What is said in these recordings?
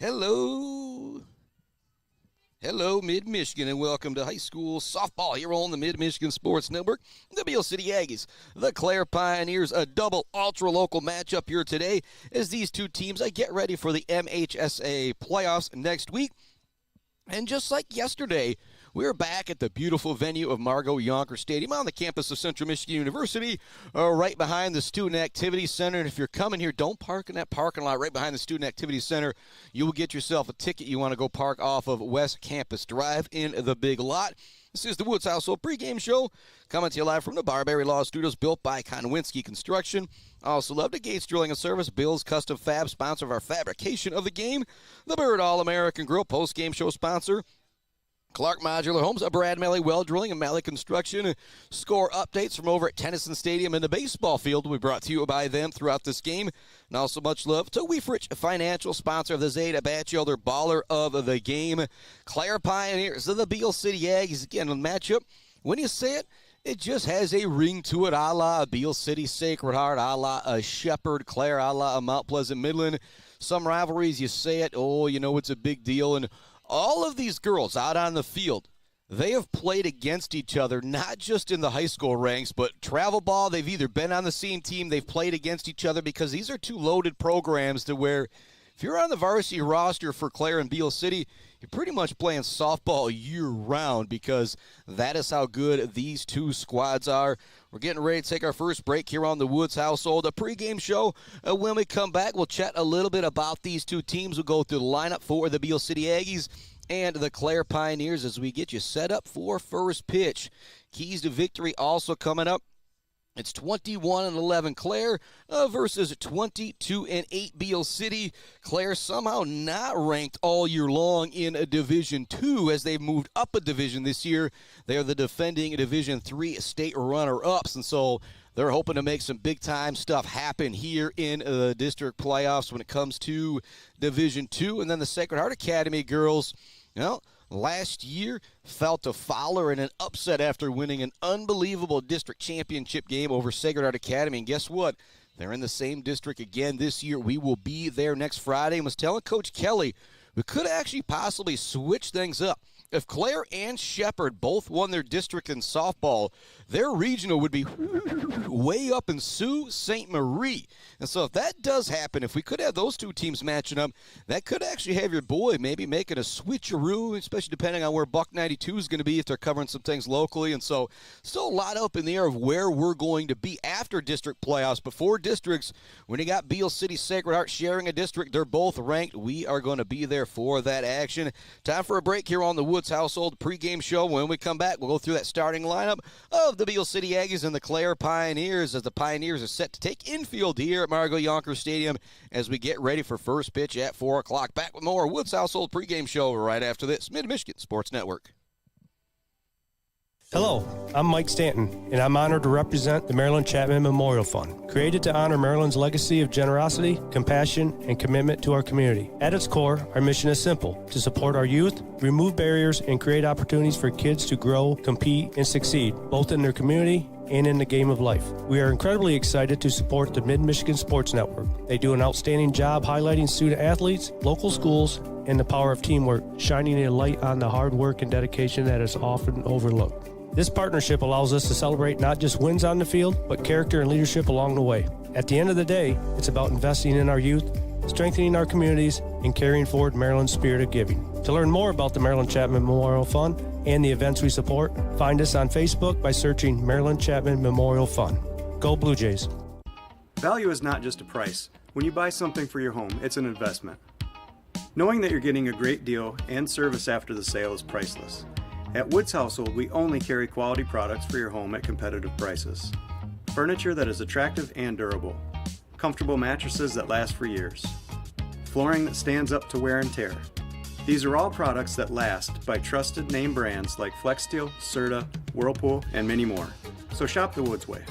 Hello, Mid-Michigan, and welcome to high school softball here on the Mid-Michigan Sports Network. The Beal City Aggies, the Clare Pioneers, a double ultra-local matchup here today as these two teams get ready for the MHSA playoffs next week. And just like yesterday, we're back at the beautiful venue of Margot Yonker Stadium on the campus of Central Michigan University, right behind the Student Activity Center. And if you're coming here, don't park in that parking lot right behind the Student Activity Center. You will get yourself a ticket. You want to go park off of West Campus Drive in the big lot. This is the Woods Household pregame show, coming to you live from the Barberry Law Studios, built by Konwinski Construction. Also love to Gates Drilling and Service, Bill's Custom Fab, sponsor of our fabrication of the game. The Bird All-American Grill, post-game show sponsor. Clark Modular Homes, Brad Malley Well Drilling and Malley Construction. Score updates from over at Tennyson Stadium and the baseball field will be brought to you by them throughout this game. And also much love to Wieferich Financial, sponsor of the Zade Bachelder Baller of the game. Clare Pioneers of the Beal City Aggies. Again, a matchup, when you say it, it just has a ring to it, a la Beal City Sacred Heart, a la a Shepherd, Clare, a la a Mount Pleasant Midland. Some rivalries, you say it, oh, you know it's a big deal. And all of these girls out on the field, they have played against each other, not just in the high school ranks, but travel ball. They've either been on the same team, they've played against each other, because these are two loaded programs to where if you're on the varsity roster for Clare and Beal City, you're pretty much playing softball year-round, because that is how good these two squads are. We're getting ready to take our first break here on the Woods Household, a pregame show. When we come back, we'll chat a little bit about these two teams. We'll go through the lineup for the Beal City Aggies and the Clare Pioneers as we get you set up for first pitch. Keys to victory also coming up. It's 21-11 Clare versus 22-8 Beal City. Clare somehow not ranked all year long in a Division II as they've moved up a division this year. They are the defending Division III state runner-ups, and so they're hoping to make some big-time stuff happen here in the district playoffs when it comes to Division II. And then the Sacred Heart Academy girls, well, last year fell to Fowler in an upset after winning an unbelievable district championship game over Sacred Heart Academy. And guess what? They're in the same district again this year. We will be there next Friday. And was telling Coach Kelly we could actually possibly switch things up. If Clare and Shepherd both won their district in softball, their regional would be way up in Sault Ste. Marie. And so if that does happen, if we could have those two teams matching up, that could actually have your boy maybe making a switcheroo, especially depending on where Buck 92 is going to be if they're covering some things locally. And so still a lot up in the air of where we're going to be after district playoffs. Before districts, when you got Beal City, Sacred Heart sharing a district, they're both ranked. We are going to be there for that action. Time for a break here on the Woods Household pregame show. When we come back, we'll go through that starting lineup of the Beal City Aggies and the Clare Pioneers as the Pioneers are set to take infield here at Margot Yonker Stadium as we get ready for first pitch at 4 o'clock. Back with more Woods Household pregame show right after this. Mid-Michigan Sports Network. Hello, I'm Mike Stanton, and I'm honored to represent the Marilyn Chapman Memorial Fund, created to honor Marilyn's legacy of generosity, compassion, and commitment to our community. At its core, our mission is simple: to support our youth, remove barriers, and create opportunities for kids to grow, compete, and succeed, both in their community and in the game of life. We are incredibly excited to support the Mid-Michigan Sports Network. They do an outstanding job highlighting student athletes, local schools, and the power of teamwork, shining a light on the hard work and dedication that is often overlooked. This partnership allows us to celebrate not just wins on the field, but character and leadership along the way. At the end of the day, it's about investing in our youth, strengthening our communities, and carrying forward Maryland's spirit of giving. To learn more about the Marilyn Chapman Memorial Fund and the events we support, find us on Facebook by searching Marilyn Chapman Memorial Fund. Go Blue Jays. Value is not just a price. When you buy something for your home, it's an investment. Knowing that you're getting a great deal and service after the sale is priceless. At Woods Household, we only carry quality products for your home at competitive prices. Furniture that is attractive and durable. Comfortable mattresses that last for years. Flooring that stands up to wear and tear. These are all products that last by trusted name brands like FlexSteel, Serta, Whirlpool, and many more. So shop the Woods way.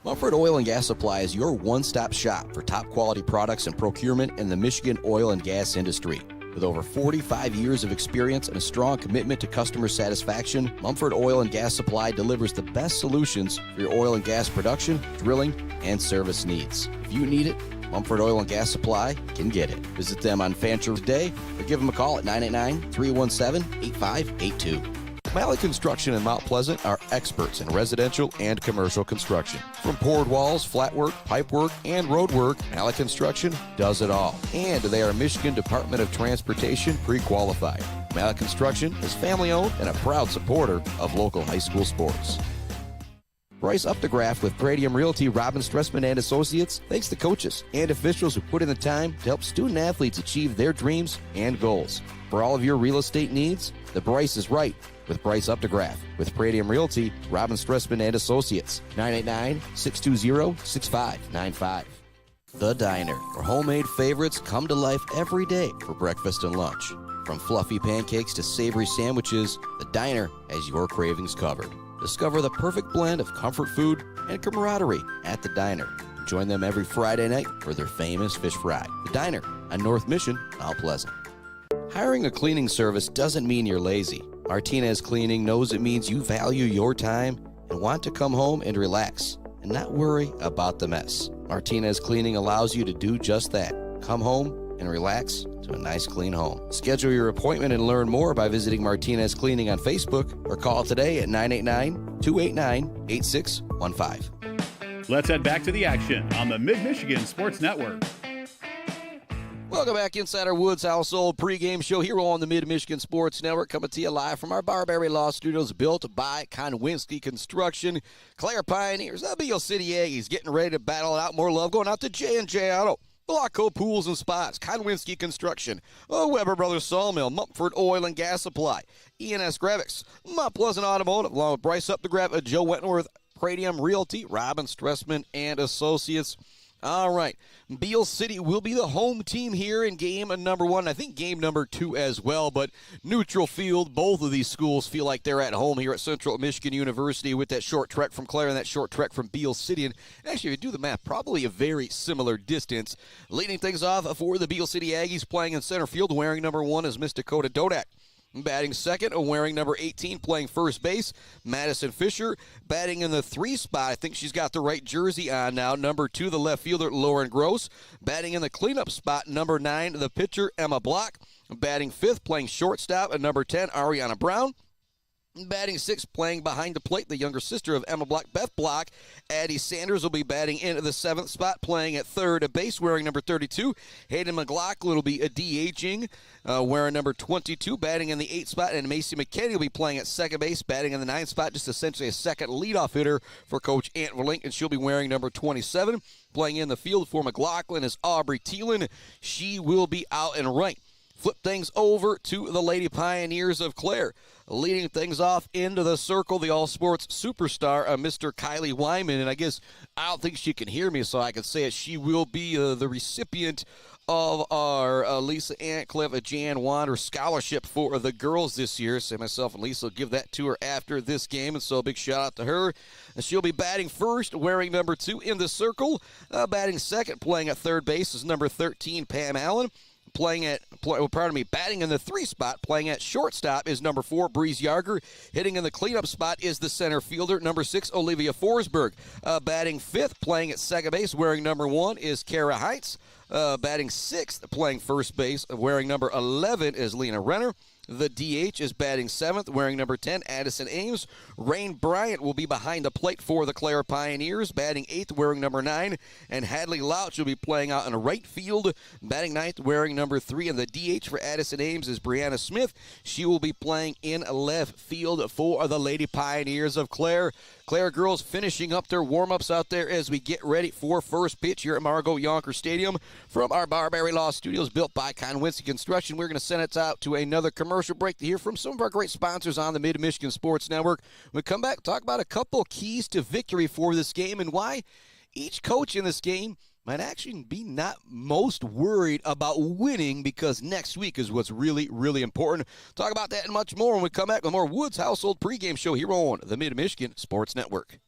Mumford Oil and Gas Supply is your one-stop shop for top quality products and procurement in the Michigan oil and gas industry. With over 45 years of experience and a strong commitment to customer satisfaction, Mumford Oil and Gas Supply delivers the best solutions for your oil and gas production, drilling, and service needs. If you need it, Mumford Oil and Gas Supply can get it. Visit them on Fancher today or give them a call at 989-317-8582. Malley Construction in Mount Pleasant are experts in residential and commercial construction. From poured walls, flat work, pipe work, and road work, Malley Construction does it all. And they are Michigan Department of Transportation pre-qualified. Malley Construction is family-owned and a proud supporter of local high school sports. Bryce Updegraff with Pradium Realty, Robin Stressman and Associates thanks the coaches and officials who put in the time to help student-athletes achieve their dreams and goals. For all of your real estate needs, the Bryce is right with Bryce Updegraff. With Pradium Realty, Robin Stressman and Associates, 989-620-6595. The Diner, where homemade favorites come to life every day for breakfast and lunch. From fluffy pancakes to savory sandwiches, The Diner has your cravings covered. Discover the perfect blend of comfort food and camaraderie at The Diner. Join them every Friday night for their famous fish fry. The Diner on North Mission, Mount Pleasant. Hiring a cleaning service doesn't mean you're lazy. Martinez Cleaning knows it means you value your time and want to come home and relax and not worry about the mess. Martinez Cleaning allows you to do just that. Come home and relax to a nice clean home. Schedule your appointment and learn more by visiting Martinez Cleaning on Facebook or call today at 989-289-8615. Let's head back to the action on the Mid-Michigan Sports Network. Welcome back inside our Woods Household pregame show here on the Mid-Michigan Sports Network, coming to you live from our Barberry Law Studios, built by Konwinski Construction. Clare Pioneers, the Beal City Aggies, getting ready to battle it out. More love going out to J&J Auto, Blockco Pools and Spots, Konwinski Construction, Weber Brothers Sawmill, Mumford Oil and Gas Supply, ENS Graphics, Mount Pleasant Automotive, along with Bryce Updegraff, Joe Wentworth, Pradium Realty, Robin Stressman and Associates. All right, Beal City will be the home team here in game number 1. I think game number 2 as well, but neutral field. Both of these schools feel like they're at home here at Central Michigan University with that short trek from Clare and that short trek from Beal City. And actually, if you do the math, probably a very similar distance. Leading things off for the Beal City Aggies, playing in center field, wearing number 1 is Miss Dakota Dodak. Batting second, wearing number 18, playing first base, Madison Fisher. Batting in the 3 spot, I think she's got the right jersey on now, number 2, the left fielder, Lauren Gross. Batting in the cleanup spot, number 9, the pitcher, Emma Block. Batting 5th, playing shortstop, number 10, Ariana Brown. Batting 6th, playing behind the plate, the younger sister of Emma Block, Beth Block. Addie Sanders will be batting in the 7th spot, playing at third base, wearing number 32. Hayden McLaughlin will be DHing, wearing number 22, batting in the 8th spot. And Macy McKinney will be playing at second base, batting in the 9th spot, just essentially a second leadoff hitter for Coach Ant Verlink, and she'll be wearing number 27. Playing in the field for McLaughlin is Aubrey Thielen. She will be out and right. Flip things over to the Lady Pioneers of Clare. Leading things off into the circle, the all-sports superstar, Mr. Kyley Wyman. And I guess I don't think she can hear me, so I can say it. She will be the recipient of our Lisa Antcliffe Jan Wander Scholarship for the girls this year. So myself and Lisa will give that to her after this game, and so a big shout-out to her. And she'll be batting first, wearing number 2 in the circle. Batting second, playing at third base, is number 13, Pam Allen. Batting in the 3 spot, playing at shortstop, is number 4, Breeze Yarger. Hitting in the cleanup spot is the center fielder, number 6, Olivia Forsberg. Batting 5th, playing at second base, wearing number 1, is Kara Heitz. Batting 6th, playing first base, wearing number 11, is Lena Renner. The DH is batting 7th, wearing number 10, Addison Ames. Rain Bryant will be behind the plate for the Clare Pioneers, batting 8th, wearing number 9. And Hadley Louch will be playing out in right field, batting 9th, wearing number 3. And the DH for Addison Ames is Brianna Smith. She will be playing in left field for the Lady Pioneers of Clare. Clare girls finishing up their warm-ups out there as we get ready for first pitch here at Margot Yonker Stadium from our Barberry Law Studios, built by Konwinski Construction. We're going to send it out to another commercial break to hear from some of our great sponsors on the Mid-Michigan Sports Network. When we come back, talk about a couple keys to victory for this game and why each coach in this game might actually be not most worried about winning, because next week is what's really, really important. Talk about that and much more when we come back with more Woods Household pregame show here on the Mid-Michigan Sports Network.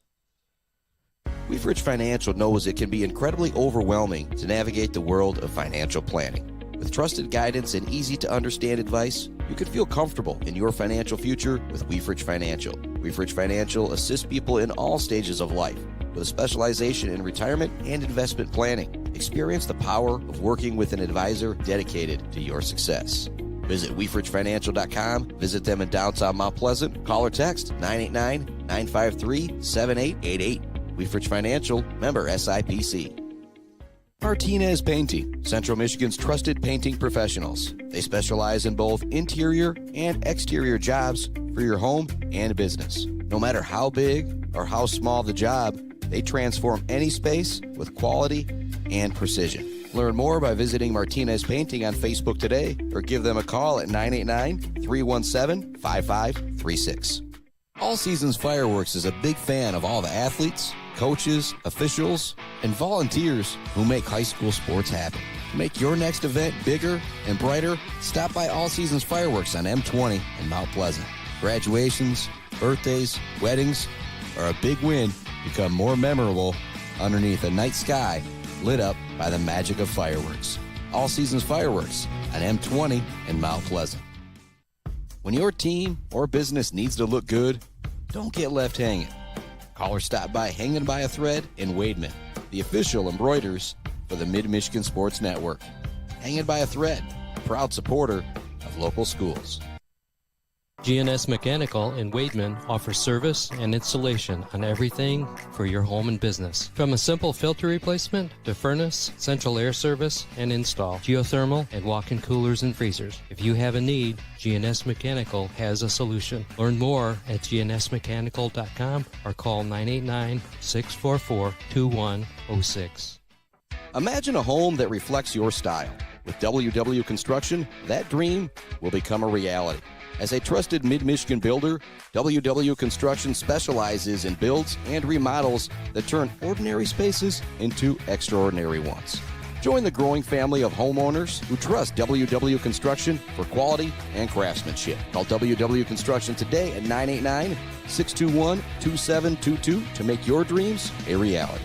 Wieferich Financial knows it can be incredibly overwhelming to navigate the world of financial planning. With trusted guidance and easy-to-understand advice, you can feel comfortable in your financial future with Wieferich Financial. Wieferich Financial assists people in all stages of life with a specialization in retirement and investment planning. Experience the power of working with an advisor dedicated to your success. Visit WieferIchFinancial.com. Visit them in downtown Mount Pleasant. Call or text 989-953-7888. Wieferich Financial, member SIPC. Martinez Painting, Central Michigan's trusted painting professionals. They specialize in both interior and exterior jobs for your home and business. No matter how big or how small the job, they transform any space with quality and precision. Learn more by visiting Martinez Painting on Facebook today or give them a call at 989-317-5536. All Seasons Fireworks is a big fan of all the athletes, coaches, officials, and volunteers who make high school sports happen. To make your next event bigger and brighter, stop by All Seasons Fireworks on M20 in Mount Pleasant. Graduations, birthdays, weddings, or a big win become more memorable underneath a night sky lit up by the magic of fireworks. All Seasons Fireworks on M20 in Mount Pleasant. When your team or business needs to look good, don't get left hanging. Call or stop by Hanging by a Thread in Wademan, the official embroiders for the Mid-Michigan Sports Network. Hanging by a Thread, a proud supporter of local schools. GNS Mechanical in Wademan offers service and installation on everything for your home and business. From a simple filter replacement to furnace, central air service, and install, geothermal, and walk-in coolers and freezers. If you have a need, GNS Mechanical has a solution. Learn more at gnsmechanical.com or call 989-644-2106. Imagine a home that reflects your style. With WW Construction, that dream will become a reality. As a trusted Mid-Michigan builder, WW Construction specializes in builds and remodels that turn ordinary spaces into extraordinary ones. Join the growing family of homeowners who trust WW Construction for quality and craftsmanship. Call WW Construction today at 989-621-2722 to make your dreams a reality.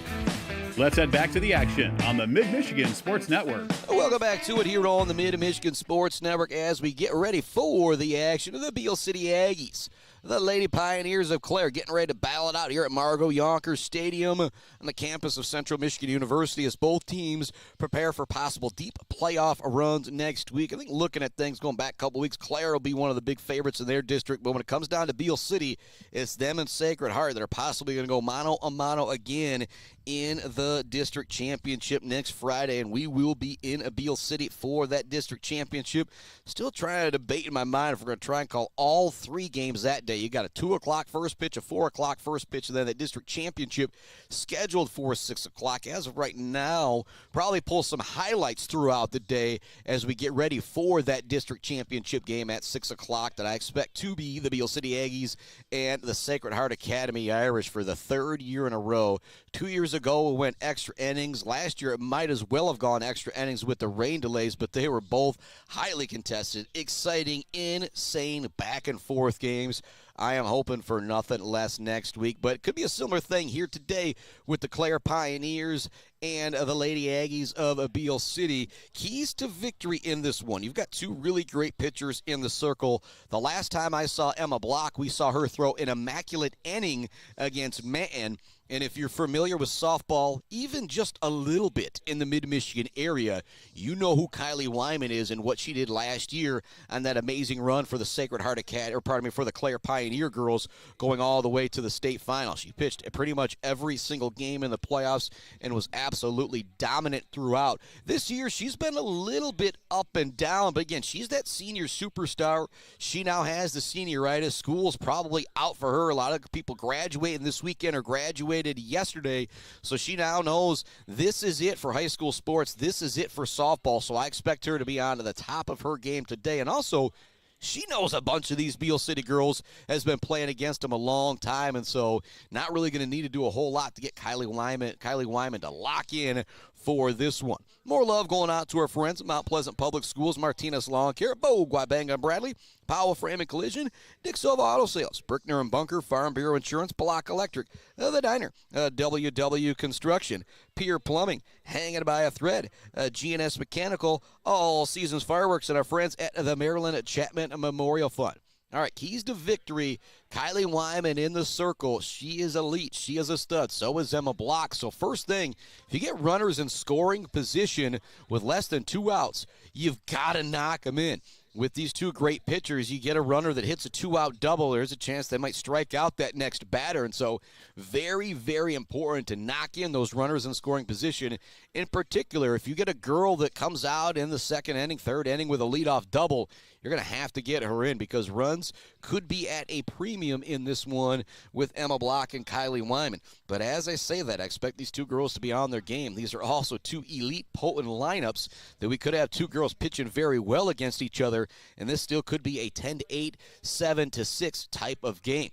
Let's head back to the action on the Mid-Michigan Sports Network. Welcome back to it here on the Mid-Michigan Sports Network as we get ready for the action of the Beal City Aggies. The Lady Pioneers of Clare getting ready to battle it out here at Margot Yonkers Stadium on the campus of Central Michigan University as both teams prepare for possible deep playoff runs next week. I think looking at things going back a couple weeks, Clare will be one of the big favorites in their district, but when it comes down to Beal City, it's them and Sacred Heart that are possibly going to go mano-a-mano again in the district championship next Friday, and we will be in Beal City for that district championship. Still trying to debate in my mind if we're going to try and call all three games that day. You got a 2 o'clock first pitch, a 4 o'clock first pitch, and then the district championship scheduled for 6 o'clock. As of right now, probably pull some highlights throughout the day as we get ready for that district championship game at 6 o'clock that I expect to be the Beal City Aggies and the Sacred Heart Academy Irish for the third year in a row. 2 years ago, we went extra innings. Last year, it might as well have gone extra innings with the rain delays, but they were both highly contested, exciting, insane back-and-forth games. I am hoping for nothing less next week, but it could be a similar thing here today with the Clare Pioneers and the Lady Aggies of Beal City. Keys to victory in this one. You've got two really great pitchers in the circle. The last time I saw Emma Block, we saw her throw an immaculate inning against Manton. And if you're familiar with softball, even just a little bit in the Mid-Michigan area, you know who Kyley Wyman is and what she did last year on that amazing run for the Sacred Heart Academy, for the Clare Pioneer girls going all the way to the state final. She pitched pretty much every single game in the playoffs and was absolutely dominant throughout. This year, she's been a little bit up and down, but again, she's that senior superstar. She now has the senioritis. School's probably out for her. A lot of people graduating this weekend or graduating yesterday, so she now knows this is it for high school sports. This is it for softball, so I expect her to be on to the top of her game today. And also, she knows a bunch of these Beal City girls, has been playing against them a long time, and so not really going to need to do a whole lot to get Kyley Wyman to lock in for this one. More love going out to our friends at Mount Pleasant Public Schools, Martinez Lawn Care, Bo Guabanga and Bradley, Powell Frame and Collision, Dick Silva Auto Sales, Brickner and Bunker, Farm Bureau Insurance, Block Electric, The Diner, WW Construction, Pier Plumbing, Hanging by a Thread, GNS Mechanical, All Seasons Fireworks, and our friends at the Maryland Chapman Memorial Fund. All right, keys to victory. Kyley Wyman in the circle. She is elite. She is a stud. So is Emma Block. So first thing, if you get runners in scoring position with less than 2 outs, you've got to knock them in. With these two great pitchers, you get a runner that hits a 2-out double, there's a chance they might strike out that next batter. And so very, very important to knock in those runners in scoring position. In particular, if you get a girl that comes out in the second inning, third inning with a leadoff double, you're going to have to get her in because runs could be at a premium in this one with Emma Block and Kyley Wyman. But as I say that, I expect these two girls to be on their game. These are also two elite, potent lineups that we could have two girls pitching very well against each other, and this still could be a 10-8, 7-6 type of game.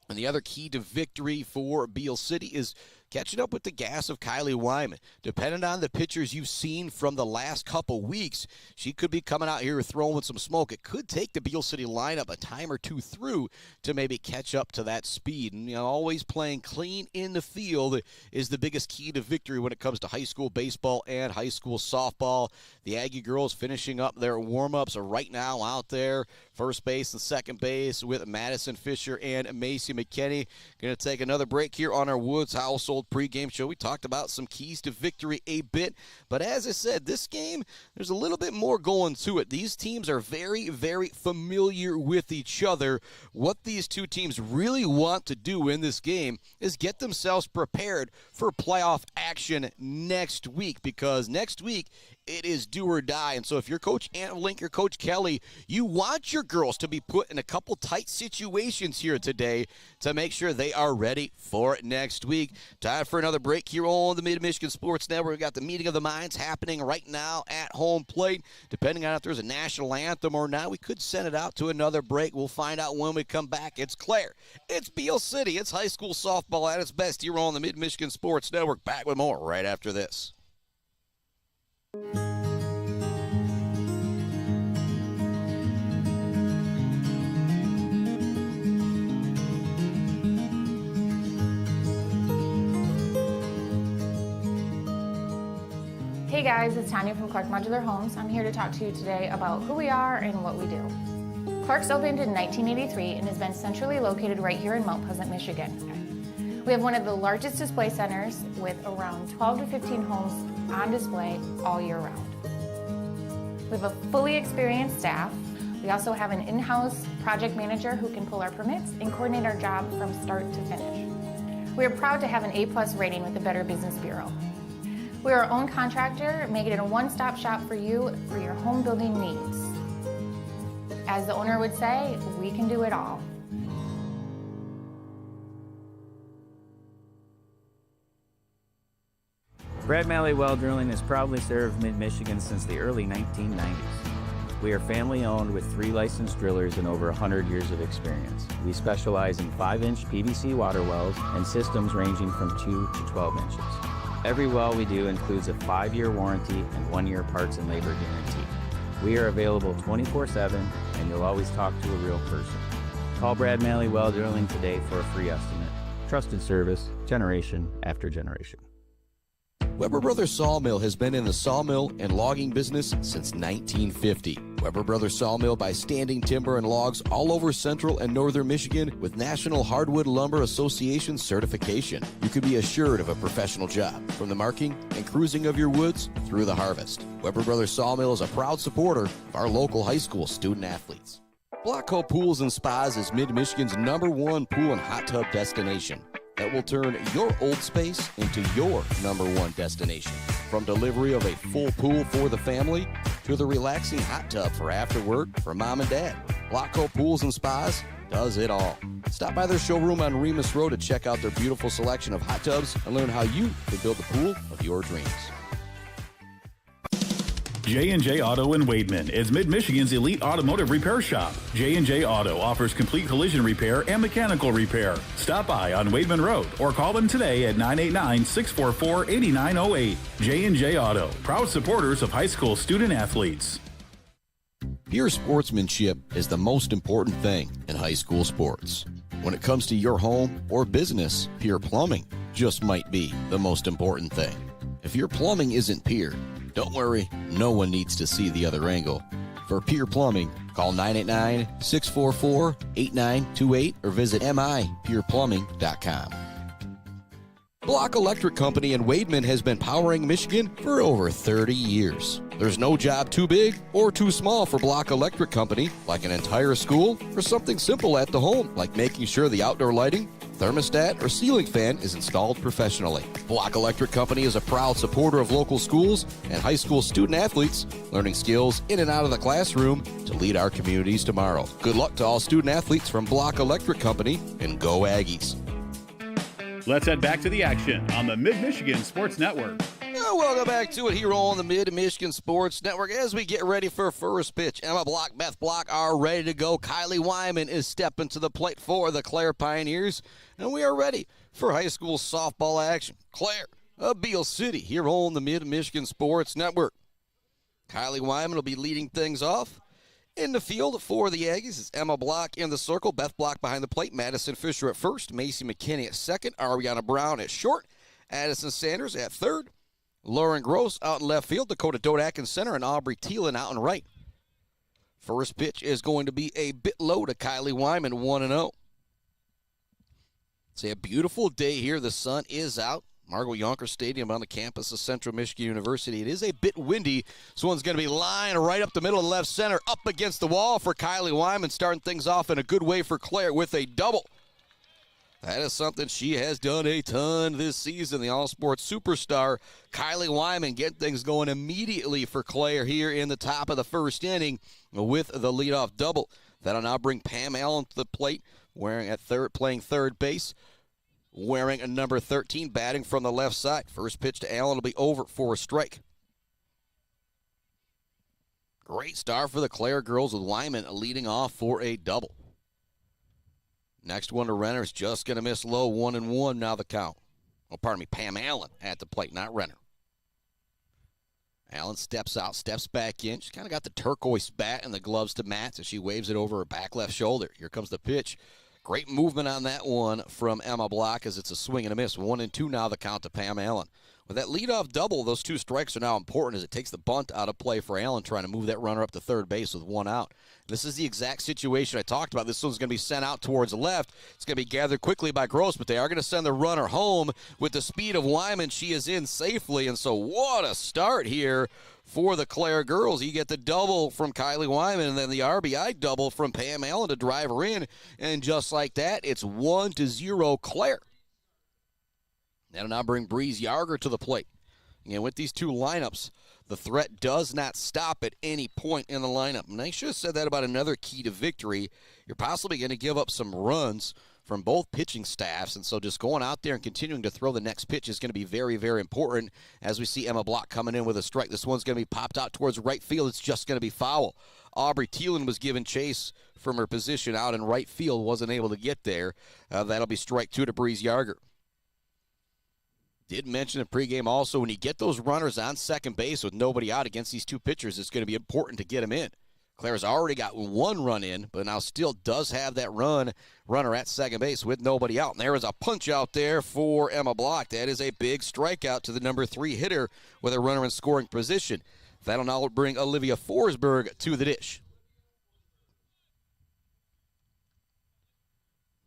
And the other key to victory for Beal City is catching up with the gas of Kyley Wyman. Depending on the pitchers you've seen from the last couple weeks, she could be coming out here throwing some smoke. It could take the Beal City lineup a time or two through to maybe catch up to that speed. And always playing clean in the field is the biggest key to victory when it comes to high school baseball and high school softball. The Aggie girls finishing up their warm-ups right now out there, first base and second base with Madison Fisher and Macy McKinney. Going to take another break here on our Woods Household pregame show. We talked about some keys to victory a bit, but as I said, this game, there's a little bit more going to it. These teams are very, very familiar with each other. What these two teams really want to do in this game is get themselves prepared for playoff action next week, because next week it is do or die. And so if you're Coach Antlink or Coach Kelly, you want your girls to be put in a couple tight situations here today to make sure they are ready for next week. Time for another break here on the Mid-Michigan Sports Network. We've got the meeting of the minds happening right now at home plate. Depending on if there's a national anthem or not, we could send it out to another break. We'll find out when we come back. It's Clare. It's Beal City. It's high school softball at its best here on the Mid-Michigan Sports Network. Back with more right after this. Hey guys, it's Tanya from Clark Modular Homes. I'm here to talk to you today about who we are and what we do. Clark's opened in 1983 and has been centrally located right here in Mount Pleasant, Michigan. We have one of the largest display centers with around 12 to 15 homes on display all year round. We have a fully experienced staff. We also have an in-house project manager who can pull our permits and coordinate our job from start to finish. We are proud to have an A+ rating with the Better Business Bureau. We are our own contractor, making it a one-stop shop for you for your home building needs. As the owner would say, we can do it all. Brad Malley Well Drilling has proudly served Mid-Michigan since the early 1990s. We are family-owned with 3 licensed drillers and over 100 years of experience. We specialize in 5-inch PVC water wells and systems ranging from 2 to 12 inches. Every well we do includes a 5-year warranty and 1-year parts and labor guarantee. We are available 24/7, and you'll always talk to a real person. Call Brad Malley Well Drilling today for a free estimate. Trusted service, generation after generation. Weber Brothers Sawmill has been in the sawmill and logging business since 1950. Weber Brothers Sawmill buys standing timber and logs all over central and northern Michigan with National Hardwood Lumber Association certification. You can be assured of a professional job, from the marking and cruising of your woods through the harvest. Weber Brothers Sawmill is a proud supporter of our local high school student athletes. Blackco Pools and Spas is Mid-Michigan's #1 pool and hot tub destination that will turn your old space into your #1 destination. From delivery of a full pool for the family to the relaxing hot tub for after work for mom and dad, Blackco Pools and Spas does it all. Stop by their showroom on Remus Road to check out their beautiful selection of hot tubs and learn how you can build the pool of your dreams. J&J Auto in Wademan is Mid-Michigan's elite automotive repair shop. J&J Auto offers complete collision repair and mechanical repair. Stop by on Wademan Road or call them today at 989-644-8908. J&J Auto, proud supporters of high school student athletes. Pure sportsmanship is the most important thing in high school sports. When it comes to your home or business, Pure Plumbing just might be the most important thing. If your plumbing isn't pure, don't worry, no one needs to see the other angle. For Pure Plumbing, Call 989-644-8928 or visit mipureplumbing.com. Block Electric Company in Wademan has been powering Michigan for over 30 years. There's no job too big or too small for Block Electric Company, like an entire school or something simple at the home, like making sure the outdoor lighting, thermostat, or ceiling fan is installed professionally. Block Electric Company is a proud supporter of local schools and high school student athletes, learning skills in and out of the classroom to lead our communities tomorrow. Good luck to all student athletes from Block Electric Company, and go Aggies. Let's head back to the action on the Mid-Michigan Sports Network. Welcome back to it here on the Mid-Michigan Sports Network as we get ready for first pitch. Emma Block, Beth Block are ready to go. Kyley Wyman is stepping to the plate for the Clare Pioneers, and we are ready for high school softball action. Clare, Beal City here on the Mid-Michigan Sports Network. Kyley Wyman will be leading things off. In the field for the Aggies is Emma Block in the circle, Beth Block behind the plate, Madison Fisher at first, Macy McKinney at second, Ariana Brown at short, Addison Sanders at third, Lauren Gross out in left field, Dakota Dodak in center, and Aubrey Thielen out in right. First pitch is going to be a bit low to Kyley Wyman, 1-0. It's a beautiful day here. The sun is out. Margot Yonker Stadium on the campus of Central Michigan University. It is a bit windy. This one's going to be lying right up the middle of left center, up against the wall for Kyley Wyman, starting things off in a good way for Clare with a double. That is something she has done a ton this season. The all-sports superstar, Kyley Wyman, getting things going immediately for Clare here in the top of the first inning with the leadoff double. That'll now bring Pam Allen to the plate, playing third base. Wearing a number 13, batting from the left side. First pitch to Allen will be over for a strike. Great start for the Clare girls with Wyman leading off for a double. Next one to Renner is just going to miss low, 1-1 now the count. Oh, pardon me, Pam Allen at the plate, not Renner. Allen steps out, steps back in. She's kind of got the turquoise bat and the gloves to match as she waves it over her back left shoulder. Here comes the pitch. Great movement on that one from Emma Block as it's a swing and a miss. 1-2 now the count to Pam Allen. With that leadoff double, those two strikes are now important as it takes the bunt out of play for Allen, trying to move that runner up to third base with one out. This is the exact situation I talked about. This one's going to be sent out towards the left. It's going to be gathered quickly by Gross, but they are going to send the runner home with the speed of Wyman. She is in safely, and so what a start here for the Clare girls. You get the double from Kyley Wyman and then the RBI double from Pam Allen to drive her in. And just like that, it's 1-0 Clare. That'll now bring Breeze Yarger to the plate. And with these two lineups, the threat does not stop at any point in the lineup. And I should have said that about another key to victory. You're possibly going to give up some runs from both pitching staffs, and so just going out there and continuing to throw the next pitch is going to be very, very important as we see Emma Block coming in with a strike. This one's going to be popped out towards right field. It's just going to be foul. Aubrey Thielen was given chase from her position out in right field, wasn't able to get there. That'll be strike two to Breeze Yarger. Did mention in pregame also, when you get those runners on second base with nobody out against these two pitchers, it's going to be important to get them in. Clare's already got one run in, but now still does have that runner at second base with nobody out. And there is a punch out there for Emma Block. That is a big strikeout to the number 3 hitter with a runner in scoring position. That'll now bring Olivia Forsberg to the dish.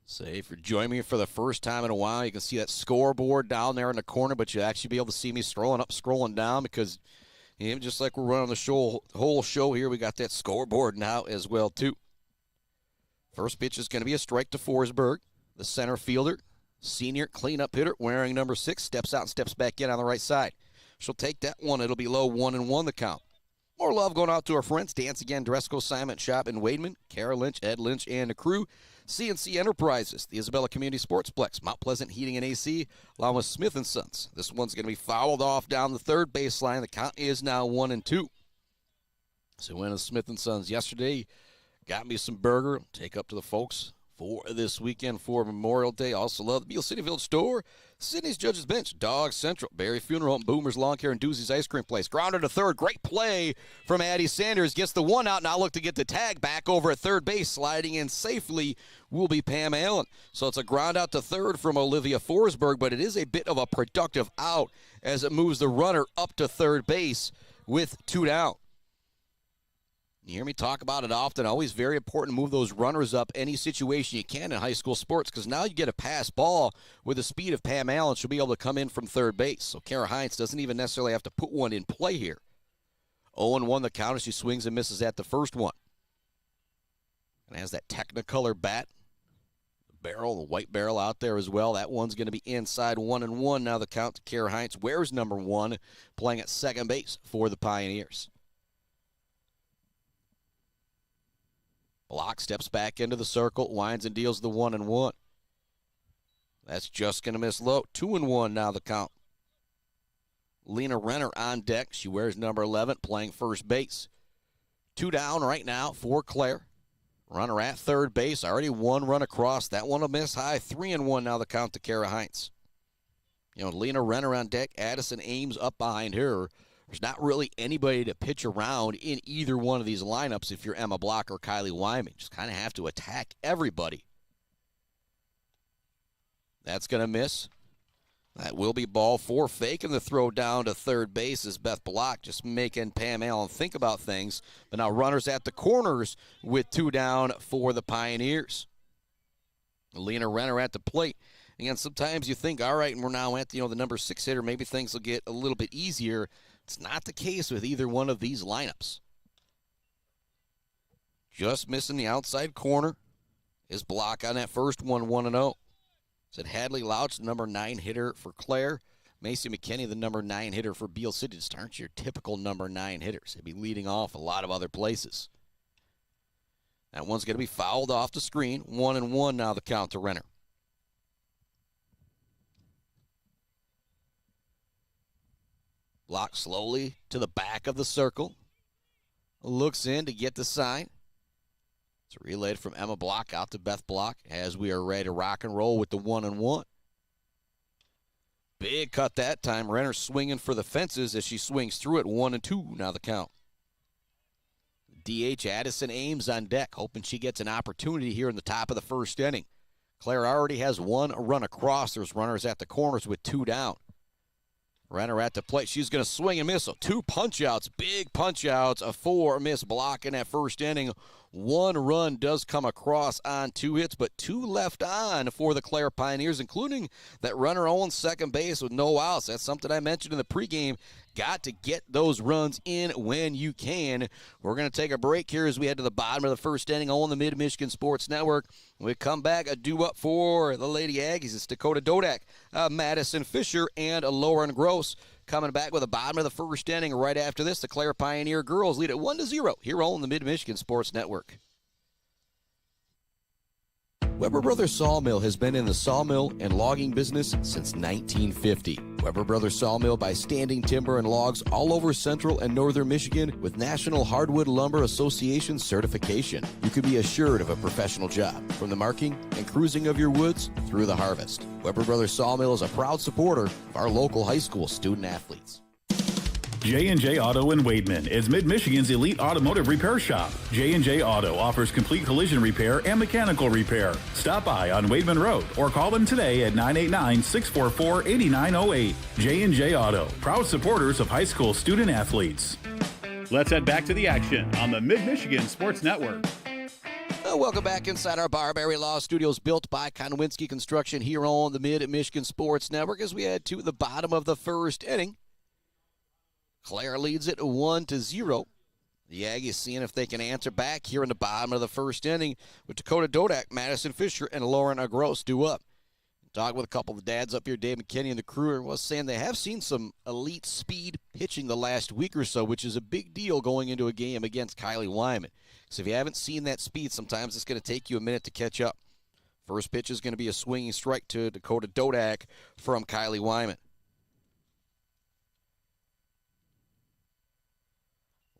So if you're joining me for the first time in a while, you can see that scoreboard down there in the corner, but you'll actually be able to see me scrolling up, scrolling down, because just like we're running the whole show here, we got that scoreboard now as well, too. First pitch is going to be a strike to Forsberg. The center fielder, senior cleanup hitter, wearing number 6, steps out and steps back in on the right side. She'll take that one. It'll be low, 1-1 the count. More love going out to our friends. Dance Again, Dresco Simon Shop in Wademan, Kara Lynch, Ed Lynch, and the crew. CNC Enterprises, the Isabella Community Sportsplex, Mount Pleasant Heating and AC, along with Smith & Sons. This one's going to be fouled off down the third baseline. The count is now 1-2. So went to Smith & Sons yesterday. Got me some burger. Take up to the folks for this weekend for Memorial Day. Also love the Beal City Village Store, Sydney's Judges Bench, Dog Central, Barry Funeral Home, Boomer's Lawn Care, and Doozy's Ice Cream Place. Grounder to third. Great play from Addie Sanders. Gets the one out. Now look to get the tag back over at third base. Sliding in safely will be Pam Allen. So it's a ground out to third from Olivia Forsberg, but it is a bit of a productive out as it moves the runner up to third base with 2 down. You hear me talk about it often. Always very important to move those runners up any situation you can in high school sports, because now you get a pass ball with the speed of Pam Allen. She'll be able to come in from third base. So Kara Hines doesn't even necessarily have to put one in play here. 0-1 the count as she swings and misses at the first one. And has that Technicolor bat. The barrel, the white barrel out there as well. That one's going to be inside 1-1. Now the count to Kara Hines. Wears number 1, playing at second base for the Pioneers. Block steps back into the circle, winds and deals the 1-1. That's just going to miss low. 2-1 now the count. Lena Renner on deck. She wears number 11, playing first base. 2 down right now for Clare. Runner at third base. Already 1 run across. That one will miss high. 3-1 now the count to Kara Hines. You know, Lena Renner on deck. Addison Ames up behind her. There's not really anybody to pitch around in either one of these lineups if you're Emma Block or Kyley Wyman. Just kind of have to attack everybody. That's going to miss. That will be ball 4. Faking the throw down to third base is Beth Block, just making Pam Allen think about things. But now runners at the corners with 2 down for the Pioneers. Lena Renner at the plate. Again, sometimes you think, all right, and we're now at the number 6 hitter, maybe things will get a little bit easier. It's not the case with either one of these lineups. Just missing the outside corner is Block on that first one, 1-0. Said Hadley Louch, the number 9 hitter for Clare. Macy McKinney, the number 9 hitter for Beal City. Just aren't your typical number 9 hitters. They'd be leading off a lot of other places. That one's going to be fouled off the screen. 1-1 now the count to Renner. Block slowly to the back of the circle. Looks in to get the sign. It's relayed from Emma Block out to Beth Block as we are ready to rock and roll with the 1-1. Big cut that time. Renner swinging for the fences as she swings through it. 1-2 now the count. DH Addison Ames on deck, hoping she gets an opportunity here in the top of the first inning. Clare already has 1 run across. There's runners at the corners with 2 down. Renner at the plate. She's going to swing and miss. So 2 punch-outs, big punch-outs, a 4 miss block in that first inning. 1 run does come across on 2 hits, but 2 left on for the Clare Pioneers, including that runner on second base with no outs. That's something I mentioned in the pregame. Got to get those runs in when you can. We're going to take a break here as we head to the bottom of the first inning on the Mid-Michigan Sports Network. When we come back, a due-up for the Lady Aggies. It's Dakota Dodak, Madison Fisher, and Lauren Gross coming back with the bottom of the first inning. Right after this, the Clare Pioneer girls lead at 1-0 here on the Mid-Michigan Sports Network. Weber Brothers Sawmill has been in the sawmill and logging business since 1950. Weber Brothers Sawmill buys standing timber and logs all over central and northern Michigan with National Hardwood Lumber Association certification. You can be assured of a professional job, from the marking and cruising of your woods through the harvest. Weber Brothers Sawmill is a proud supporter of our local high school student athletes. J&J Auto in Wademan is Mid-Michigan's elite automotive repair shop. J&J Auto offers complete collision repair and mechanical repair. Stop by on Wademan Road or call them today at 989-644-8908. J&J Auto, proud supporters of high school student athletes. Let's head back to the action on the Mid-Michigan Sports Network. Welcome back inside our Barberry Law Studios, built by Konowinski Construction here on the Mid-Michigan Sports Network, as we head to the bottom of the first inning. Clare leads it 1-0. The Aggies seeing if they can answer back here in the bottom of the first inning with Dakota Dodak, Madison Fisher, and Lauren Gross due up. Talked with a couple of the dads up here, Dave McKinney and the crew, was saying they have seen some elite speed pitching the last week or so, which is a big deal going into a game against Kyley Wyman. So if you haven't seen that speed, sometimes it's going to take you a minute to catch up. First pitch is going to be a swinging strike to Dakota Dodak from Kyley Wyman.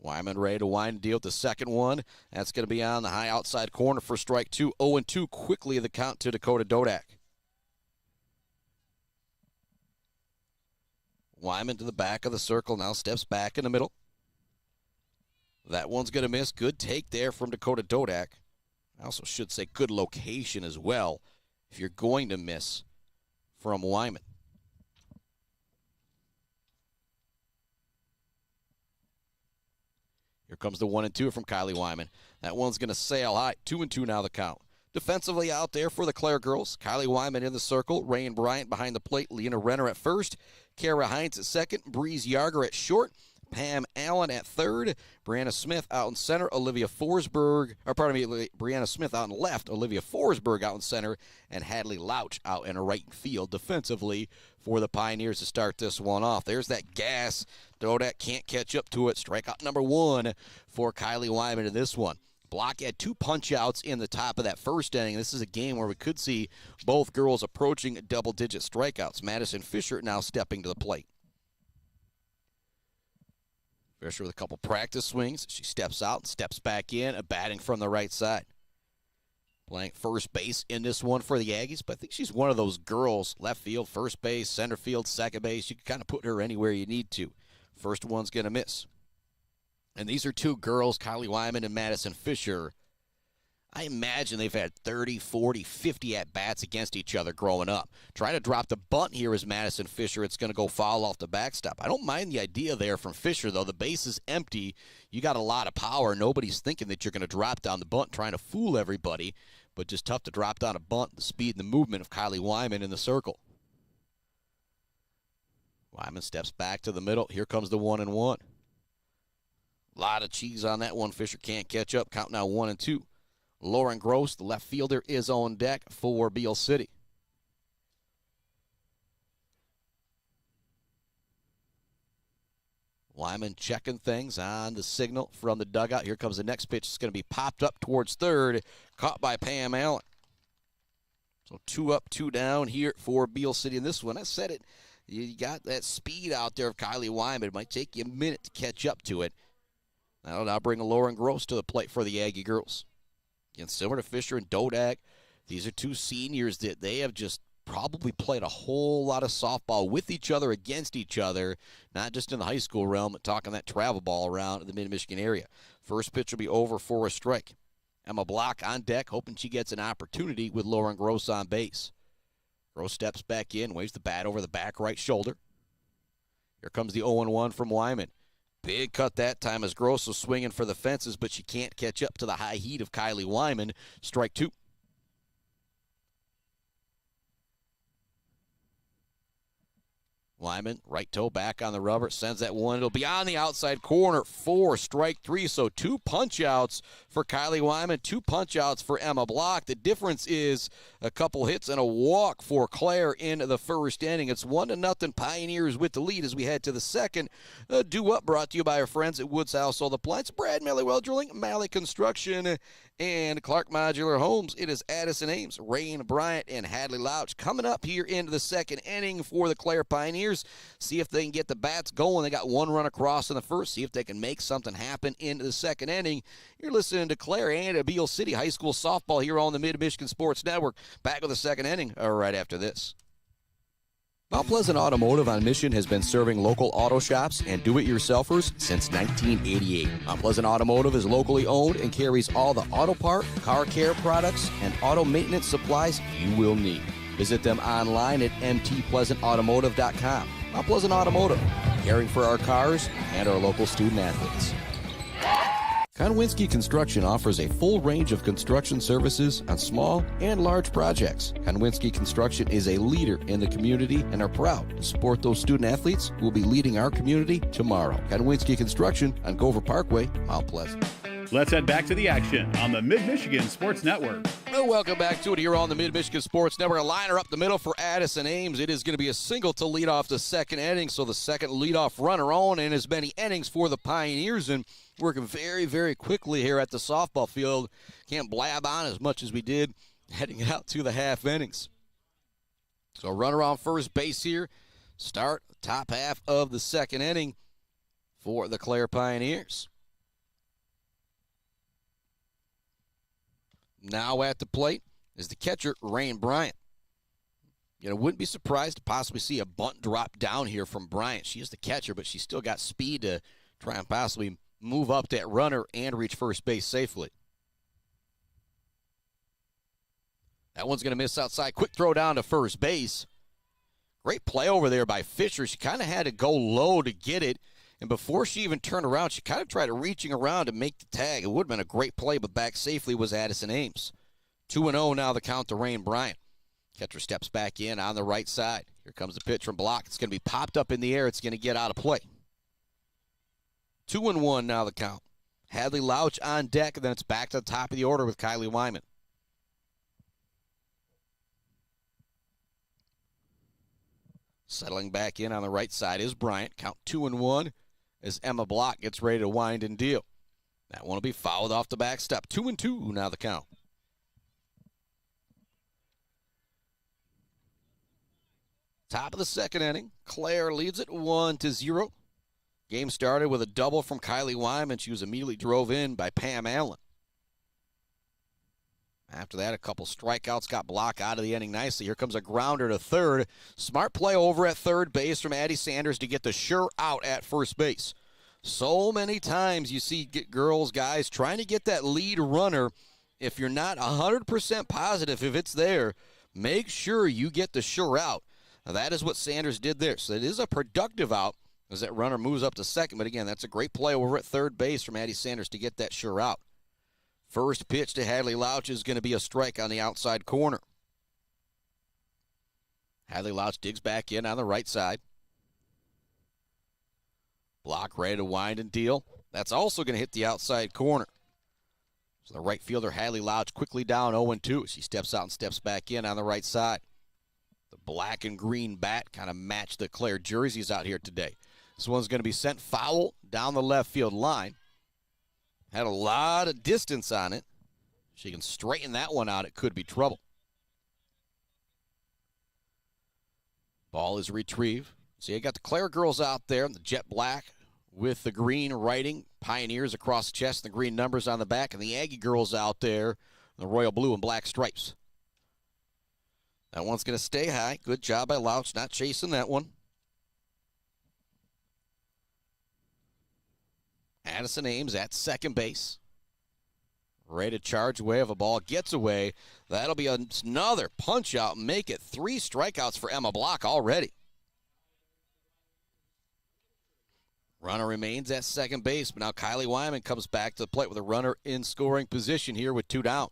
Wyman ready to wind and deal with the second one. That's going to be on the high outside corner for strike 2. 0-2 quickly the count to Dakota Dodak. Wyman to the back of the circle, now steps back in the middle. That one's going to miss. Good take there from Dakota Dodak. I also should say good location as well if you're going to miss from Wyman. Here comes the 1-2 from Kyley Wyman. That one's going to sail high. 2-2 now the count. Defensively out there for the Clare girls, Kyley Wyman in the circle, Rain Bryant behind the plate, Lena Renner at first, Kara Hines at second, Breeze Yarger at short, Pam Allen at third, Brianna Smith out in center, Brianna Smith out in left, Olivia Forsberg out in center, and Hadley Louch out in right field defensively for the Pioneers to start this one off. There's that gas. Dodak can't catch up to it. Strikeout number 1 for Kyley Wyman in this one. Block had 2 punch-outs in the top of that first inning. This is a game where we could see both girls approaching double-digit strikeouts. Madison Fisher now stepping to the plate. Fisher with a couple practice swings. She steps out and steps back in, batting from the right side. Playing first base in this one for the Aggies, but I think she's one of those girls, left field, first base, center field, second base. You can kind of put her anywhere you need to. First one's going to miss. And these are 2 girls, Kyley Wyman and Madison Fisher. I imagine they've had 30, 40, 50 at-bats against each other growing up. Trying to drop the bunt here is Madison Fisher. It's going to go foul off the backstop. I don't mind the idea there from Fisher, though. The base is empty. You got a lot of power. Nobody's thinking that you're going to drop down the bunt trying to fool everybody, but just tough to drop down a bunt, the speed and the movement of Kyley Wyman in the circle. Wyman steps back to the middle. Here comes the 1-1. A lot of cheese on that one. Fisher can't catch up. Count now 1-2. Lauren Gross, the left fielder, is on deck for Beal City. Wyman checking things on the signal from the dugout. Here comes the next pitch. It's going to be popped up towards third, caught by Pam Allen. So 2 up, 2 down here for Beal City in this one. I said it. You got that speed out there of Kyley Wyman. It might take you a minute to catch up to it. That'll now bring Lauren Gross to the plate for the Aggie girls. Again, similar to Fisher and Dodak, these are 2 seniors that they have just probably played a whole lot of softball with each other, against each other, not just in the high school realm, but talking that travel ball around the Mid-Michigan area. First pitch will be over for a strike. Emma Block on deck, hoping she gets an opportunity with Lauren Gross on base. Gross steps back in, waves the bat over the back right shoulder. Here comes the 0-1 from Wyman. Big cut that time as Gross was swinging for the fences, but she can't catch up to the high heat of Kyley Wyman. Strike 2. Wyman, right toe back on the rubber, sends that one. It'll be on the outside corner for strike 3. So 2 punch-outs for Kyley Wyman, 2 punch-outs for Emma Block. The difference is a couple hits and a walk for Clare in the first inning. It's 1-0 Pioneers with the lead as we head to the second. Due Up brought to you by our friends at Woods Household Appliance, Brad Malley Well Drilling, Malley Construction, and Clark Modular Homes. It is Addison Ames, Rain Bryant, and Hadley Louch coming up here into the second inning for the Clare Pioneers. See if they can get the bats going. They got 1 run across in the first. See if they can make something happen into the second inning. You're listening to Clare and Beal City High School softball here on the Mid-Michigan Sports Network. Back with the second inning right after this. Mount Pleasant Automotive on Mission has been serving local auto shops and do-it-yourselfers since 1988. Mount Pleasant Automotive is locally owned and carries all the auto part, car care products, and auto maintenance supplies you will need. Visit them online at mtpleasantautomotive.com. Mount Pleasant Automotive, caring for our cars and our local student athletes. Konwinski Construction offers a full range of construction services on small and large projects. Konwinski Construction is a leader in the community and are proud to support those student athletes who will be leading our community tomorrow. Konwinski Construction on Gover Parkway, Mount Pleasant. Let's head back to the action on the Mid-Michigan Sports Network. Well, welcome back to it here on the Mid-Michigan Sports Network. A liner up the middle for Addison Ames. It is going to be a single to lead off the second inning, so the second leadoff runner on in as many innings for the Pioneers, and working very, very quickly here at the softball field. Can't blab on as much as we did heading out to the half innings. So runner on first base here. Start top half of the second inning for the Clare Pioneers. Now at the plate is the catcher, Rain Bryant. Wouldn't be surprised to possibly see a bunt drop down here from Bryant. She is the catcher, but she's still got speed to try and possibly move up that runner and reach first base safely. That one's going to miss outside. Quick throw down to first base. Great play over there by Fisher. She kind of had to go low to get it, And before she even turned around, she kind of tried reaching around to make the tag. It would have been a great play, but back safely was Addison Ames. 2-0 now the count to Rain Bryant. Catcher steps back in on the right side. Here comes the pitch from Block. It's going to be popped up in the air. It's going to get out of play. 2-1 now the count. Hadley Louch on deck, and then it's back to the top of the order with Kyley Wyman. Settling back in on the right side is Bryant. Count 2-1 as Emma Block gets ready to wind and deal. That one will be fouled off the back step. 2-2 now the count. Top of the second inning. Clare leads it 1-0. Game started with a double from Kyley Wyman. She was immediately drove in by Pam Allen. After that, a couple strikeouts got Block out of the inning nicely. Here comes a grounder to third. Smart play over at third base from Addie Sanders to get the sure out at first base. So many times you see guys trying to get that lead runner. If you're not 100% positive if it's there, make sure you get the sure out. Now, that is what Sanders did there. So it is a productive out as that runner moves up to second. But again, that's a great play over at third base from Addie Sanders to get that sure out. First pitch to Hadley Louch is going to be a strike on the outside corner. Hadley Louch digs back in on the right side. Block ready to wind and deal. That's also going to hit the outside corner. So the right fielder, Hadley Louch, quickly down 0-2. She steps out and steps back in on the right side. The black and green bat kind of match the Clare jerseys out here today. This one's going to be sent foul down the left field line. Had a lot of distance on it. She can straighten that one out. It could be trouble. Ball is retrieved. So you got the Clare girls out there in the jet black with the green writing, Pioneers across the chest, and the green numbers on the back, and the Aggie girls out there in the royal blue and black stripes. That one's going to stay high. Good job by Louch not chasing that one. Addison Ames at second base. Ready to charge away if a ball gets away. That'll be another punch out. Make it 3 strikeouts for Emma Block already. Runner remains at second base, but now Kyley Wyman comes back to the plate with a runner in scoring position here with 2 down.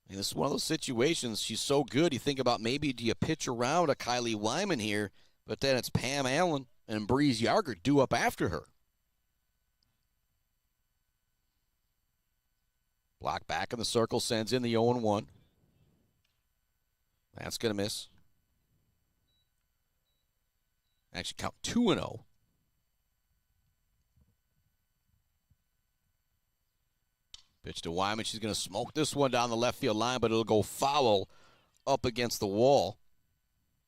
And this is one of those situations, she's so good, you think about maybe do you pitch around a Kyley Wyman here, but then it's Pam Allen and Breeze Yarger due up after her. Block back in the circle, sends in the 0-1. That's going to miss. Actually count 2-0. Pitch to Wyman. She's going to smoke this one down the left field line, but it'll go foul up against the wall.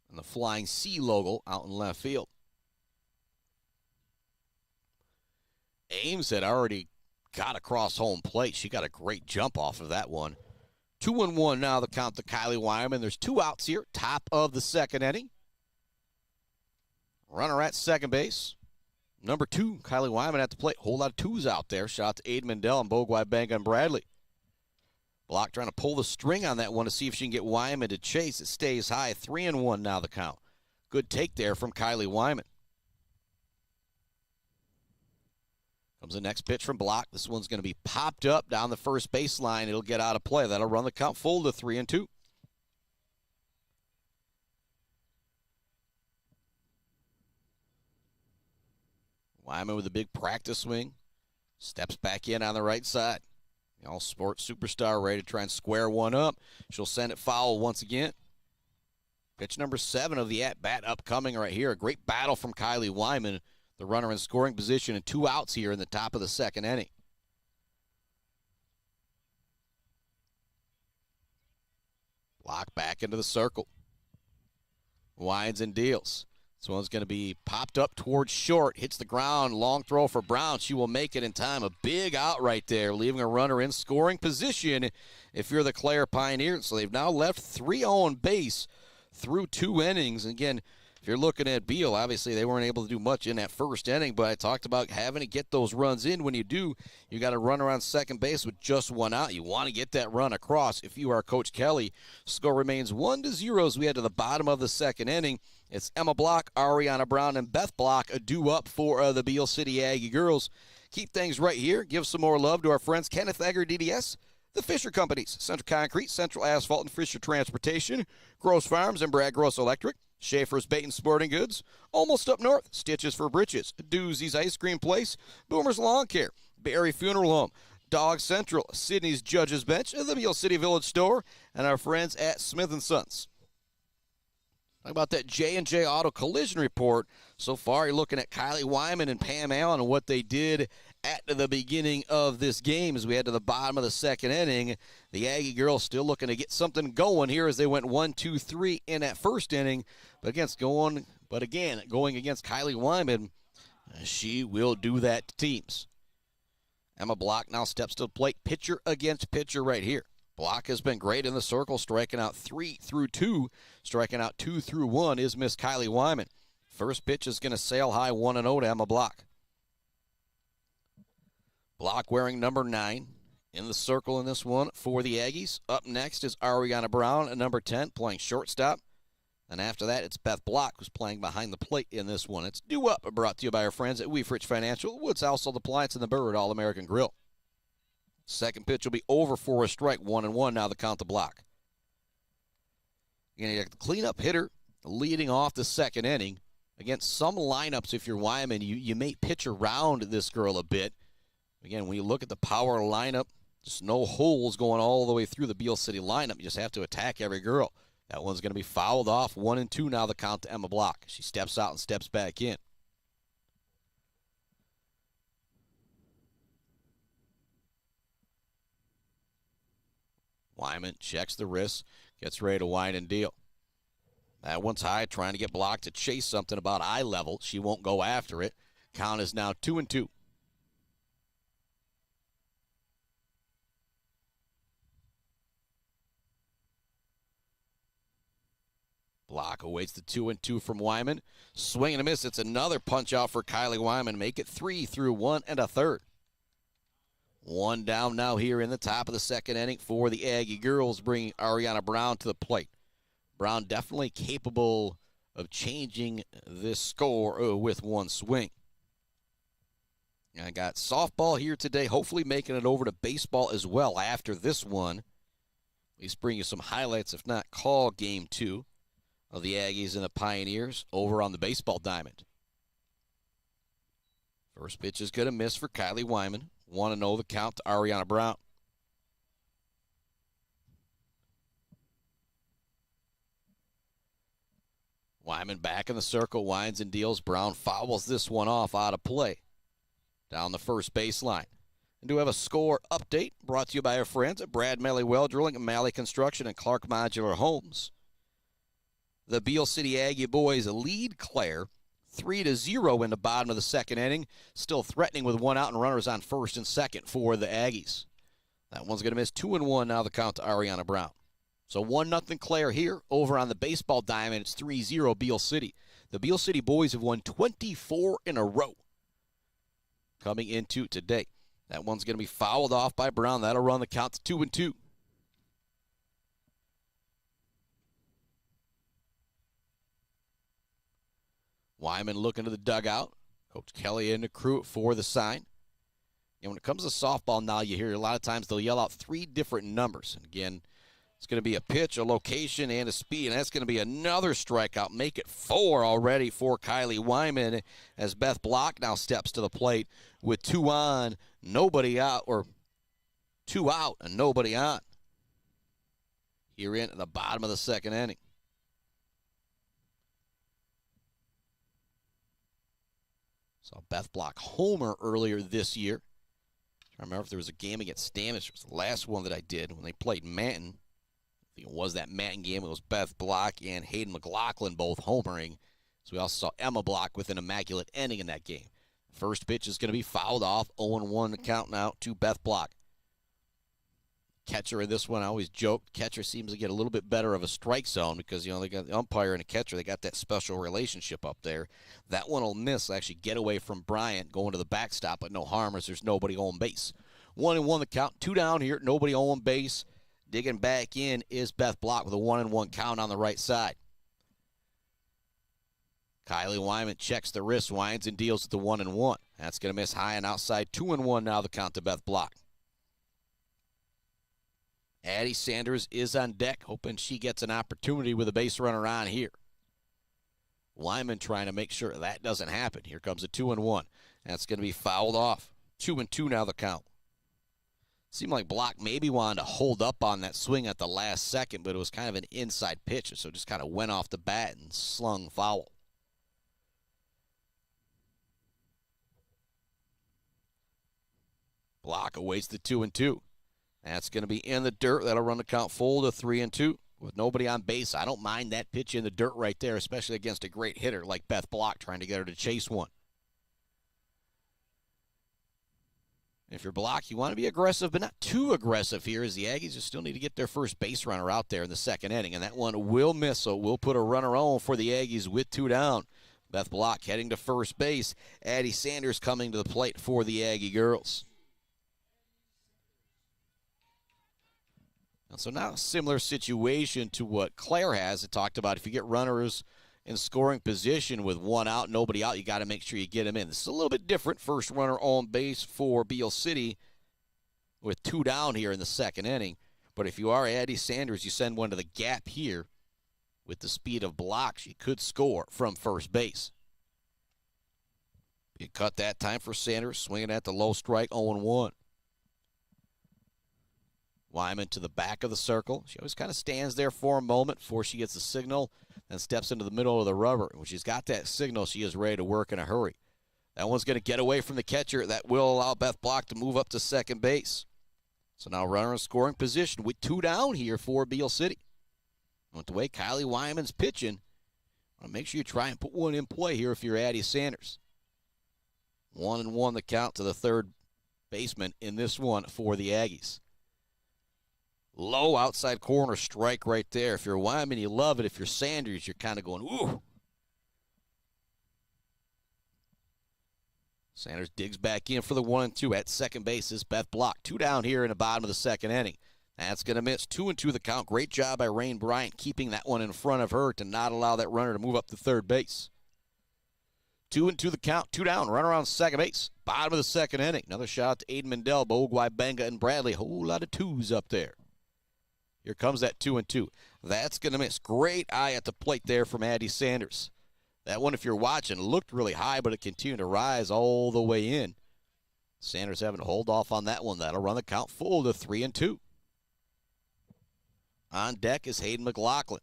And the Flying C logo out in left field. Ames had already got across home plate. She got a great jump off of that one. 2-1 now the count to Kyley Wyman. There's 2 outs here, top of the second inning. Runner at second base. Number 2, Kyley Wyman at the plate. Whole lot of 2s out there. Shot to Aiden Mandel and Bogwai Bang and Bradley. Block trying to pull the string on that one to see if she can get Wyman to chase. It stays high. 3-1 now the count. Good take there from Kyley Wyman. Comes the next pitch from Block. This one's going to be popped up down the first baseline. It'll get out of play. That'll run the count full to 3-2. Wyman with a big practice swing. Steps back in on the right side. All sports superstar ready to try and square one up. She'll send it foul once again. Pitch number 7 of the at-bat upcoming right here. A great battle from Kyley Wyman. The runner in scoring position and 2 outs here in the top of the second inning. Block back into the circle. Winds and deals. This one's going to be popped up towards short. Hits the ground. Long throw for Brown. She will make it in time. A big out right there, leaving a runner in scoring position if you're the Clare Pioneers. So they've now left 3 on base through 2 innings. Again, if you're looking at Beal, obviously they weren't able to do much in that first inning, but I talked about having to get those runs in. When you do, you got to run around second base with just one out. You want to get that run across if you are Coach Kelly. Score remains 1-0 as we head to the bottom of the second inning. It's Emma Block, Ariana Brown, and Beth Block due up for the Beal City Aggie girls. Keep things right here. Give some more love to our friends Kenneth Egger, DDS, the Fisher Companies, Central Concrete, Central Asphalt, and Fisher Transportation, Gross Farms, and Brad Gross Electric, Schaefer's Bait and Sporting Goods, Almost Up North, Stitches for Britches, Doozy's Ice Cream Place, Boomer's Lawn Care, Barry Funeral Home, Dog Central, Sydney's Judges Bench, the Beal City Village Store, and our friends at Smith & Sons. Talk about that J&J Auto Collision Report. So far, you're looking at Kyley Wyman and Pam Allen and what they did at the beginning of this game as we head to the bottom of the second inning. The Aggie girls still looking to get something going here as they went 1-2-3 in that first inning. But going against Kyley Wyman, she will do that to teams. Emma Block now steps to the plate, pitcher against pitcher right here. Block has been great in the circle, striking out 3 through 2. Striking out 2 through 1 is Miss Kyley Wyman. First pitch is going to sail high 1-0 to Emma Block. Block wearing number 9 in the circle in this one for the Aggies. Up next is Ariana Brown at number 10 playing shortstop. And after that, it's Beth Block who's playing behind the plate in this one. It's Due Up, brought to you by our friends at Wieferich Financial, Woods Household Appliance, and the Bird All-American Grill. Second pitch will be over for a strike, 1-1 now the count to Block. You got the cleanup hitter leading off the second inning. Against some lineups, if you're Wyman, you may pitch around this girl a bit. Again, when you look at the power lineup, just no holes going all the way through the Beal City lineup. You just have to attack every girl. That one's going to be fouled off, 1-2 now the count to Emma Block. She steps out and steps back in. Wyman checks the wrist, gets ready to wind and deal. That one's high, trying to get Block to chase something about eye level. She won't go after it. Count is now 2-2. Block awaits the 2-2 from Wyman. Swing and a miss. It's another punch out for Kyley Wyman. Make it 3 through 1 1/3. One down now here in the top of the second inning for the Aggie girls, bringing Ariana Brown to the plate. Brown definitely capable of changing this score with one swing. I got softball here today, hopefully making it over to baseball as well after this one. At least bring you some highlights, if not call game 2 of the Aggies and the Pioneers over on the baseball diamond. First pitch is going to miss for Kyley Wyman. 1-0 the count to Ariana Brown. Wyman back in the circle, winds and deals. Brown fouls this one off out of play down the first baseline. And do have a score update brought to you by our friends at Brad Malley Well Drilling, Malley Construction, and Clark Modular Homes. The Beal City Aggie boys lead Clare 3-0 in the bottom of the second inning. Still threatening with one out and runners on first and second for the Aggies. That one's going to miss 2-1 now the count to Ariana Brown. So 1-0 Clare here over on the baseball diamond. It's 3-0 Beal City. The Beal City boys have won 24 in a row coming into today. That one's going to be fouled off by Brown. That'll run the count to 2-2. Wyman looking to the dugout. Coach Kelly and the crew for the sign. And when it comes to softball now, you hear a lot of times they'll yell out 3 different numbers. And again, it's going to be a pitch, a location, and a speed. And that's going to be another strikeout. Make it 4 already for Kyley Wyman as Beth Block now steps to the plate with 2 on, nobody out, or 2 out and nobody on. Here in at the bottom of the second inning. Saw Beth Block homer earlier this year. I remember if there was a game against Stamage. It was the last one that I did when they played Manton. I think it was that Manton game. It was Beth Block and Hayden McLaughlin both homering. So we also saw Emma Block with an immaculate ending in that game. First pitch is going to be fouled off. 0-1 count now to Beth Block. catcher in this one. I always joke, catcher seems to get a little bit better of a strike zone because, they got the umpire and the catcher. They got that special relationship up there. That one will miss. Actually get away from Bryant, going to the backstop, but no harm as there's nobody on base. 1-1 the count. 2 down here. Nobody on base. Digging back in is Beth Block with a 1-1 count on the right side. Kyley Wyman checks the wrist, winds and deals at the 1-1. That's going to miss high and outside. 2-1 now the count to Beth Block. Addie Sanders is on deck, hoping she gets an opportunity with a base runner on here. Wyman trying to make sure that doesn't happen. Here comes a 2-1. That's going to be fouled off. 2-2 now the count. Seemed like Block maybe wanted to hold up on that swing at the last second, but it was kind of an inside pitch, so it just kind of went off the bat and slung foul. Block awaits the 2-2. That's going to be in the dirt. That'll run the count full to 3-2 with nobody on base. I don't mind that pitch in the dirt right there, especially against a great hitter like Beth Block trying to get her to chase one. If you're Block, you want to be aggressive, but not too aggressive here, as the Aggies just still need to get their first base runner out there in the second inning, and that one will miss, so we'll put a runner on for the Aggies with 2 down. Beth Block heading to first base. Addie Sanders coming to the plate for the Aggie girls. And so now a similar situation to what Clare has. It talked about if you get runners in scoring position with 1 out, nobody out, you got to make sure you get them in. This is a little bit different. First runner on base for Beal City with 2 down here in the second inning. But if you are Addie Sanders, you send one to the gap here. With the speed of Block, she could score from first base. You cut that time for Sanders, swinging at the low strike, 0-1. Wyman to the back of the circle. She always kind of stands there for a moment before she gets the signal, then steps into the middle of the rubber. When she's got that signal, she is ready to work in a hurry. That one's going to get away from the catcher. That will allow Beth Block to move up to second base. So now runner in scoring position with 2 down here for Beal City. With the way Kyley Wyman's pitching, make sure you try and put one in play here if you're Addie Sanders. 1-1 the count to the third baseman in this one for the Aggies. Low outside corner strike right there. If you're Wyman, you love it. If you're Sanders, you're kind of going, ooh. Sanders digs back in for the 1-2 at second base. Is Beth Block. 2 down here in the bottom of the second inning. That's going to miss. 2-2 the count. Great job by Rain Bryant keeping that one in front of her to not allow that runner to move up to third base. 2-2 the count. 2 down. Runner on second base. Bottom of the second inning. Another shot out to Aiden Mendel, Bogwai, Benga, and Bradley. Whole lot of 2s up there. Here comes that 2-2. That's going to miss. Great eye at the plate there from Addie Sanders. That one, if you're watching, looked really high, but it continued to rise all the way in. Sanders having to hold off on that one. That'll run the count full to 3-2. On deck is Hayden McLaughlin.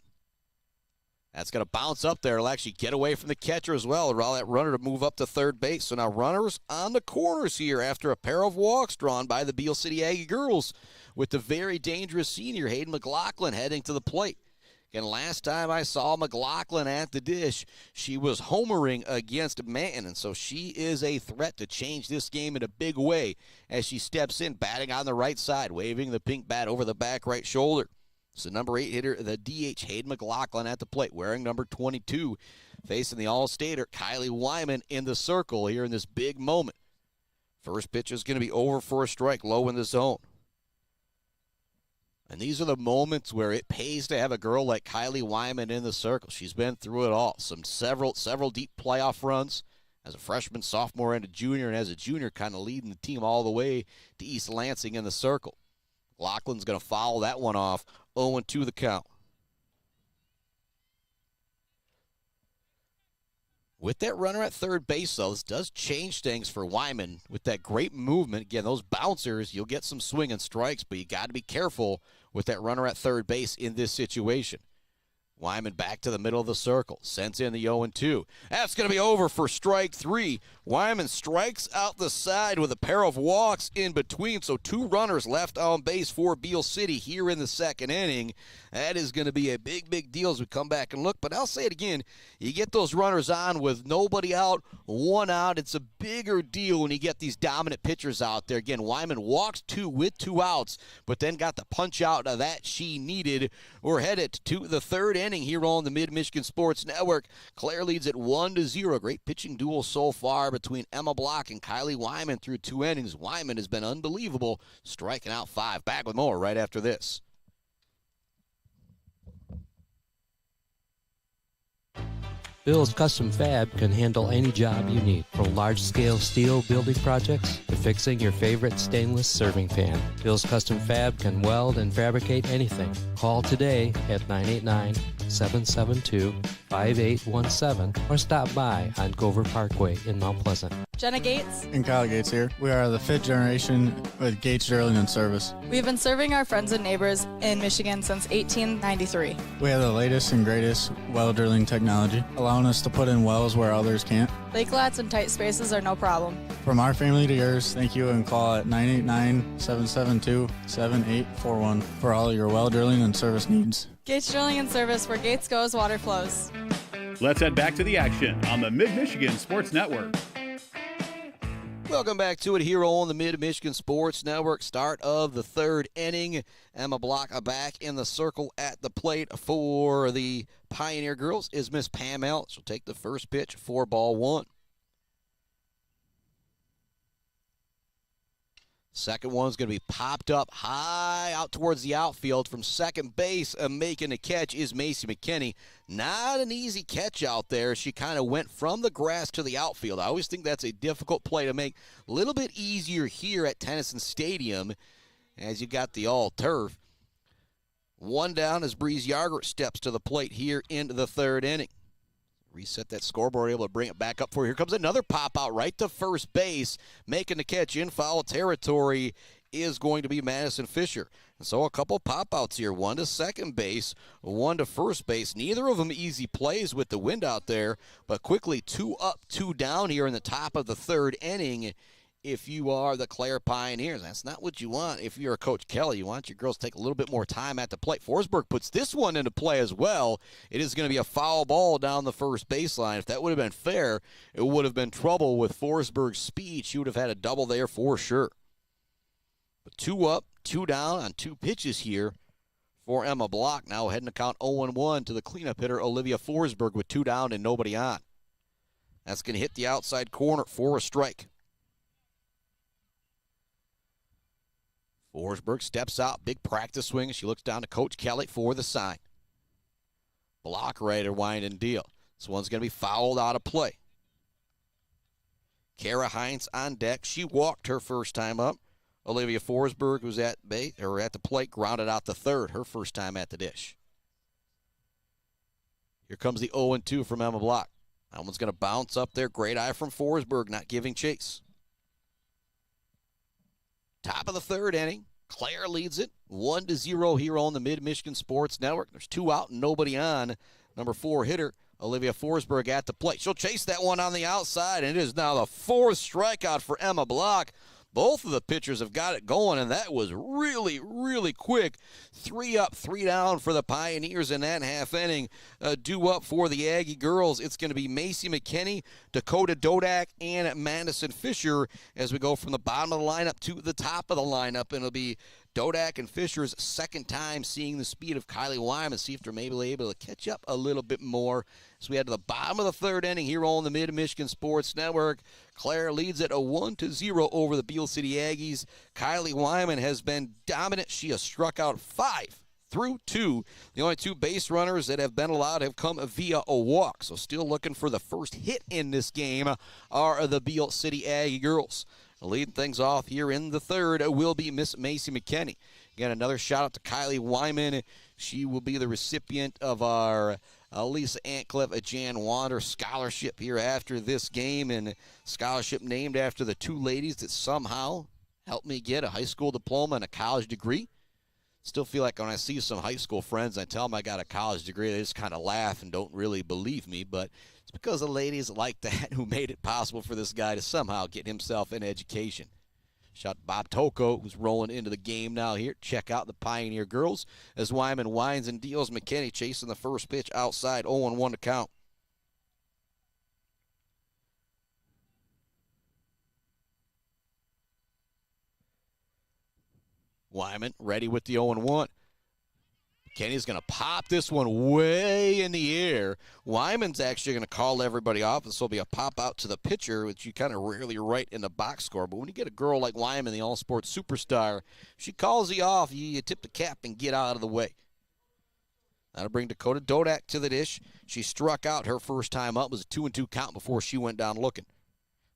That's going to bounce up there. It'll actually get away from the catcher as well. Allow that runner to move up to third base. So now runners on the corners here after a pair of walks drawn by the Beal City Aggie girls with the very dangerous senior Hayden McLaughlin heading to the plate. Again, last time I saw McLaughlin at the dish, she was homering against Manton, and so she is a threat to change this game in a big way as she steps in, batting on the right side, waving the pink bat over the back right shoulder. So number 8 hitter, the DH, Hayden McLaughlin at the plate, wearing number 22, facing the All-Stater, Kyley Wyman in the circle here in this big moment. First pitch is going to be over for a strike, low in the zone. And these are the moments where it pays to have a girl like Kyley Wyman in the circle. She's been through it all. Several deep playoff runs as a freshman, sophomore, and a junior, and as a junior kind of leading the team all the way to East Lansing in the circle. McLaughlin's going to foul that one off. 0-2 the count. With that runner at third base, though, this does change things for Wyman with that great movement. Again, those bouncers, you'll get some swing and strikes, but you got to be careful with that runner at third base in this situation. Wyman back to the middle of the circle. Sends in the 0-2. That's going to be over for strike 3. Wyman strikes out the side with a pair of walks in between. So 2 runners left on base for Beal City here in the second inning. That is going to be a big, big deal as we come back and look. But I'll say it again. You get those runners on with nobody out, 1 out. It's a bigger deal when you get these dominant pitchers out there. Again, Wyman walks 2 with 2 outs, but then got the punch out that she needed. We're headed to the third inning here on the Mid-Michigan Sports Network. Clare leads at 1-0. Great pitching duel so far between Emma Block and Kyley Wyman through 2 innings. Wyman has been unbelievable, striking out 5. Back with more right after this. Beal's Custom Fab can handle any job you need, from large-scale steel building projects to fixing your favorite stainless serving pan. Beal's Custom Fab can weld and fabricate anything. Call today at 989-772-5817 or stop by on Gover Parkway in Mount Pleasant. Jenna Gates and Kyle Gates here. We are the 5th generation with Gates Drilling and Service. We've been serving our friends and neighbors in Michigan since 1893. We have the latest and greatest well drilling technology, allowing us to put in wells where others can't. Lake lots and tight spaces are no problem. From our family to yours, thank you, and call at 989-772-7841 for all your well drilling and service needs. Gates Drilling and Service, where Gates goes, water flows. Let's head back to the action on the Mid-Michigan Sports Network. Welcome back to it here on the Mid-Michigan Sports Network. Start of the third inning. Emma Block back in the circle at the plate for the Pioneer Girls is Miss Pam L. She'll take the first pitch for ball 1. Second one's going to be popped up high out towards the outfield from second base. Making the catch is Macy McKinney. Not an easy catch out there. She kind of went from the grass to the outfield. I always think that's a difficult play to make. A little bit easier here at Tennyson Stadium as you got the all-turf. 1 down as Breeze Yarger steps to the plate here into the third inning. Reset that scoreboard, able to bring it back up for you. Here comes another pop out right to first base. Making the catch in foul territory is going to be Madison Fisher. And so a couple pop outs here. 1 to second base, 1 to first base. Neither of them easy plays with the wind out there, but quickly 2 up, 2 down here in the top of the third inning. If you are the Clare Pioneers, that's not what you want. If you're Coach Kelly, you want your girls to take a little bit more time at the plate. Forsberg puts this one into play as well. It is going to be a foul ball down the first baseline. If that would have been fair, it would have been trouble with Forsberg's speed. She would have had a double there for sure. But 2 up, 2 down on 2 pitches here for Emma Block. Now heading to count 0-1 to the cleanup hitter, Olivia Forsberg, with 2 down and nobody on. That's going to hit the outside corner for a strike. Forsberg steps out, big practice swing. She looks down to Coach Kelly for the sign. Block ready to wind and deal. This one's going to be fouled out of play. Kara Hines on deck. She walked her first time up. Olivia Forsberg, who's at the plate, grounded out the third, her first time at the dish. Here comes the 0-2 from Emma Block. That one's going to bounce up there. Great eye from Forsberg, not giving chase. Top of the third inning. Clare leads it 1-0 here on the Mid-Michigan Sports Network. There's 2 out and nobody on. Number 4 hitter, Olivia Forsberg, at the plate. She'll chase that one on the outside, and it is now the 4th strikeout for Emma Block. Both of the pitchers have got it going, and that was really, really quick. 3 up, 3 down for the Pioneers in that half inning. Due up for the Aggie girls, it's going to be Macy McKinney, Dakota Dodak, and Madison Fisher as we go from the bottom of the lineup to the top of the lineup. And it'll be Dodak and Fisher's second time seeing the speed of Kyley Wyman, see if they're maybe able to catch up a little bit more. So we head to the bottom of the third inning here on the Mid-Michigan Sports Network. Clare leads it 1-0 over the Beal City Aggies. Kyley Wyman has been dominant. She has struck out 5 through 2. The only 2 base runners that have been allowed have come via a walk. So still looking for the first hit in this game are the Beal City Aggie girls. Leading things off here in the third will be Miss Macy McKinney. Again, another shout out to Kyley Wyman. She will be the recipient of our Lisa Antcliffe Jan Wander scholarship here after this game, and scholarship named after the 2 ladies that somehow helped me get a high school diploma and a college degree. Still feel like when I see some high school friends, I tell them I got a college degree, they just kind of laugh and don't really believe me. But it's because of ladies like that who made it possible for this guy to somehow get himself an education. Shot Bob Toko, who's rolling into the game now here. Check out the Pioneer girls as Wyman winds and deals. McKinney chasing the first pitch outside, 0-1 to count. Wyman ready with the 0-1. Kenny's going to pop this one way in the air. Wyman's actually going to call everybody off. This will be a pop out to the pitcher, which you kind of rarely write in the box score. But when you get a girl like Wyman, the all-sports superstar, she calls you off. You tip the cap and get out of the way. That'll bring Dakota Dodak to the dish. She struck out her first time up. It was a 2-2 count before she went down looking.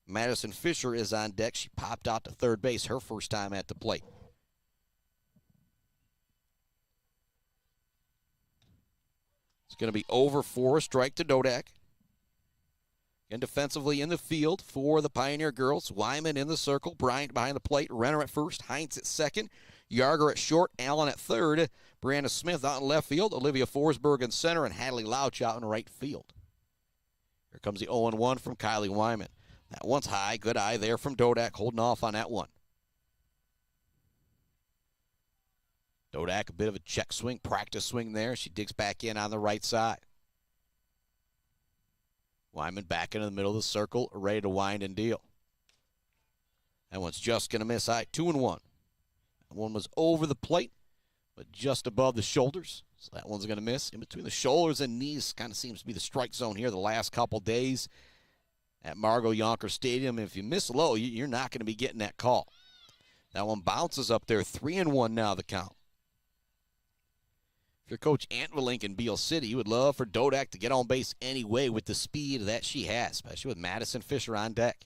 Madison Fisher is on deck. She popped out to third base her first time at the plate. It's going to be over for a strike to Dodak. And defensively in the field for the Pioneer girls. Wyman in the circle. Bryant behind the plate. Renner at first. Heinz at second. Yarger at short. Allen at third. Brianna Smith out in left field. Olivia Forsberg in center. And Hadley Louch out in right field. Here comes the 0-1 from Kyley Wyman. That one's high. Good eye there from Dodak. Holding off on that one. Dodak, a bit of a check swing, practice swing there. She digs back in on the right side. Wyman back into the middle of the circle, ready to wind and deal. That one's just going to miss high, 2-1. That one was over the plate, but just above the shoulders. So that one's going to miss. In between the shoulders and knees kind of seems to be the strike zone here the last couple days at Margot Yonker Stadium. If you miss low, you're not going to be getting that call. That one bounces up there, 3-1 now the count. If you're Coach Antwilink in Beal City, you would love for Dodak to get on base anyway with the speed that she has, especially with Madison Fisher on deck.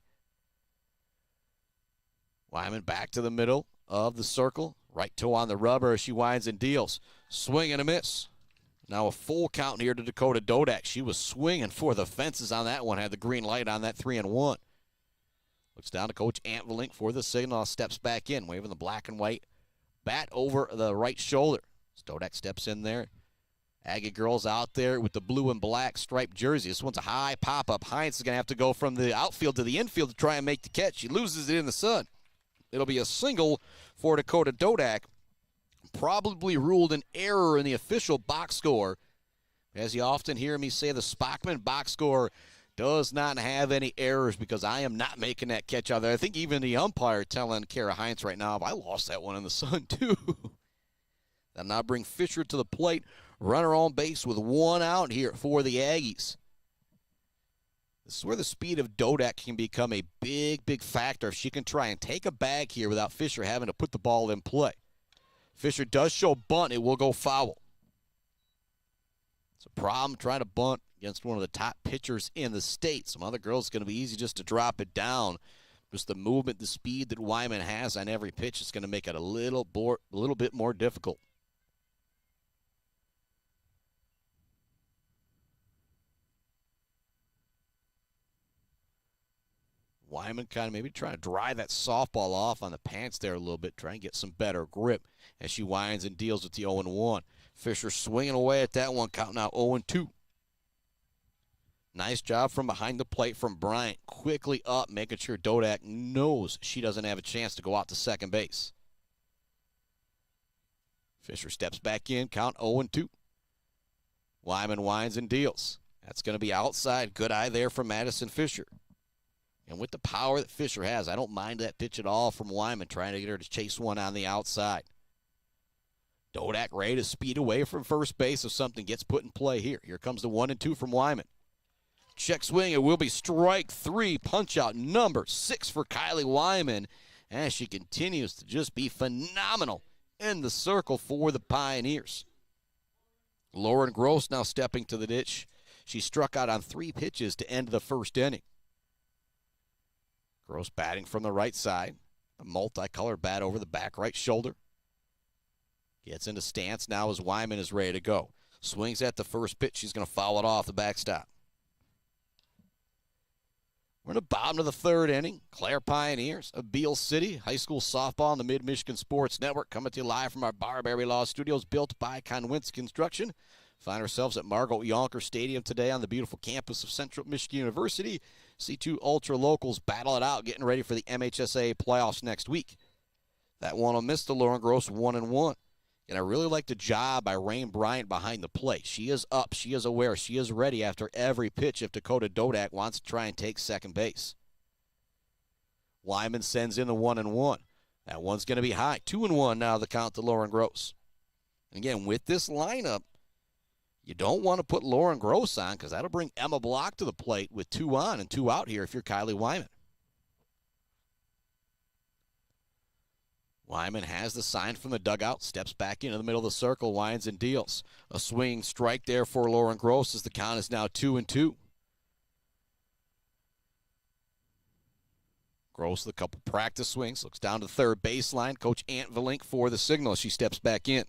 Wyman back to the middle of the circle. Right toe on the rubber as she winds and deals. Swing and a miss. Now a full count here to Dakota Dodak. She was swinging for the fences on that one. Had the green light on that 3-1. Looks down to Coach Antwilink for the signal. Steps back in, waving the black and white bat over the right shoulder. Dodak steps in there. Aggie girls out there with the blue and black striped jersey. This one's a high pop-up. Heinz is going to have to go from the outfield to the infield to try and make the catch. She loses it in the sun. It'll be a single for Dakota Dodak. Probably ruled an error in the official box score. As you often hear me say, the Spockman box score does not have any errors because I am not making that catch out there. I think even the umpire telling Kara Heinz right now, I lost that one in the sun too. They'll now bring Fisher to the plate. Runner on base with one out here for the Aggies. This is where the speed of Dodak can become a big, big factor if she can try and take a bag here without Fisher having to put the ball in play. Fisher does show bunt. It will go foul. It's a problem trying to bunt against one of the top pitchers in the state. Some other girls, it's going to be easy just to drop it down. Just the movement, the speed that Wyman has on every pitch is going to make it a little bit more difficult. Wyman kind of maybe trying to dry that softball off on the pants there a little bit, trying to get some better grip as she winds and deals with the 0-1. Fisher swinging away at that one, counting out 0-2. Nice job from behind the plate from Bryant. Quickly up, making sure Dodak knows she doesn't have a chance to go out to second base. Fisher steps back in, count 0-2. Wyman winds and deals. That's going to be outside. Good eye there from Madison Fisher. And with the power that Fisher has, I don't mind that pitch at all from Wyman, trying to get her to chase one on the outside. Dodak ready to speed away from first base if something gets put in play here. Here comes the 1-2 from Wyman. Check swing, it will be strike three, punch out number 6 for Kyley Wyman as she continues to just be phenomenal in the circle for the Pioneers. Lauren Gross now stepping to the ditch. She struck out on 3 pitches to end the first inning. Gross batting from the right side. A multicolored bat over the back right shoulder. Gets into stance now as Wyman is ready to go. Swings at the first pitch. She's going to foul it off the backstop. We're in the bottom of the third inning. Clare Pioneers of Beal City High School softball on the Mid-Michigan Sports Network, coming to you live from our Barberry Law Studios, built by Conwentz Construction. Find ourselves at Margot Yonker Stadium today on the beautiful campus of Central Michigan University. See two ultra locals battle it out, getting ready for the MHSA playoffs next week. That one will miss to Lauren Gross 1-1. And I really like the job by Rain Bryant behind the plate. She is up. She is aware. She is ready after every pitch if Dakota Dodak wants to try and take second base. Wyman sends in the 1-1. That one's going to be high. 2-1 now the count to Lauren Gross. And again, with this lineup, you don't want to put Lauren Gross on because that'll bring Emma Block to the plate with 2 on and 2 out here if you're Kyley Wyman. Wyman has the sign from the dugout, steps back into the middle of the circle, winds and deals. A swing strike there for Lauren Gross as the count is now 2-2. Gross with a couple practice swings, looks down to the third baseline. Coach Ant Valink for the signal. She steps back in.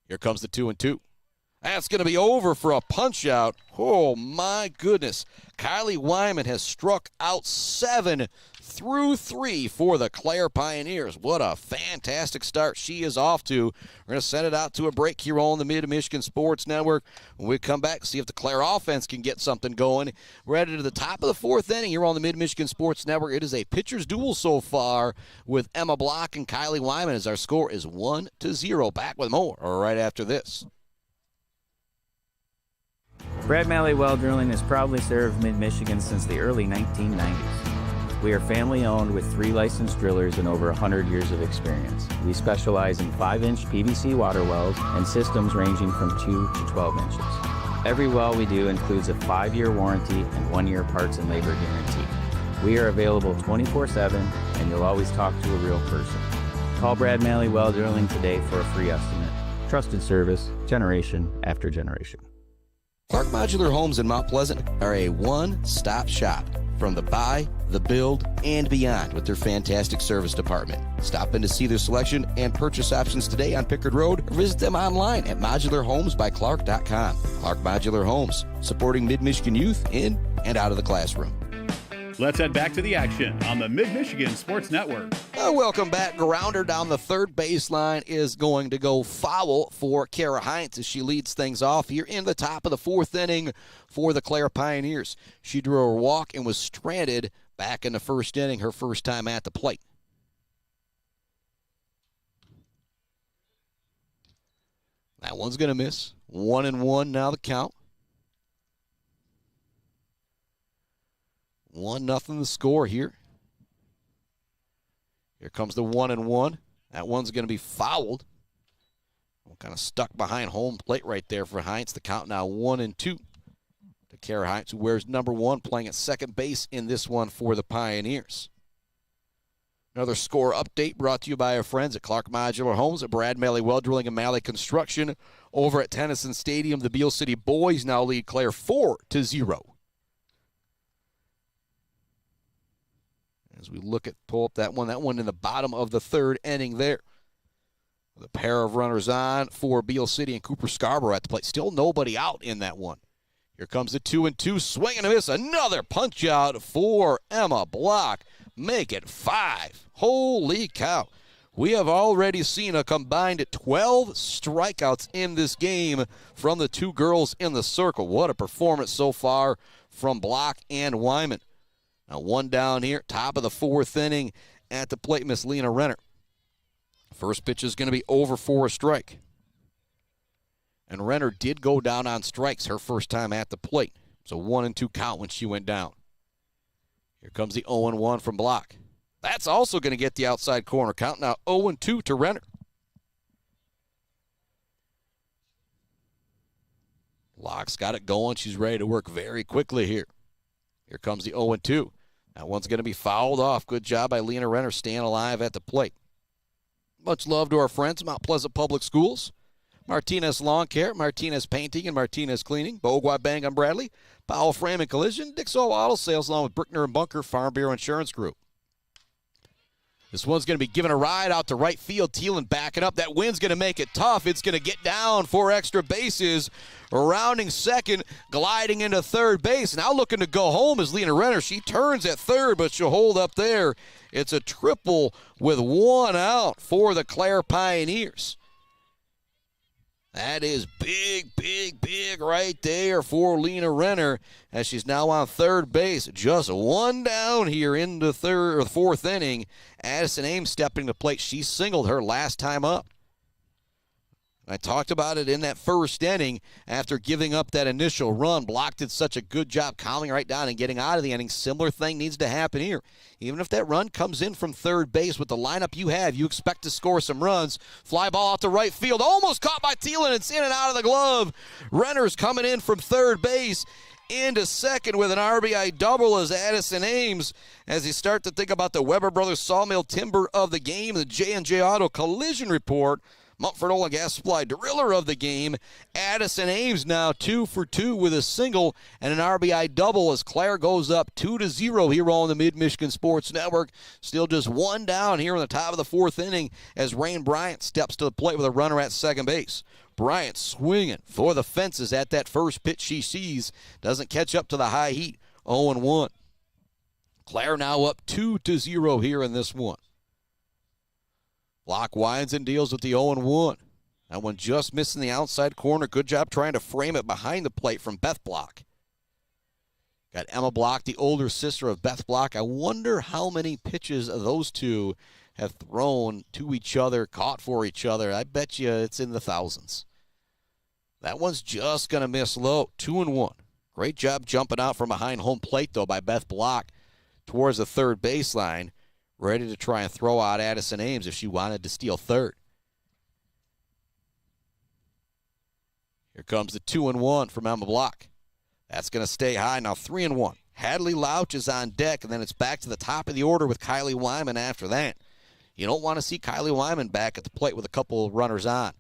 Here comes the 2-2. That's going to be over for a punch out. Oh, my goodness. Kyley Wyman has struck out 7 through 3 for the Clare Pioneers. What a fantastic start she is off to. We're going to send it out to a break here on the Mid-Michigan Sports Network. When we come back, see if the Clare offense can get something going. We're headed to the top of the fourth inning here on the Mid-Michigan Sports Network. It is a pitcher's duel so far with Emma Block and Kyley Wyman as our score is 1-0. Back with more right after this. Brad Malley Well Drilling has proudly served Mid-Michigan since the early 1990s. We are family-owned with 3 licensed drillers and over 100 years of experience. We specialize in 5-inch PVC water wells and systems ranging from 2 to 12 inches. Every well we do includes a 5-year warranty and 1-year parts and labor guarantee. We are available 24/7, and you'll always talk to a real person. Call Brad Malley Well Drilling today for a free estimate. Trusted service, generation after generation. Clark Modular Homes in Mount Pleasant are a one-stop shop from the buy, the build, and beyond with their fantastic service department. Stop in to see their selection and purchase options today on Pickard Road or visit them online at modularhomesbyclark.com. Clark Modular Homes, supporting Mid-Michigan youth in and out of the classroom. Let's head back to the action on the Mid-Michigan Sports Network. Welcome back. Grounder down the third baseline is going to go foul for Kara Heinz as she leads things off here in the top of the fourth inning for the Clare Pioneers. She drew a walk and was stranded back in the first inning, her first time at the plate. That one's going to miss. 1-1 now the count. 1-0 the score here. Here comes the 1-1. That one's going to be fouled. Kind of stuck behind home plate right there for Heinz. The count now 1-2 to Kara Heinz, who wears number 1, playing at second base in this one for the Pioneers. Another score update brought to you by our friends at Clark Modular Homes, at Brad Malley Well Drilling and Malley Construction. Over at Tennyson Stadium, the Beal City boys now lead Clare 4-0. As we pull up that one in the bottom of the third inning there. The pair of runners on for Beal City and Cooper Scarborough at the plate. Still nobody out in that one. Here comes the 2-2, swing and a miss. Another punch out for Emma Block. Make it 5. Holy cow. We have already seen a combined 12 strikeouts in this game from the 2 girls in the circle. What a performance so far from Block and Wyman. Now 1 down here, top of the fourth inning at the plate, Miss Lena Renner. First pitch is going to be over for a strike. And Renner did go down on strikes her first time at the plate. So 1-2 count when she went down. Here comes the 0-1 from Block. That's also going to get the outside corner count. Now 0-2 to Renner. Block's got it going. She's ready to work very quickly here. Here comes the 0-2. That one's going to be fouled off. Good job by Lena Renner staying alive at the plate. Much love to our friends at Mount Pleasant Public Schools. Martinez Lawn Care, Martinez Painting, and Martinez Cleaning. Bogwa Bang on Bradley. Powell Frame and Collision. Dixall Auto Sales along with Brickner and Bunker Farm Bureau Insurance Group. This one's going to be given a ride out to right field. Thielen backing up. That wind's going to make it tough. It's going to get down for extra bases. Rounding second, gliding into third base. Now looking to go home is Lena Renner. She turns at third, but she'll hold up there. It's a triple with one out for the Clare Pioneers. That is big, big, big right there for Lena Renner as she's now on third base. Just one down here in the fourth inning. Addison Ames stepping to plate. She singled her last time up. I talked about it in that first inning after giving up that initial run. Block did such a good job calming right down and getting out of the inning. Similar thing needs to happen here. Even if that run comes in from third base with the lineup you have, you expect to score some runs. Fly ball out to right field. Almost caught by Thielen. It's in and out of the glove. Renner's coming in from third base into second with an RBI double as Addison Ames, as you start to think about the Weber Brothers Sawmill Timber of the game, the J&J Auto Collision Report. Mumford Oil and Gas Supply driller of the game. Addison Ames now 2 for 2 with a single and an RBI double as Clare goes up 2-0 here on the Mid-Michigan Sports Network. Still just one down here in the top of the fourth inning as Rain Bryant steps to the plate with a runner at second base. Bryant swinging for the fences at that first pitch she sees. Doesn't catch up to the high heat. 0-1. Clare now up 2-0 here in this one. Block winds and deals with the 0-1. That one just missing the outside corner. Good job trying to frame it behind the plate from Beth Block. Got Emma Block, the older sister of Beth Block. I wonder how many pitches those two have thrown to each other, caught for each other. I bet you it's in the thousands. That one's just going to miss low. 2-1. Great job jumping out from behind home plate, though, by Beth Block towards the third baseline. Ready to try and throw out Addison Ames if she wanted to steal third. Here comes the 2-1 from Emma Block. That's going to stay high. Now 3-1. Hadley Louch is on deck, and then it's back to the top of the order with Kyley Wyman after that. You don't want to see Kyley Wyman back at the plate with a couple of runners on.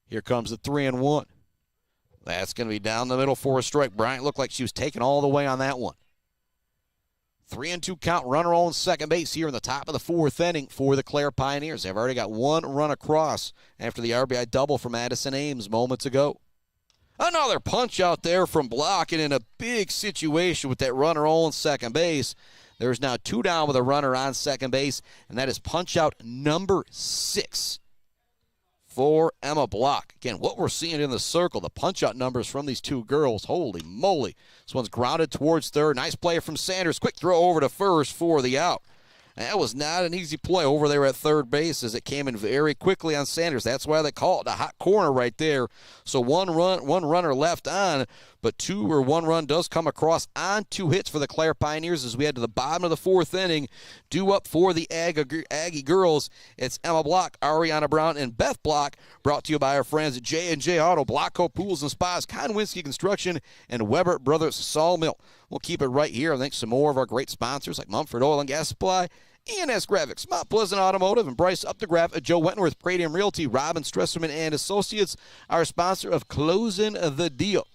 Here comes the 3-1. That's going to be down the middle for a strike. Bryant looked like she was taken all the way on that one. 3-2 count, runner on second base here in the top of the fourth inning for the Clare Pioneers. They've already got one run across after the RBI double from Addison Ames moments ago. Another punch out there from Block, and in a big situation with that runner on second base. There's now 2 down with a runner on second base, and that is punch out number 6 for Emma Block. Again, what we're seeing in the circle, the punch-out numbers from these two girls, holy moly. This one's grounded towards third. Nice play from Sanders. Quick throw over to first for the out. That was not an easy play over there at third base as it came in very quickly on Sanders. That's why they call it the hot corner right there. So one runner left on, but one run does come across on 2 hits for the Clare Pioneers as we head to the bottom of the fourth inning. Due up for the Aggie girls, it's Emma Block, Ariana Brown, and Beth Block, brought to you by our friends at J&J Auto, Blockco Pools and Spas, Konwinski Construction, and Weber Brothers Sawmill. We'll keep it right here. I think some more of our great sponsors like Mumford Oil and Gas Supply, E&S Graphics, Mount Pleasant Automotive, and Bryce Updegraff at Joe Wentworth, Pradium Realty, Robin Stresserman and Associates, our sponsor of Closing the Deal.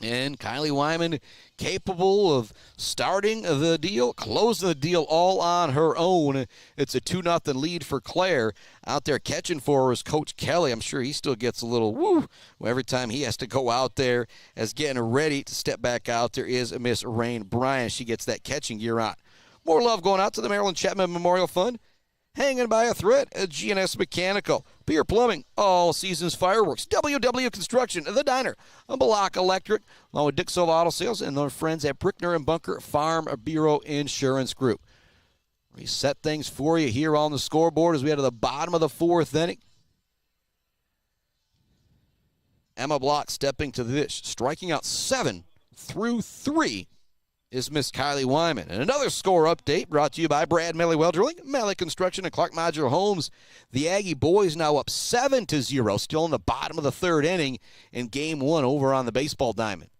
And Kyley Wyman capable of starting the deal, closing the deal all on her own. It's a 2-0 lead for Clare. Out there catching for her is Coach Kelly. I'm sure he still gets a little woo every time he has to go out there as getting ready to step back out there is Miss Rain Bryant. She gets that catching gear on. More love going out to the Maryland Chapman Memorial Fund. Hanging by a thread at G&S Mechanical, Beer Plumbing, All Seasons Fireworks, WW Construction, The Diner, Block Electric, along with Dick Silva Auto Sales, and their friends at Brickner and Bunker Farm Bureau Insurance Group. We set things for you here on the scoreboard as we head to the bottom of the fourth inning. Emma Block stepping to the dish, striking out 7 through 3. Is Miss Kyley Wyman. And another score update brought to you by Brad Melly Well Drilling, Melly Construction, and Clark Modular Homes. The Aggie boys now up 7-0, still in the bottom of the third inning in game 1 over on the baseball diamond.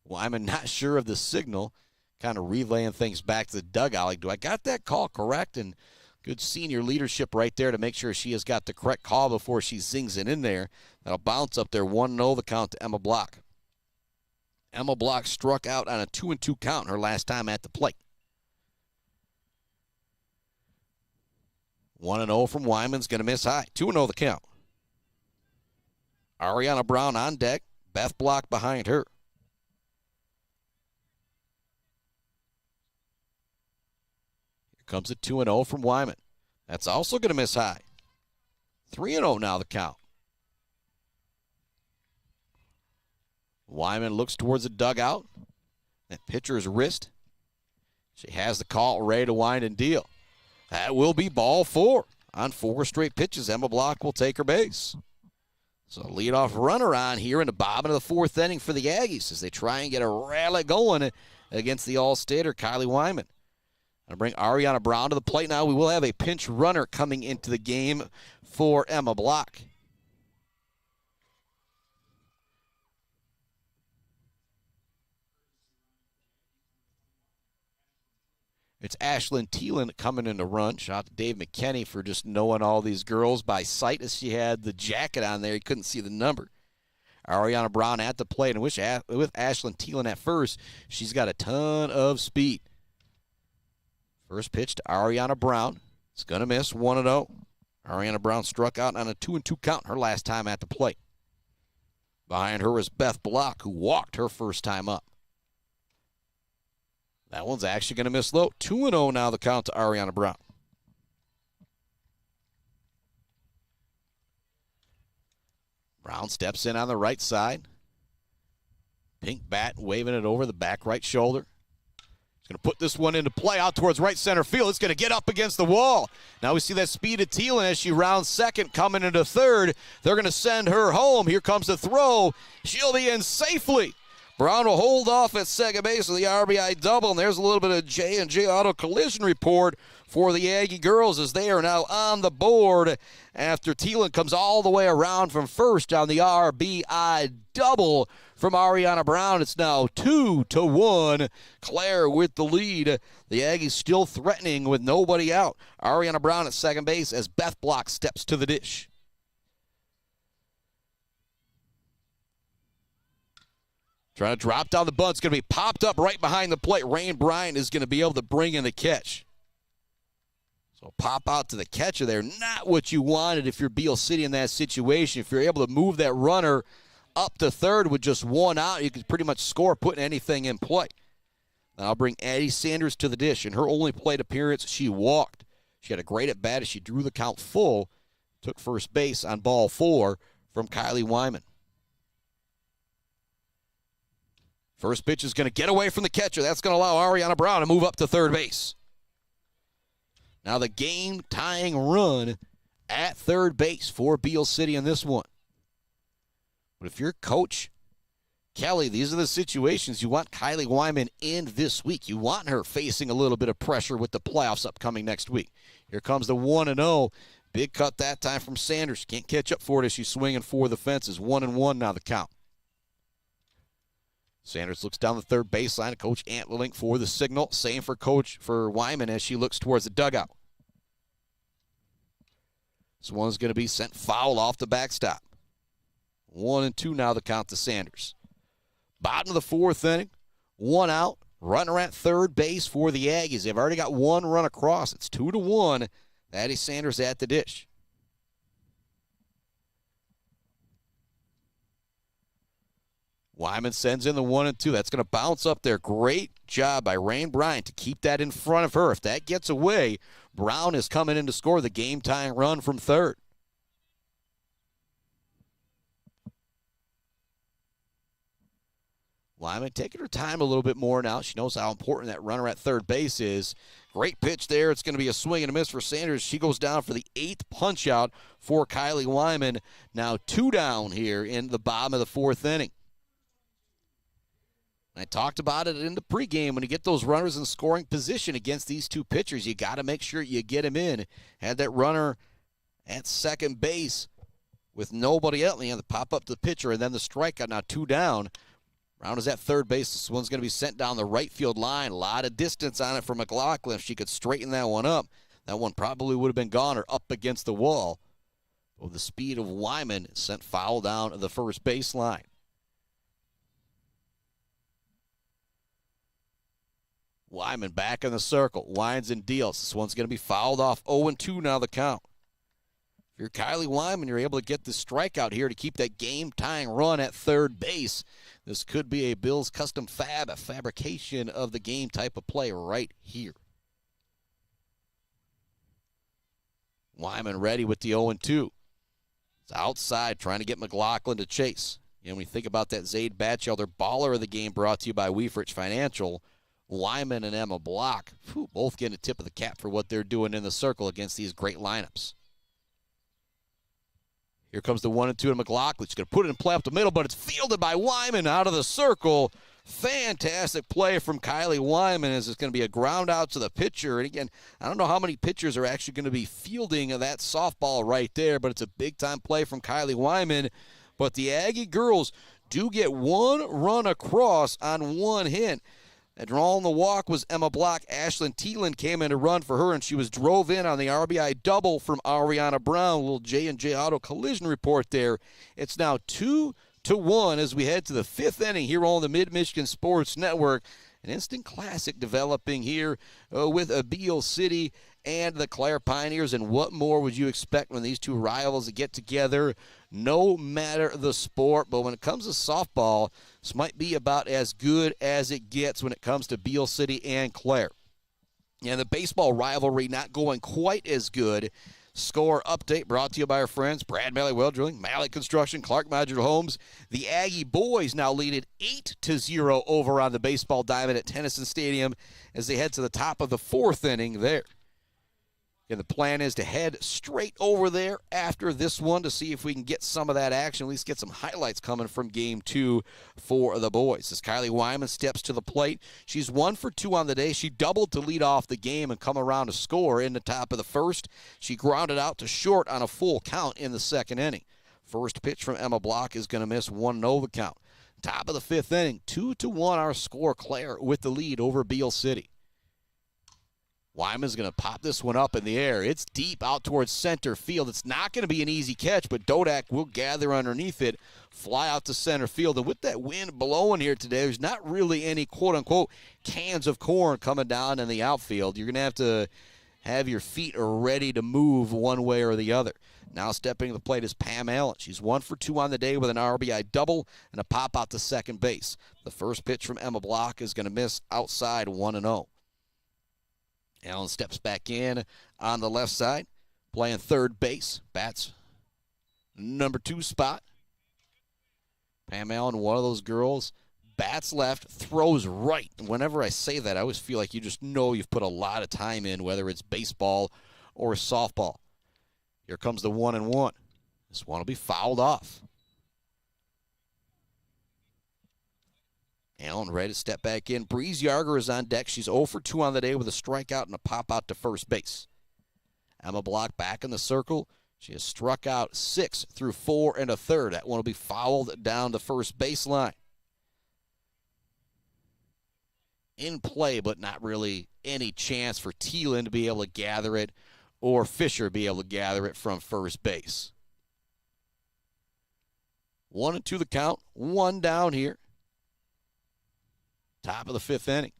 Wyman not sure of the signal, kind of relaying things back to the dugout. Like, do I got that call correct? And good senior leadership right there to make sure she has got the correct call before she zings it in there. That'll bounce up there 1-0 the count to Emma Block. Emma Block struck out on a 2-2 count her last time at the plate. 1-0 from Wyman's going to miss high. 2-0 the count. Ariana Brown on deck. Beth Block behind her. Here comes a 2-0 from Wyman. That's also going to miss high. 3-0 now the count. Wyman looks towards the dugout. That pitcher's wrist. She has the call ready to wind and deal. That will be ball 4. On 4 straight pitches, Emma Block will take her base. So leadoff runner on here in the bottom of the 4th inning for the Aggies as they try and get a rally going against the All-Stater, Kyley Wyman. Going to bring Ariana Brown to the plate now. We will have a pinch runner coming into the game for Emma Block. It's Ashlyn Thielen coming in to run. Shout out to Dave McKenney for just knowing all these girls by sight as she had the jacket on there. He couldn't see the number. Ariana Brown at the plate. And with Ashlyn Thielen at first, she's got a ton of speed. First pitch to Ariana Brown. It's going to miss 1-0. Ariana Brown struck out on a 2-2 count her last time at the plate. Behind her is Beth Block, who walked her first time up. That one's actually going to miss low. 2-0 now the count to Ariana Brown. Brown steps in on the right side. Pink bat waving it over the back right shoulder. He's going to put this one into play out towards right center field. It's going to get up against the wall. Now we see that speed of Thielen as she rounds second, coming into third. They're going to send her home. Here comes the throw. She'll be in safely. Brown will hold off at second base with the RBI double, and there's a little bit of J&J Auto collision report for the Aggie girls as they are now on the board after Thielen comes all the way around from first on the RBI double from Ariana Brown. It's now 2-1. Clare with the lead. The Aggies still threatening with nobody out. Ariana Brown at second base as Beth Block steps to the dish. Trying to drop down the bunt. It's going to be popped up right behind the plate. Rain Bryant is going to be able to bring in the catch. So pop out to the catcher there. Not what you wanted if you're Beal City in that situation. If you're able to move that runner up to third with just one out, you could pretty much score putting anything in play. Now I'll bring Addie Sanders to the dish. In her only plate appearance, she walked. She had a great at-bat as she drew the count full. Took first base on ball 4 from Kyley Wyman. First pitch is going to get away from the catcher. That's going to allow Ariana Brown to move up to third base. Now the game-tying run at third base for Beal City in this one. But if you're Coach Kelly, these are the situations you want Kyley Wyman in this week. You want her facing a little bit of pressure with the playoffs upcoming next week. Here comes the 1-0. Big cut that time from Sanders. Can't catch up for it as she's swinging for the fences. 1-1 now the count. Sanders looks down the third baseline. Coach Antlerlink for the signal. Same for Wyman as she looks towards the dugout. This one's going to be sent foul off the backstop. 1-2 now the count to Sanders. Bottom of the 4th inning. 1 out. Runner at third base for the Aggies. They've already got 1 run across. It's 2-1. Addie Sanders at the dish. Wyman sends in the 1-2. That's going to bounce up there. Great job by Rain Bryant to keep that in front of her. If that gets away, Brown is coming in to score the game-tying run from third. Wyman taking her time a little bit more now. She knows how important that runner at third base is. Great pitch there. It's going to be a swing and a miss for Sanders. She goes down for the 8th punch-out for Kyley Wyman. Now 2 down here in the bottom of the 4th inning. I talked about it in the pregame. When you get those runners in scoring position against these two pitchers, you got to make sure you get them in. Had that runner at second base with nobody else. You have to pop up to the pitcher and then the strikeout. Now 2 down. Brown is at third base. This one's going to be sent down the right field line. A lot of distance on it for McLaughlin. If she could straighten that one up, that one probably would have been gone or up against the wall. With the speed of Wyman, sent foul down to the first base line. Wyman back in the circle. Winds and deals. This one's going to be fouled off. 0-2 now the count. If you're Kyley Wyman, you're able to get this strikeout here to keep that game-tying run at third base. This could be a Bills custom fab, a fabrication of the game type of play right here. Wyman ready with the 0-2. It's outside trying to get McLaughlin to chase. And when you think about that Zade Bachelder Baller of the game brought to you by Wieferich Financial, Wyman and Emma Block, both getting a tip of the cap for what they're doing in the circle against these great lineups. Here comes the 1-2 to McLaughlin. He's going to put it in play up the middle, but it's fielded by Wyman out of the circle. Fantastic play from Kyley Wyman as it's going to be a ground out to the pitcher. And again, I don't know how many pitchers are actually going to be fielding that softball right there, but it's a big-time play from Kyley Wyman. But the Aggie girls do get one run across on one hit. And drawing the walk was Emma Block. Ashlyn Thielen came in to run for her, and she was drove in on the RBI double from Ariana Brown. A little J&J Auto collision report there. It's now 2-1 as we head to the fifth inning here on the Mid-Michigan Sports Network. An instant classic developing here with Beal City and the Clare Pioneers. And what more would you expect when these two rivals get together, no matter the sport? But when it comes to softball, this might be about as good as it gets when it comes to Beal City and Clare. And the baseball rivalry not going quite as good. Score update brought to you by our friends Brad Malley Well Drilling, Malley Construction, Clark Modular Homes. The Aggie boys now lead it 8-0 over on the baseball diamond at Tennyson Stadium as they head to the top of the fourth inning there. And the plan is to head straight over there after this one to see if we can get some of that action, at least get some highlights coming from Game 2 for the boys. As Kyley Wyman steps to the plate, she's 1 for 2 on the day. She doubled to lead off the game and come around to score in the top of the first. She grounded out to short on a full count in the second inning. First pitch from Emma Block is going to miss 1-0 the count. Top of the fifth inning, 2-1 our score. Clare with the lead over Beal City. Wyman's going to pop this one up in the air. It's deep out towards center field. It's not going to be an easy catch, but Dodak will gather underneath it, fly out to center field. And with that wind blowing here today, there's not really any quote-unquote cans of corn coming down in the outfield. You're going to have your feet ready to move one way or the other. Now stepping to the plate is Pam Allen. She's 1 for 2 on the day with an RBI double and a pop out to second base. The first pitch from Emma Block is going to miss outside 1-0. Allen steps back in on the left side, playing third base. Bats number 2 spot. Pam Allen, one of those girls, bats left, throws right. And whenever I say that, I always feel like you just know you've put a lot of time in, whether it's baseball or softball. Here comes the 1-1. This one will be fouled off. Allen ready to step back in. Breeze Yarger is on deck. She's 0 for 2 on the day with a strikeout and a pop out to first base. Emma Block back in the circle. She has struck out 6 through 4 1/3. That one will be fouled down the first baseline. In play, but not really any chance for Thielen to be able to gather it or Fisher be able to gather it from first base. 1-2 the count. 1 down here. Top of the fifth inning.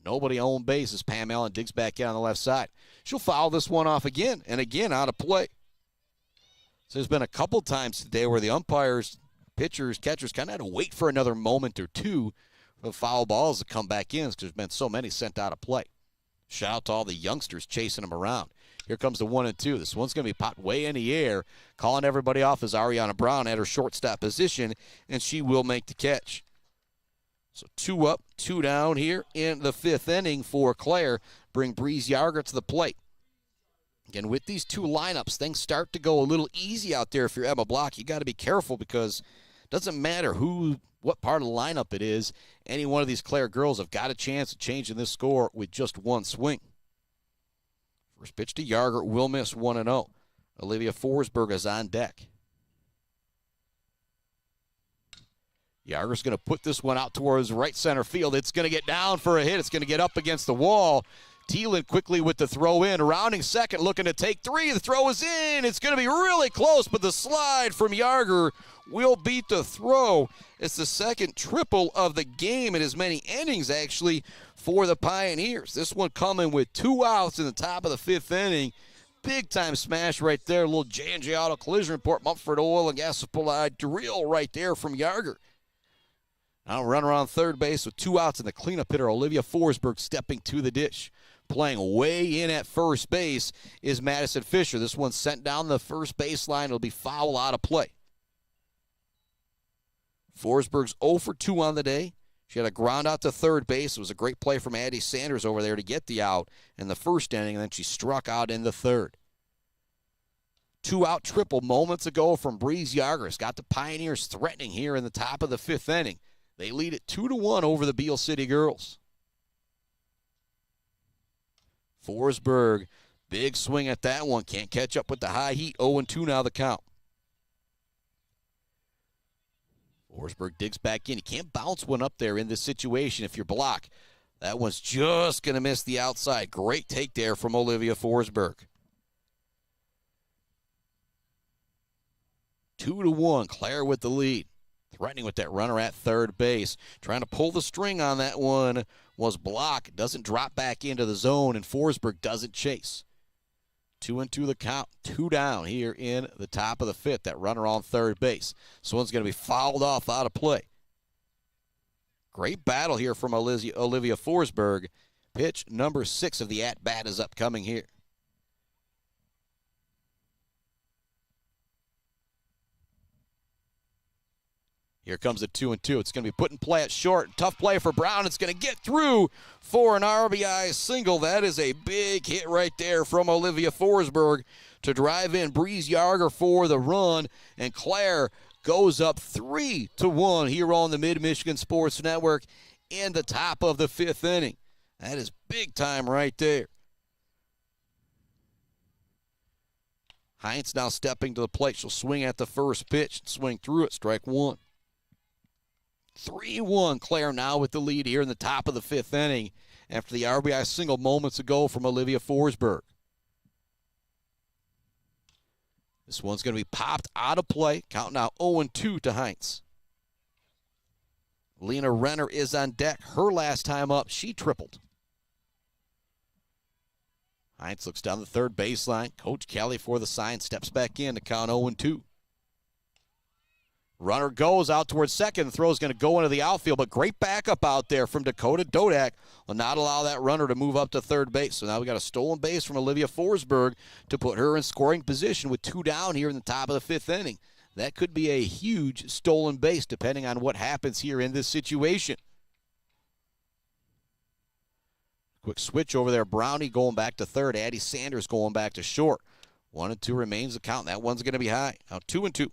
Nobody on base as Pam Allen digs back in on the left side. She'll foul this one off again and again out of play. So there's been a couple times today where the umpires, pitchers, catchers kind of had to wait for another moment or two for the foul balls to come back in because there's been so many sent out of play. Shout out to all the youngsters chasing them around. Here comes the 1-2. This one's going to be popped way in the air. Calling everybody off is Ariana Brown at her shortstop position, and she will make the catch. So 2 up, 2 down here in the fifth inning for Clare. Bring Breeze Yarger to the plate. Again, with these two lineups, things start to go a little easy out there if you're Emma Block. You got to be careful because it doesn't matter what part of the lineup it is. Any one of these Clare girls have got a chance of changing this score with just one swing. First pitch to Yarger will miss 1-0. Olivia Forsberg is on deck. Yarger's going to put this one out towards right center field. It's going to get down for a hit. It's going to get up against the wall. Thielen quickly with the throw in. Rounding second, looking to take three. The throw is in. It's going to be really close, but the slide from Yarger will beat the throw. It's the second triple of the game in as many innings, actually, for the Pioneers. This one coming with 2 outs in the top of the 5th inning. Big-time smash right there. A little J&J Auto Collision Report. Mumford Oil and Gas Supply drill right there from Yarger. Now runner on third base with 2 outs in the cleanup hitter. Olivia Forsberg stepping to the dish. Playing way in at first base is Madison Fisher. This one's sent down the first baseline. It'll be foul out of play. Forsberg's 0 for 2 on the day. She had a ground out to third base. It was a great play from Addie Sanders over there to get the out in the first inning, and then she struck out in the third. 2-out triple moments ago from Breeze Yarger. It's got the Pioneers threatening here in the top of the 5th inning. They lead it 2-1 over the Beal City girls. Forsberg, big swing at that one. Can't catch up with the high heat. 0-2 now the count. Forsberg digs back in. He can't bounce one up there in this situation if you're blocked. That one's just going to miss the outside. Great take there from Olivia Forsberg. 2-1, Clare with the lead. Threatening with that runner at third base. Trying to pull the string on that one was blocked. Doesn't drop back into the zone, and Forsberg doesn't chase. 2-2 the count. 2 down here in the top of the 5th. That runner on third base. This one's going to be fouled off out of play. Great battle here from Olivia Forsberg. Pitch number 6 of the at-bat is upcoming here. Here comes the 2-2. It's going to be put in play at short. Tough play for Brown. It's going to get through for an RBI single. That is a big hit right there from Olivia Forsberg to drive in Breeze Yarger for the run. And Clare goes up 3-1 here on the Mid-Michigan Sports Network in the top of the 5th inning. That is big time right there. Heinz now stepping to the plate. She'll swing at the first pitch. Swing through it. Strike 1. 3-1, Clare now with the lead here in the top of the 5th inning after the RBI single moments ago from Olivia Forsberg. This one's going to be popped out of play. Count now 0-2 to Heinz. Lena Renner is on deck. Her last time up, she tripled. Heinz looks down the third baseline. Coach Kelly for the sign steps back in to count 0-2. Runner goes out towards second. The throw is going to go into the outfield, but great backup out there from Dakota Dodak will not allow that runner to move up to third base. So now we got a stolen base from Olivia Forsberg to put her in scoring position with 2 down here in the top of the 5th inning. That could be a huge stolen base depending on what happens here in this situation. Quick switch over there. Brownie going back to third. Addie Sanders going back to short. 1-2 remains the count. That one's going to be high. Now 2-2.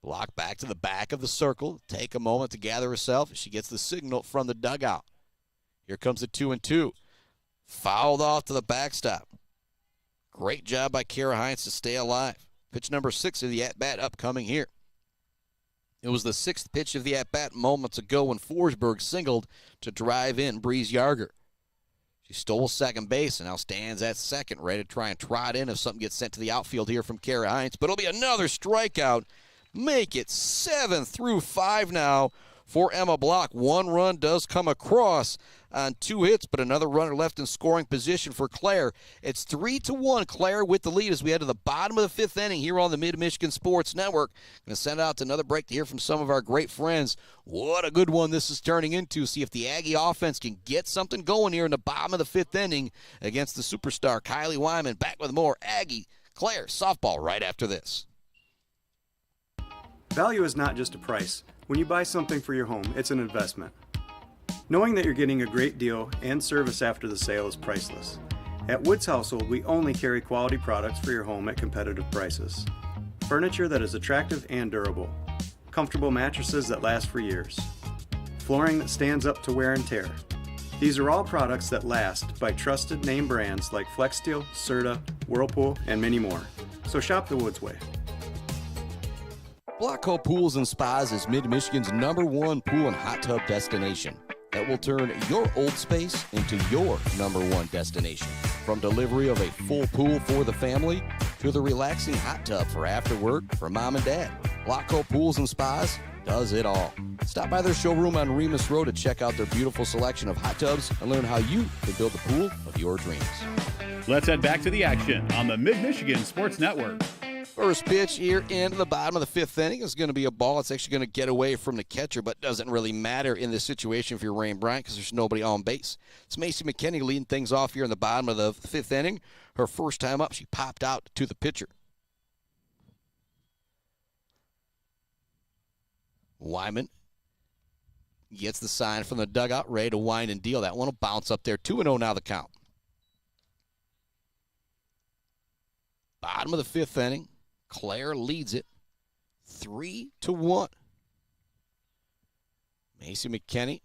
Block back to the back of the circle. Take a moment to gather herself. She gets the signal from the dugout. Here comes the 2-2. Fouled off to the backstop. Great job by Kara Heinz to stay alive. Pitch number 6 of the at-bat upcoming here. It was the 6th pitch of the at-bat moments ago when Forsberg singled to drive in Breeze Yarger. She stole second base and now stands at second, ready to try and trot in if something gets sent to the outfield here from Kara Heinz. But it'll be another strikeout. Make it 7-5 now for Emma Block. 1 run does come across on 2 hits, but another runner left in scoring position for Clare. It's 3-1, Clare with the lead as we head to the bottom of the 5th inning here on the Mid-Michigan Sports Network. Going to send out to another break to hear from some of our great friends. What a good one this is turning into. See if the Aggie offense can get something going here in the bottom of the 5th inning against the superstar Kyley Wyman. Back with more Aggie Clare softball right after this. Value is not just a price. When you buy something for your home, it's an investment. Knowing that you're getting a great deal and service after the sale is priceless. At Woods Household, we only carry quality products for your home at competitive prices. Furniture that is attractive and durable. Comfortable mattresses that last for years. Flooring that stands up to wear and tear. These are all products that last by trusted name brands like FlexSteel, Serta, Whirlpool, and many more. So shop the Woods way. Blockco Pools and Spas is Mid-Michigan's #1 pool and hot tub destination that will turn your old space into your #1 destination. From delivery of a full pool for the family to the relaxing hot tub for after work for mom and dad, Blockco Pools and Spas does it all. Stop by their showroom on Remus Road to check out their beautiful selection of hot tubs and learn how you can build the pool of your dreams. Let's head back to the action on the Mid-Michigan Sports Network. First pitch here in the bottom of the 5th inning is going to be a ball. It's actually going to get away from the catcher, but doesn't really matter in this situation if you're Rain Bryant because there's nobody on base. It's Macy McKinney leading things off here in the bottom of the 5th inning. Her first time up, she popped out to the pitcher. Wyman gets the sign from the dugout, ready to wind and deal. That one will bounce up there. 2-0 now the count. Bottom of the 5th inning. Clare leads it 3-1. Macy McKinney,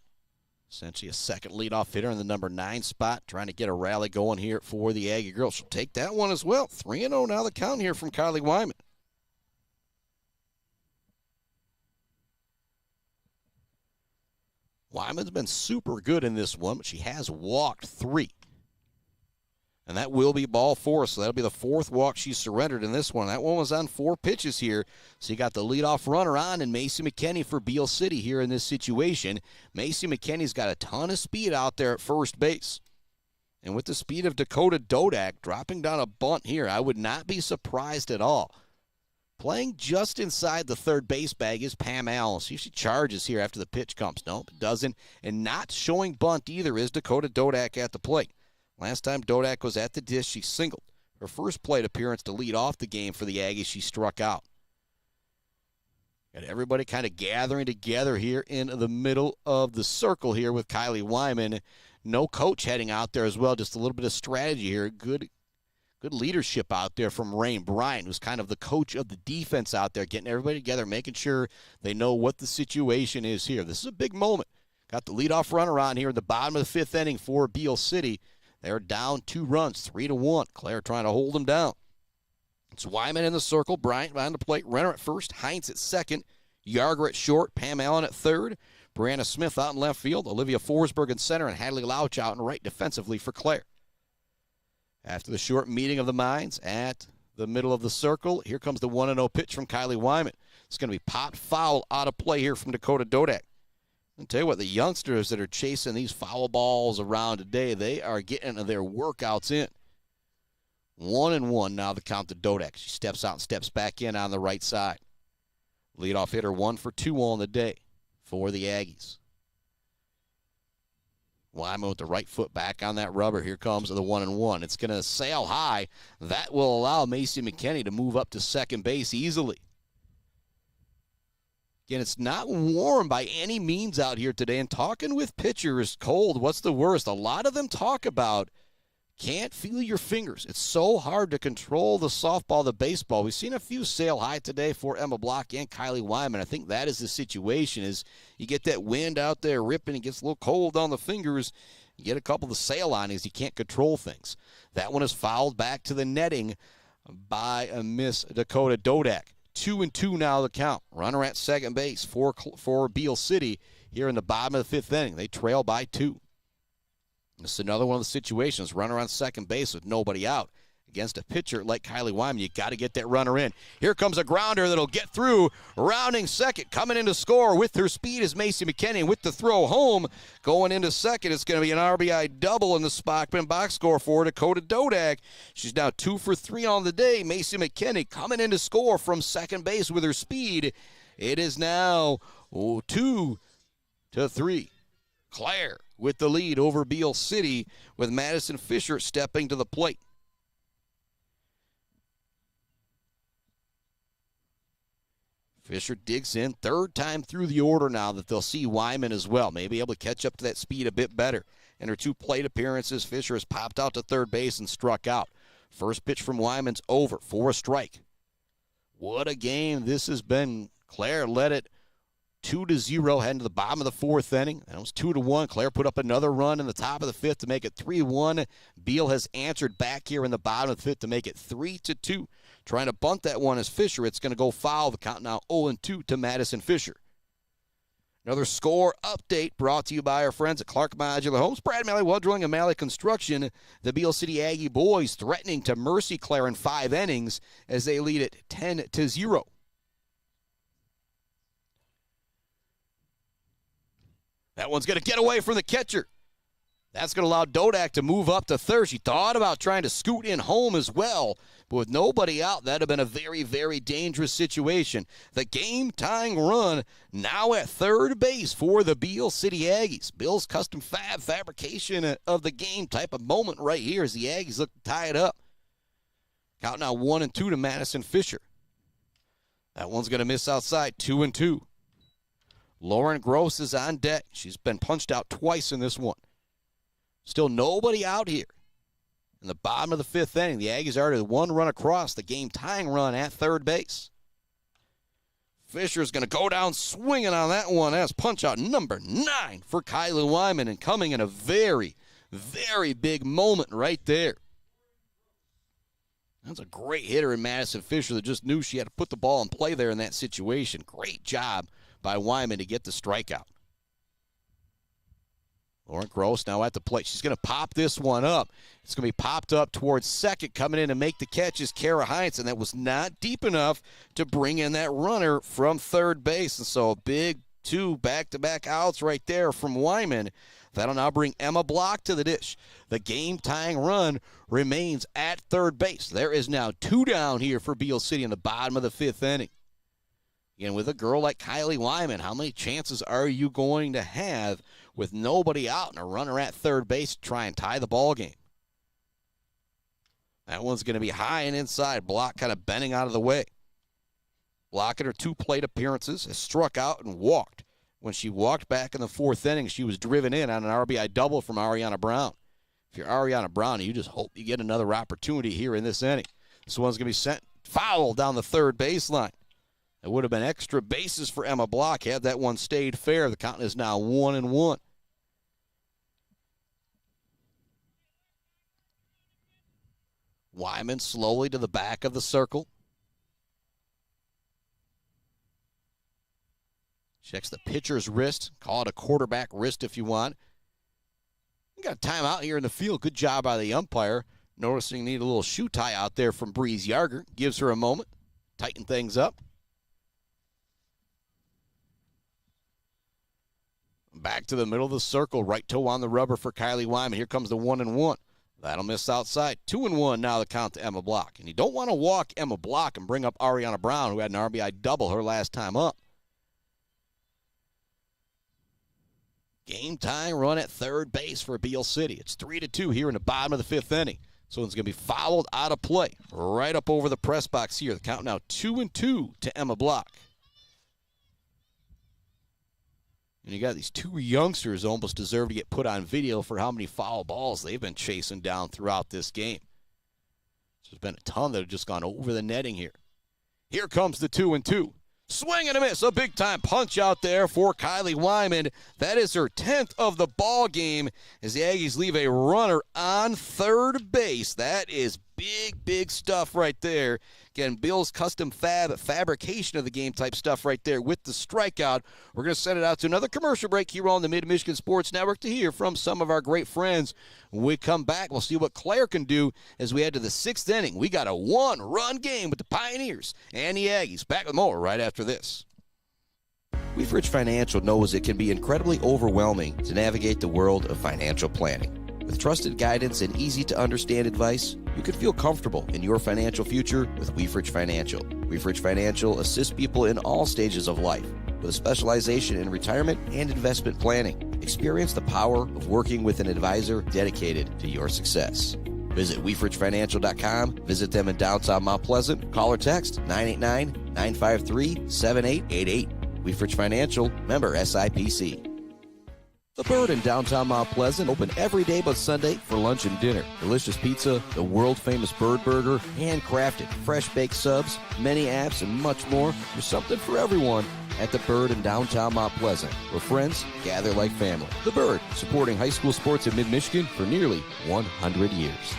essentially a second leadoff hitter in the number 9 spot, trying to get a rally going here for the Aggie girls. She'll take that one as well. 3-0 now the count here from Kyley Wyman. Wyman's been super good in this one, but she has walked 3. And that will be ball 4, so that'll be the 4th walk she surrendered in this one. That one was on 4 pitches here. So you got the leadoff runner on and Macy McKinney for Beal City here in this situation. Macy McKinney's got a ton of speed out there at first base. And with the speed of Dakota Dodak dropping down a bunt here, I would not be surprised at all. Playing just inside the third base bag is Pam Allen. See if she charges here after the pitch comes. Nope, it doesn't. And not showing bunt either is Dakota Dodak at the plate. Last time Dodak was at the dish, she singled. Her first plate appearance to lead off the game for the Aggies, she struck out. Got everybody kind of gathering together here in the middle of the circle here with Kyley Wyman. No coach heading out there as well, just a little bit of strategy here. Good leadership out there from Rain Bryant, who's kind of the coach of the defense out there, getting everybody together, making sure they know what the situation is here. This is a big moment. Got the leadoff runner on here in the bottom of the 5th inning for Beal City. They're down 2 runs, 3-1. Clare trying to hold them down. It's Wyman in the circle. Bryant behind the plate. Renner at first. Heinz at second. Yarger at short. Pam Allen at third. Brianna Smith out in left field. Olivia Forsberg in center. And Hadley Louch out in right defensively for Clare. After the short meeting of the minds at the middle of the circle, here comes the 1-0 pitch from Kyley Wyman. It's going to be popped foul out of play here from Dakota Dodak. I'll tell you what, the youngsters that are chasing these foul balls around today, they are getting their workouts in. 1-1 now the count to Dodak. She steps out and steps back in on the right side. Leadoff hitter 1 for 2 on the day for the Aggies. Wyman with the right foot back on that rubber. Here comes the 1-1. It's going to sail high. That will allow Macy McKinney to move up to second base easily. Again, it's not warm by any means out here today. And talking with pitchers, cold, what's the worst? A lot of them talk about can't feel your fingers. It's so hard to control the softball, the baseball. We've seen a few sail high today for Emma Block and Kyley Wyman. I think that is the situation is you get that wind out there ripping. It gets a little cold on the fingers. You get a couple of sail on as you can't control things. That one is fouled back to the netting by Miss Dakota Dodak. 2-2 now the count. Runner at second base for Beal City here in the bottom of the 5th inning. They trail by 2. This is another one of the situations. Runner on second base with nobody out. Against a pitcher like Kyley Wyman, you got to get that runner in. Here comes a grounder that'll get through. Rounding second, coming in to score with her speed is Macy McKinney. With the throw home, going into second, it's going to be an RBI double in the Spockman box score for Dakota Dodak. She's now 2 for 3 on the day. Macy McKinney coming in to score from second base with her speed. It is now 2-3. Clare with the lead over Beal City with Madison Fisher stepping to the plate. Fisher digs in, 3rd time through the order now that they'll see Wyman as well. Maybe able to catch up to that speed a bit better. In her 2 plate appearances, Fisher has popped out to third base and struck out. First pitch from Wyman's over for a strike. What a game this has been. Clare led it 2-0 heading to the bottom of the 4th inning. That was 2-1. Clare put up another run in the top of the 5th to make it 3-1. Beal has answered back here in the bottom of the 5th to make it 3-2. Trying to bunt that one is Fisher. It's going to go foul. The count now 0-2 to Madison Fisher. Another score update brought to you by our friends at Clark Modular Homes, Brad Malley, Well Drilling, and Malley Construction. The Beal City Aggie boys threatening to mercy Clare in 5 innings as they lead it 10-0. That one's going to get away from the catcher. That's going to allow Dodak to move up to third. She thought about trying to scoot in home as well, but with nobody out, that would have been a very, very dangerous situation. The game-tying run now at third base for the Beal City Aggies. Bill's custom fabrication of the game type of moment right here as the Aggies look to tie it up. Count now 1-2 to Madison Fisher. That one's going to miss outside, 2-2. Lauren Gross is on deck. She's been punched out twice in this one. Still nobody out here. In the bottom of the 5th inning, the Aggies are to 1 run across, the game-tying run at third base. Fisher's going to go down swinging on that one. That's punch-out number 9 for Kyley Wyman, and coming in a very, very big moment right there. That's a great hitter in Madison Fisher that just knew she had to put the ball in play there in that situation. Great job by Wyman to get the strikeout. Lauren Gross now at the plate. She's going to pop this one up. It's going to be popped up towards second. Coming in to make the catch is Kara Heinz, and that was not deep enough to bring in that runner from third base. And so a big 2 back-to-back outs right there from Wyman. That'll now bring Emma Block to the dish. The game-tying run remains at third base. There is now 2 down here for Beal City in the bottom of the 5th inning. Again, with a girl like Kyley Wyman, how many chances are you going to have with nobody out and a runner at third base to try and tie the ball game? That one's going to be high and inside. Block kind of bending out of the way. Block in her 2 plate appearances has struck out and walked. When she walked back in the 4th inning, she was driven in on an RBI double from Ariana Brown. If you're Ariana Brown, you just hope you get another opportunity here in this inning. This one's going to be sent foul down the third baseline. It would have been extra bases for Emma Block had that one stayed fair. The count is now 1-1. Wyman slowly to the back of the circle. Checks the pitcher's wrist. Call it a quarterback wrist if you want. You got a timeout here in the field. Good job by the umpire. Noticing need a little shoe tie out there from Breeze Yarger. Gives her a moment. Tighten things up. Back to the middle of the circle. Right toe on the rubber for Kyley Wyman. Here comes the 1-1. That'll miss outside. 2-1 now the count to Emma Block. And you don't want to walk Emma Block and bring up Ariana Brown, who had an RBI double her last time up. Game-tying run at third base for Beal City. It's 3-2 here in the bottom of the 5th inning. So it's going to be fouled out of play right up over the press box here. The count now 2-2 to Emma Block. And you got these 2 youngsters almost deserve to get put on video for how many foul balls they've been chasing down throughout this game. So there's been a ton that have just gone over the netting here. Here comes the 2-2. Swing and a miss. A big-time punch out there for Kyley Wyman. That is her 10th of the ball game as the Aggies leave a runner on third base. That is big, big stuff right there. Again, Bill's custom fabrication of the game type stuff right there with the strikeout. We're going to send it out to another commercial break here on the Mid-Michigan Sports Network to hear from some of our great friends. When we come back, we'll see what Clare can do as we head to the 6th inning. We got a 1-run game with the Pioneers and the Aggies. Back with more right after this. Wieferich Financial knows it can be incredibly overwhelming to navigate the world of financial planning. With trusted guidance and easy-to-understand advice, you can feel comfortable in your financial future with Wieferich Financial. Wieferich Financial assists people in all stages of life with a specialization in retirement and investment planning. Experience the power of working with an advisor dedicated to your success. Visit WieFrichFinancial.com. Visit them in downtown Mount Pleasant. Call or text 989-953-7888. Wieferich Financial, member SIPC. The Bird in downtown Mount Pleasant, open every day but Sunday for lunch and dinner. Delicious pizza, the world-famous Bird Burger, handcrafted, fresh-baked subs, many apps, and much more. There's something for everyone at The Bird in downtown Mount Pleasant, where friends gather like family. The Bird, supporting high school sports in mid-Michigan for nearly 100 years.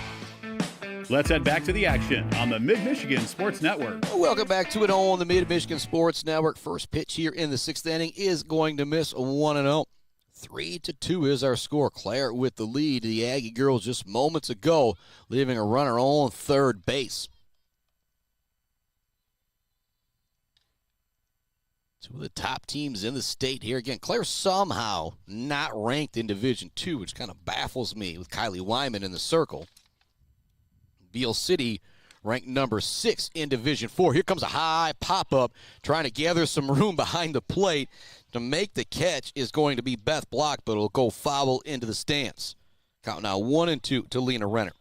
Let's head back to the action on the Mid-Michigan Sports Network. Welcome back to it on the Mid-Michigan Sports Network. First pitch here in the 6th inning is going to miss 1-0. 3-2 is our score. Clare with the lead. The Aggie girls just moments ago leaving a runner on third base. Two of the top teams in the state here. Again, Clare somehow not ranked in Division II, which kind of baffles me with Kyley Wyman in the circle. Beal City ranked number 6 in Division IV. Here comes a high pop-up, trying to gather some room behind the plate. To make the catch is going to be Beth Block, but it'll go foul into the stands. Count now 1-2 to Lena Renner.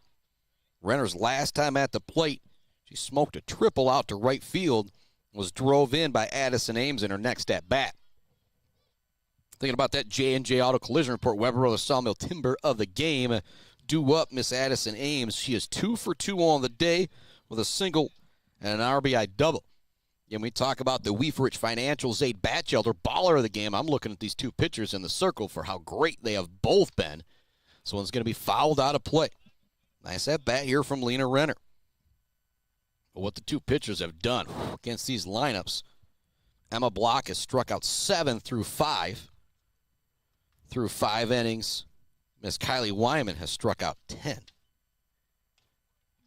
Renner's last time at the plate, she smoked a triple out to right field, was drove in by Addison Ames in her next at-bat. Thinking about that J&J Auto Collision Report, Weber Brothers Sawmill Timber of the game. Due up, Miss Addison Ames. She is 2 for 2 on the day with a single and an RBI double. And we talk about the Wieferich Financial Zade Bachelder Baller of the game. I'm looking at these two pitchers in the circle for how great they have both been. This one's going to be fouled out of play. Nice at bat here from Lena Renner. But what the two pitchers have done against these lineups, Emma Block has struck out 7 through 5. Through 5 innings, Miss Kyley Wyman has struck out 10.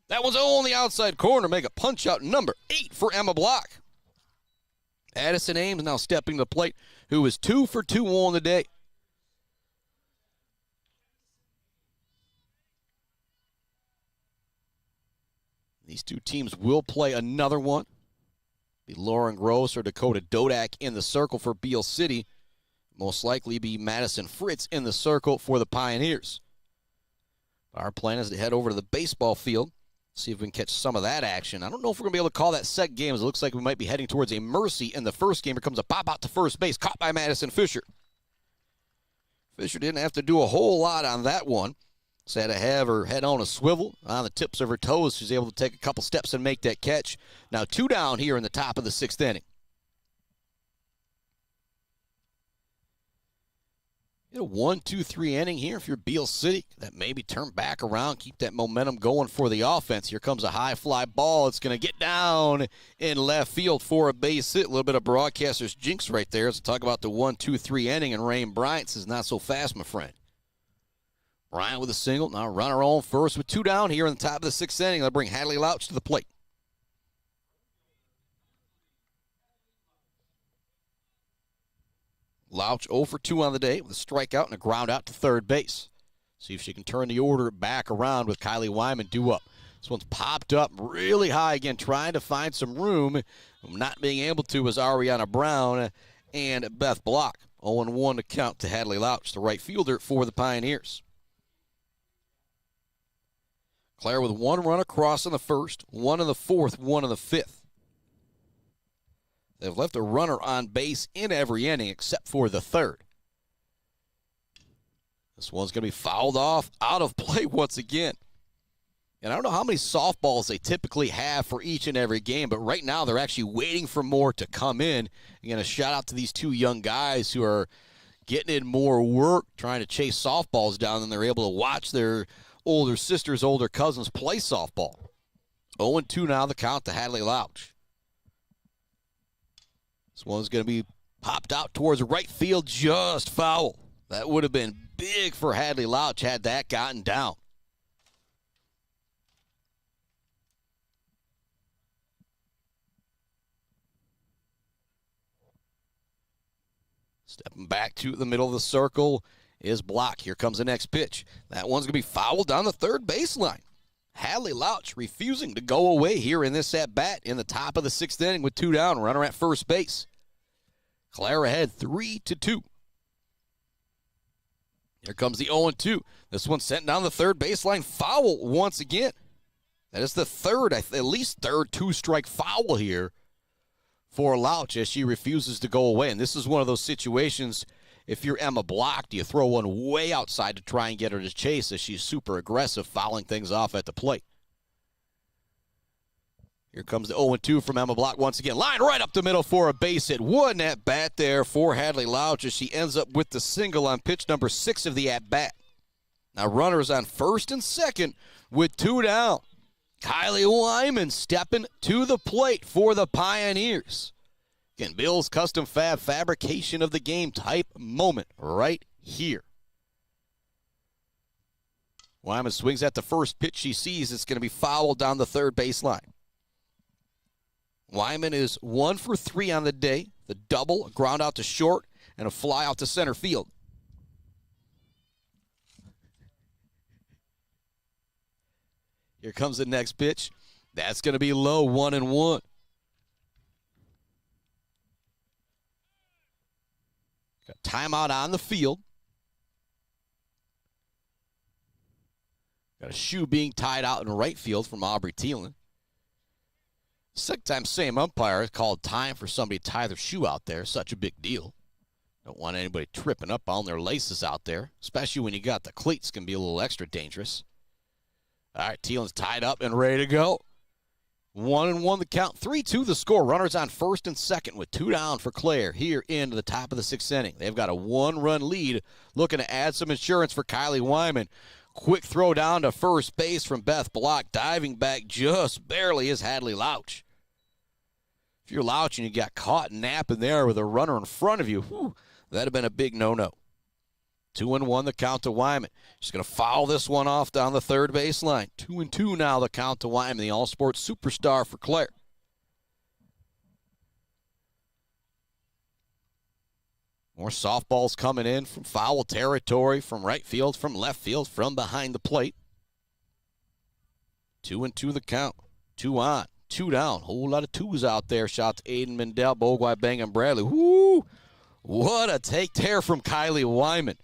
That one's on the outside corner. Make a punch out number 8 for Emma Block. Addison Ames now stepping to the plate, who is 2 for 2 on the day. These two teams will play another one. Be Lauren Gross or Dakota Dodak in the circle for Beal City. Most likely be Madison Fritz in the circle for the Pioneers. Our plan is to head over to the baseball field, see if we can catch some of that action. I don't know if we're going to be able to call that second game, as it looks like we might be heading towards a mercy in the first game. Here comes a pop out to first base, caught by Madison Fisher. Fisher didn't have to do a whole lot on that one. Just had to have her head on a swivel on the tips of her toes. She's able to take a couple steps and make that catch. Now 2 down here in the top of the 6th inning. A 1-2-3 inning here if you're Beal City. That maybe turn back around, keep that momentum going for the offense. Here comes a high fly ball. It's going to get down in left field for a base hit. A little bit of broadcaster's jinx right there as we talk about the 1-2-3 inning, and Rain Bryant says not so fast, my friend. Bryant with a single. Now runner on first with 2 down here in the top of the 6th inning. They'll bring Hadley Louch to the plate. Louch 0 for 2 on the day with a strikeout and a ground out to third base. See if she can turn the order back around with Kyley Wyman due up. This one's popped up really high again, trying to find some room. Not being able to is Ariana Brown and Beth Block. 0-1 to count to Hadley Louch, the right fielder for the Pioneers. Clare with 1 run across in the first, 1 in the 4th, 1 in the 5th. They've left a runner on base in every inning except for the 3rd. This one's going to be fouled off out of play once again. And I don't know how many softballs they typically have for each and every game, but right now they're actually waiting for more to come in. Again, a shout out to these 2 young guys who are getting in more work, trying to chase softballs down, and they're able to watch their older sisters, older cousins play softball. 0-2 now the count to Hadley Louch. This one's going to be popped out towards right field, just foul. That would have been big for Hadley Louch had that gotten down. Stepping back to the middle of the circle is Block. Here comes the next pitch. That one's going to be fouled down the third baseline. Hadley Louch refusing to go away here in this at-bat in the top of the 6th inning with 2 down. Runner at first base. Clare ahead 3-2. Here comes the 0-2. This one sent down the third baseline. Foul once again. That is the third, at least third 2-strike foul here for Louch as she refuses to go away. And this is one of those situations, if you're Emma Block, do you throw one way outside to try and get her to chase as she's super aggressive, fouling things off at the plate. Here comes the 0-2 from Emma Block once again. Line right up the middle for a base hit. One at-bat there for Hadley Louch as she ends up with the single on pitch number 6 of the at-bat. Now runners on first and second with 2 down. Kyley Wyman stepping to the plate for the Pioneers. Again, Beal's custom fab fabrication of the game type moment right here. Wyman swings at the first pitch she sees. It's going to be fouled down the third baseline. Wyman is 1 for 3 on the day. The double, a ground out to short, and a fly out to center field. Here comes the next pitch. That's going to be low, 1-1. Got timeout on the field. Got a shoe being tied out in right field from Aubrey Thielen. Second time same umpire called time for somebody to tie their shoe out there. Such a big deal. Don't want anybody tripping up on their laces out there, especially when you got the cleats. Can be a little extra dangerous. All right, Thielen's tied up and ready to go. 1-1 the count. 3-2 the score. Runners on first and second with 2 down for Clare here into the top of the 6th inning. They've got a 1-run lead, looking to add some insurance for Kyley Wyman. Quick throw down to first base from Beth Block. Diving back just barely is Hadley Louch. If you're Louch and you got caught napping there with a runner in front of you, that'd have been a big no-no. 2-1 the count to Wyman. She's going to foul this one off down the third baseline. 2-2 now the count to Wyman, the all-sports superstar for Clare. More softballs coming in from foul territory, from right field, from left field, from behind the plate. 2-2 the count. 2 on, 2 down. Whole lot of 2s out there. Shot to Aiden Mendel, Bogwai, Bang, and Bradley. Woo! What a take there from Kyley Wyman.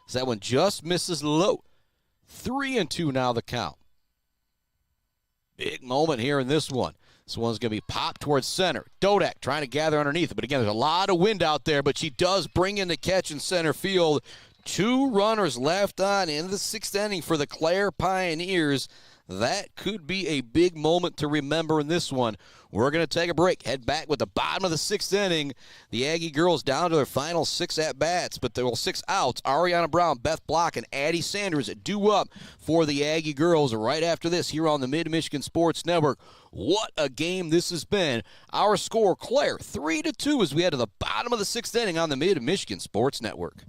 So that one just misses low. 3-2 now the count. Big moment here in this one. This one's going to be popped towards center. Dodak trying to gather underneath it. But again, there's a lot of wind out there, but she does bring in the catch in center field. 2 runners left on in the 6th inning for the Clare Pioneers. That could be a big moment to remember in this one. We're going to take a break. Head back with the bottom of the 6th inning. The Aggie girls down to their final 6 at-bats, but there will 6 outs. Ariana Brown, Beth Block, and Addie Sanders due up for the Aggie girls right after this here on the Mid-Michigan Sports Network. What a game this has been. Our score, Clare, 3-2 as we head to the bottom of the 6th inning on the Mid-Michigan Sports Network.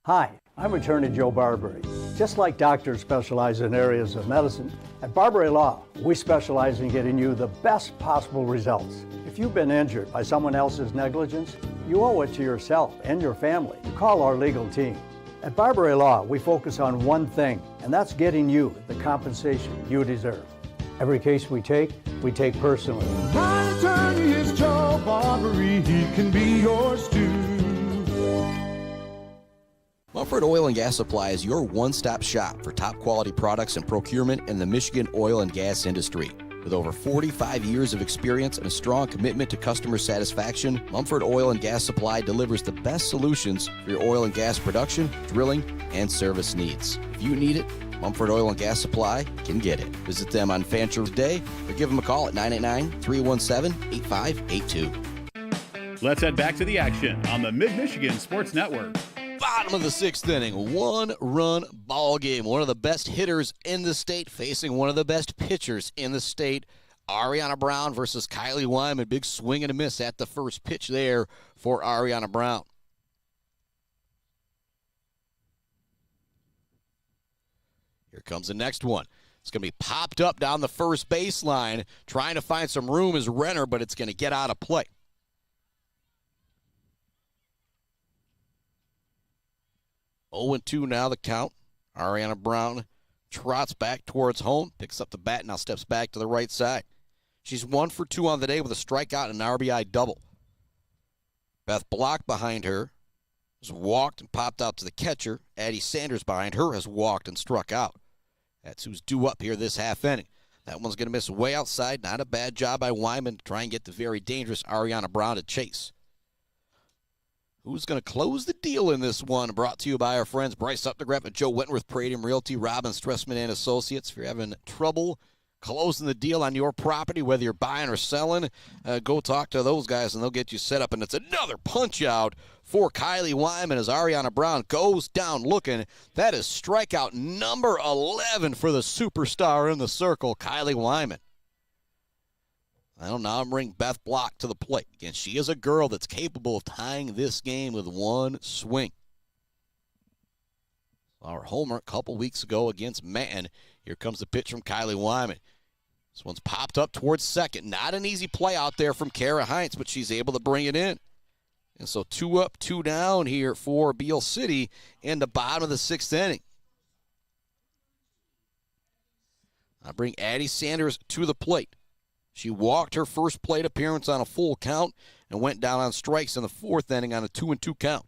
Hi, I'm attorney Joe Barbary. Just like doctors specialize in areas of medicine, at Barbary Law, we specialize in getting you the best possible results. If you've been injured by someone else's negligence, you owe it to yourself and your family to call our legal team. At Barbary Law, we focus on one thing, and that's getting you the compensation you deserve. Every case we take personally. My attorney is Joe Barbary. He can be yours too. Mumford Oil and Gas Supply is your one-stop shop for top-quality products and procurement in the Michigan oil and gas industry. With over 45 years of experience and a strong commitment to customer satisfaction, Mumford Oil and Gas Supply delivers the best solutions for your oil and gas production, drilling, and service needs. If you need it, Mumford Oil and Gas Supply can get it. Visit them on Fancher Day or give them a call at 989-317-8582. Let's head back to the action on the Mid-Michigan Sports Network. Bottom of the 6th inning, 1-run ball game. One of the best hitters in the state facing one of the best pitchers in the state. Ariana Brown versus Kyley Wyman. Big swing and a miss at the first pitch there for Ariana Brown. Here comes the next one. It's going to be popped up down the first baseline, trying to find some room as Renner, but it's going to get out of play. 0-2 now the count. Ariana Brown trots back towards home, picks up the bat, now steps back to the right side. She's 1 for 2 on the day with a strikeout and an RBI double. Beth Block behind her has walked and popped out to the catcher. Addie Sanders behind her has walked and struck out. That's who's due up here this half inning. That one's going to miss way outside. Not a bad job by Wyman to try and get the very dangerous Ariana Brown to chase. Who's going to close the deal in this one? Brought to you by our friends Bryce Updegraff and Joe Wentworth, Palladium Realty, Robin Stressman and Associates. If you're having trouble closing the deal on your property, whether you're buying or selling, go talk to those guys and they'll get you set up. And it's another punch out for Kyley Wyman as Ariana Brown goes down looking. That is strikeout number 11 for the superstar in the circle, Kyley Wyman. I'll now bring Beth Block to the plate. Again, she is a girl that's capable of tying this game with one swing. Our homer a couple weeks ago against Manton. Here comes the pitch from Kyley Wyman. This one's popped up towards second. Not an easy play out there from Kara Heinz, but she's able to bring it in. And so 2 up, 2 down here for Beal City in the bottom of the 6th inning. I bring Addie Sanders to the plate. She walked her first plate appearance on a full count and went down on strikes in the 4th inning on a 2-2 count.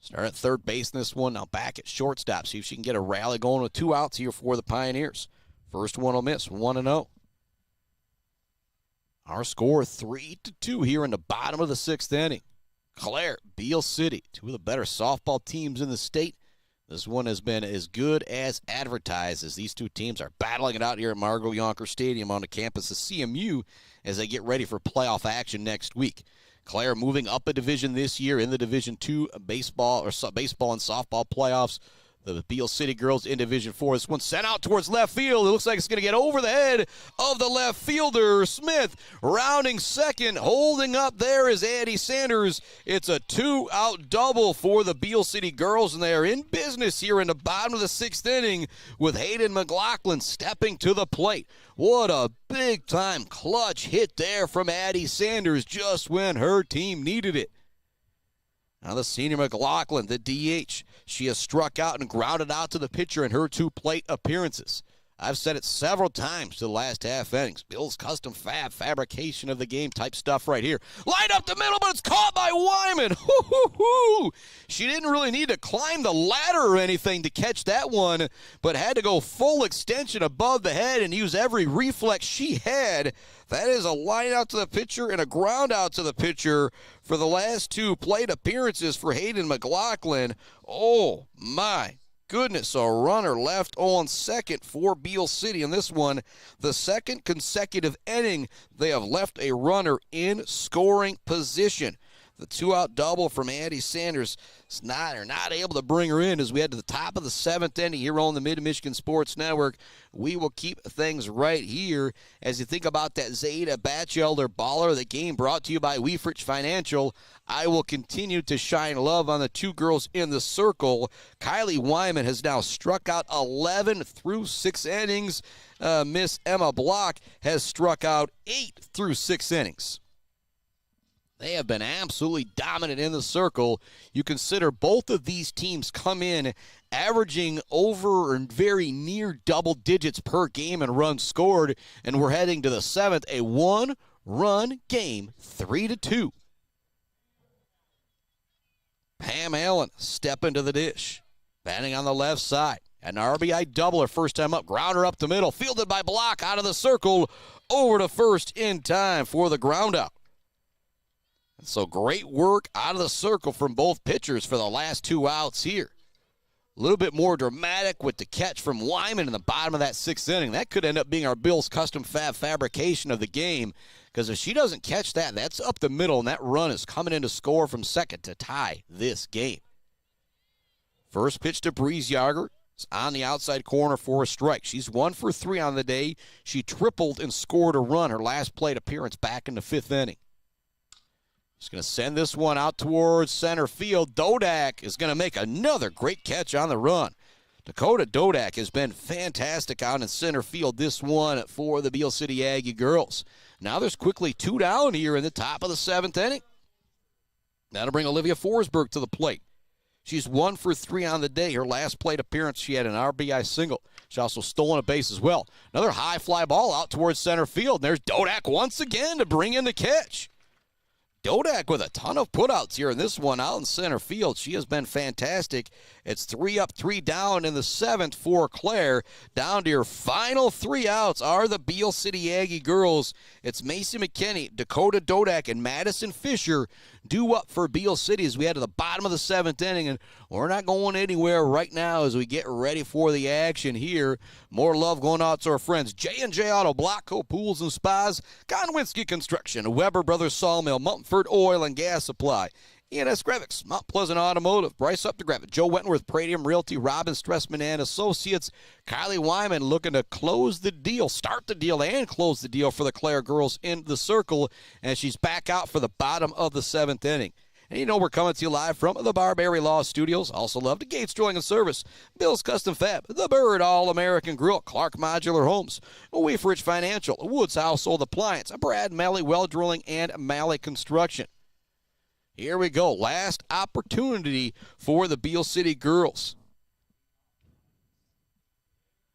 Start at third base in this one. Now back at shortstop. See if she can get a rally going with 2 outs here for the Pioneers. First one will miss, 1-0. Our score 3-2 here in the bottom of the 6th inning. Clare, Beal City, 2 of the better softball teams in the state. This one has been as good as advertised as these 2 teams are battling it out here at Margot Yonker Stadium on the campus of CMU as they get ready for playoff action next week. Clare moving up a division this year in the Division II baseball and softball playoffs. The Beal City girls in Division 4. This one sent out towards left field. It looks like it's going to get over the head of the left fielder. Smith rounding second. Holding up there is Addie Sanders. It's a 2-out double for the Beal City girls, and they are in business here in the bottom of the 6th inning with Hayden McLaughlin stepping to the plate. What a big-time clutch hit there from Addie Sanders just when her team needed it. Now the senior McLaughlin, the DH, she has struck out and grounded out to the pitcher in her 2 plate appearances. I've said it several times to the last half innings. Bill's custom fabrication of the game type stuff right here. Line up the middle, but it's caught by Wyman. Hoo-hoo-hoo. She didn't really need to climb the ladder or anything to catch that one, but had to go full extension above the head and use every reflex she had. That is a line out to the pitcher and a ground out to the pitcher for the last 2 plate appearances for Hayden McLaughlin. Oh, my goodness, a runner left on second for Beal City in this one. The 2nd consecutive inning, they have left a runner in scoring position. The 2-out double from Addie Sanders is not able to bring her in as we head to the top of the 7th inning here on the Mid-Michigan Sports Network. We will keep things right here as you think about that Zade Bachelder Baller, the game brought to you by Wieferich Financial. I will continue to shine love on the 2 girls in the circle. Kyley Wyman has now struck out 11 through 6 innings. Miss Emma Block has struck out 8 through 6 innings. They have been absolutely dominant in the circle. You consider both of these teams come in averaging over and very near double digits per game in runs scored, and we're heading to the 7th, a 1-run game, 3-2. Pam Allen stepping to the dish, batting on the left side. An RBI doubler first time up, grounder up the middle, fielded by Block out of the circle, over to first in time for the ground out. So great work out of the circle from both pitchers for the last 2 outs here. A little bit more dramatic with the catch from Wyman in the bottom of that 6th inning. That could end up being our Bill's custom fabrication of the game, because if she doesn't catch that, that's up the middle, and that run is coming in to score from second to tie this game. First pitch to Breeze Yager. It's on the outside corner for a strike. She's 1 for 3 on the day. She tripled and scored a run her last plate appearance back in the 5th inning. She's going to send this one out towards center field. Dodak is going to make another great catch on the run. Dakota Dodak has been fantastic out in center field this one for the Beal City Aggie girls. Now there's quickly 2 down here in the top of the 7th inning. That'll bring Olivia Forsberg to the plate. She's 1 for 3 on the day. Her last plate appearance, she had an RBI single. She also stolen a base as well. Another high fly ball out towards center field. And there's Dodak once again to bring in the catch. Dodak with a ton of putouts here in this one out in center field. She has been fantastic. It's 3 up, 3 down in the 7th for Clare. Down to your final 3 outs are the Beal City Aggie girls. It's Macy McKinney, Dakota Dodak, and Madison Fisher due up for Beal City as we head to the bottom of the 7th inning, and we're not going anywhere right now as we get ready for the action here. More love going out to our friends J&J Auto, Blockco Pools and Spas, Konwinski Construction, Weber Brothers Sawmill, Mumford Oil and Gas Supply, E&S Graphics, Mount Pleasant Automotive, Bryce Updegraff, Joe Wentworth, Pradium Realty, Robin Stressman and Associates, Kyley Wyman looking to close the deal, start the deal and close the deal for the Clare girls in the circle, and she's back out for the bottom of the 7th inning. And you know we're coming to you live from the Barbary Law Studios. Also love to Gates Drilling and Service, Bill's Custom Fab, The Bird All-American Grill, Clark Modular Homes, Wieferich Financial, Woods Household Appliance, Brad Malley Well Drilling, and Malley Construction. Here we go. Last opportunity for the Beal City girls.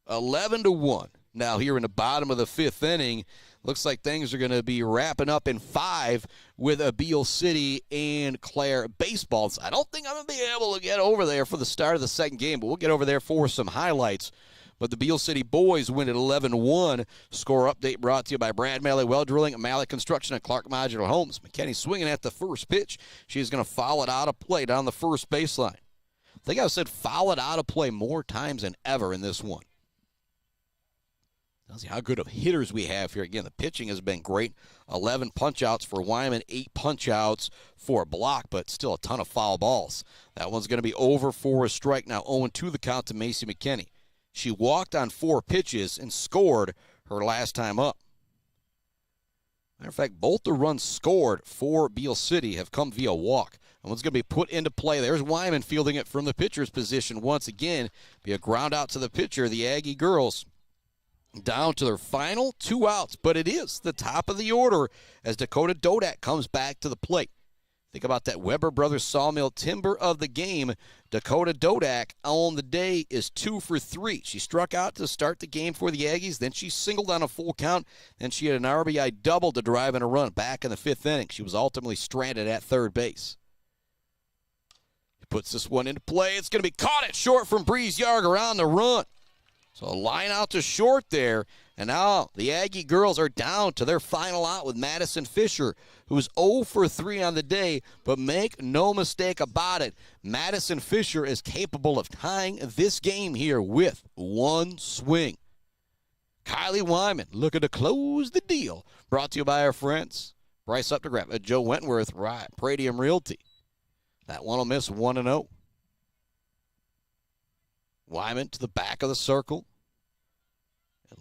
11-1. Now here in the bottom of the 5th inning, looks like things are going to be wrapping up in 5 with a Beal City and Clare baseball. So I don't think I'm going to be able to get over there for the start of the second game, but we'll get over there for some highlights. But the Beal City boys win at 11-1. Score update brought to you by Brad Malley Well Drilling, Malley Construction, and Clark Modular Homes. McKinney swinging at the first pitch. She's going to foul it out of play down the first baseline. I think I've said foul it out of play more times than ever in this one. Tells you how good of hitters we have here. Again, the pitching has been great. 11 punch-outs for Wyman, 8 punch-outs for Block, but still a ton of foul balls. That one's going to be over for a strike. Now 0-2 the count to Macy McKinney. She walked on 4 pitches and scored her last time up. Matter of fact, both the runs scored for Beal City have come via walk. And one's going to be put into play. There's Wyman fielding it from the pitcher's position once again. Be a ground out to the pitcher. The Aggie girls down to their final 2 outs. But it is the top of the order as Dakota Dodak comes back to the plate. Think about that Weber Brothers Sawmill timber of the game. Dakota Dodak on the day is 2 for 3. She struck out to start the game for the Aggies. Then she singled on a full count. Then she had an RBI double to drive in a run back in the 5th inning. She was ultimately stranded at third base. He puts this one into play. It's going to be caught at short from Breeze Yarger on the run. So a line out to short there. And now the Aggie girls are down to their final out with Madison Fisher, who's 0 for 3 on the day. But make no mistake about it, Madison Fisher is capable of tying this game here with 1 swing. Kyley Wyman looking to close the deal. Brought to you by our friends Bryce Updegraff, Joe Wentworth, Pradium Realty. That one will miss 1-0. Wyman to the back of the circle.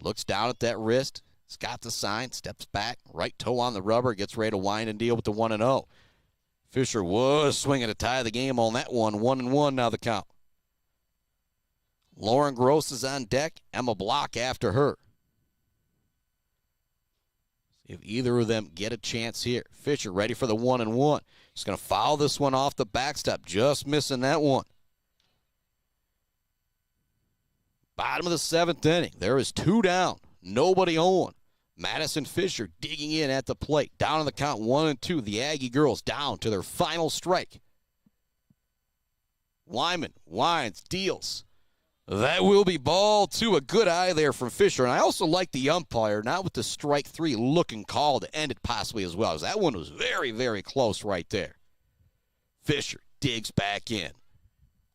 Looks down at that wrist. He's got the sign. Steps back. Right toe on the rubber. Gets ready to wind and deal with the 1-0. Fisher was swinging to tie the game on that one. 1-1 now the count. Lauren Gross is on deck. Emma Block after her. See if either of them get a chance here. Fisher ready for the 1-1. Just going to foul this one off the backstop. Just missing that one. Bottom of the 7th inning. There is 2 down. Nobody on. Madison Fisher digging in at the plate. Down on the count 1-2. The Aggie girls down to their final strike. Wyman winds, deals. That will be ball 2. A good eye there from Fisher. And I also like the umpire, not with the strike 3 looking call to end it possibly as well. That one was very, very close right there. Fisher digs back in.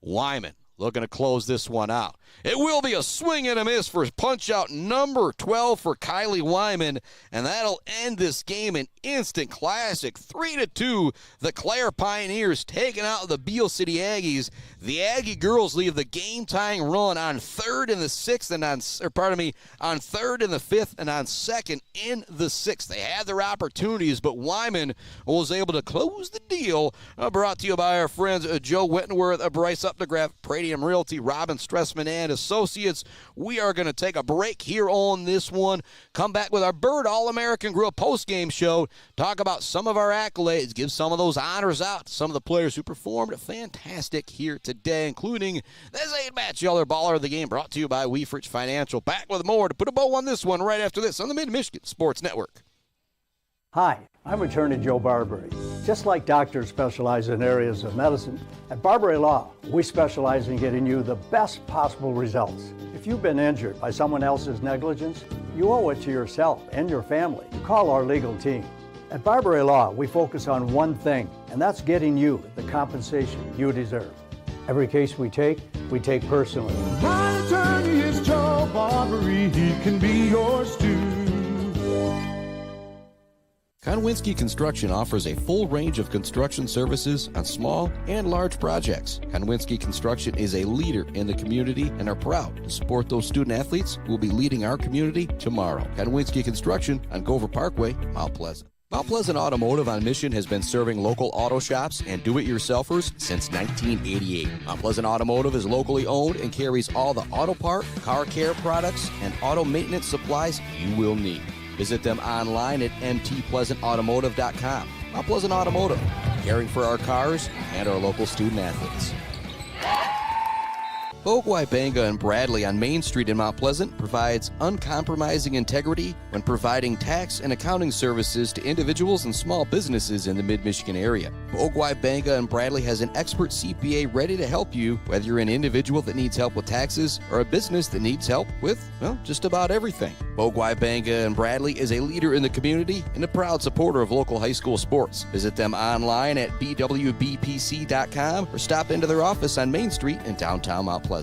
Wyman looking to close this one out. It will be a swing and a miss for punch-out number 12 for Kyley Wyman, and that'll end this game an instant classic. 3-2, the Clare Pioneers taking out the Beal City Aggies. The Aggie girls leave the game-tying run on 3rd and the 6th, and on 3rd and the 5th, and on 2nd in the 6th. They had their opportunities, but Wyman was able to close the deal. Brought to you by our friends Joe Wentworth, Bryce Updegraff, Pradium Realty, Robin Stressman and Associates. We are going to take a break here on this one. Come back with our Bird All-American Grill post-game show. Talk about some of our accolades. Give some of those honors out to some of the players who performed fantastic here today, including the Zade Bachelder Baller of the game, brought to you by Wieferich Financial. Back with more to put a bow on this one right after this on the Mid-Michigan Sports Network. Hi, I'm attorney Joe Barbary. Just like doctors specialize in areas of medicine, at Barbary Law, we specialize in getting you the best possible results. If you've been injured by someone else's negligence, you owe it to yourself and your family to call our legal team. At Barbary Law, we focus on one thing, and that's getting you the compensation you deserve. Every case we take personally. My attorney is Joe Barbary, he can be yours too. Konwinski Construction offers a full range of construction services on small and large projects. Konwinski Construction is a leader in the community and are proud to support those student athletes who will be leading our community tomorrow. Konwinski Construction on Gover Parkway, Mount Pleasant. Mount Pleasant Automotive on Mission has been serving local auto shops and do-it-yourselfers since 1988. Mount Pleasant Automotive is locally owned and carries all the auto part, car care products, and auto maintenance supplies you will need. Visit them online at mtpleasantautomotive.com. Mount Pleasant Automotive, caring for our cars and our local student athletes. Wieferich and Bradley on Main Street in Mount Pleasant provides uncompromising integrity when providing tax and accounting services to individuals and small businesses in the Mid-Michigan area. Wieferich and Bradley has an expert CPA ready to help you, whether you're an individual that needs help with taxes or a business that needs help with, well, just about everything. Wieferich and Bradley is a leader in the community and a proud supporter of local high school sports. Visit them online at bwbpc.com or stop into their office on Main Street in downtown Mount Pleasant.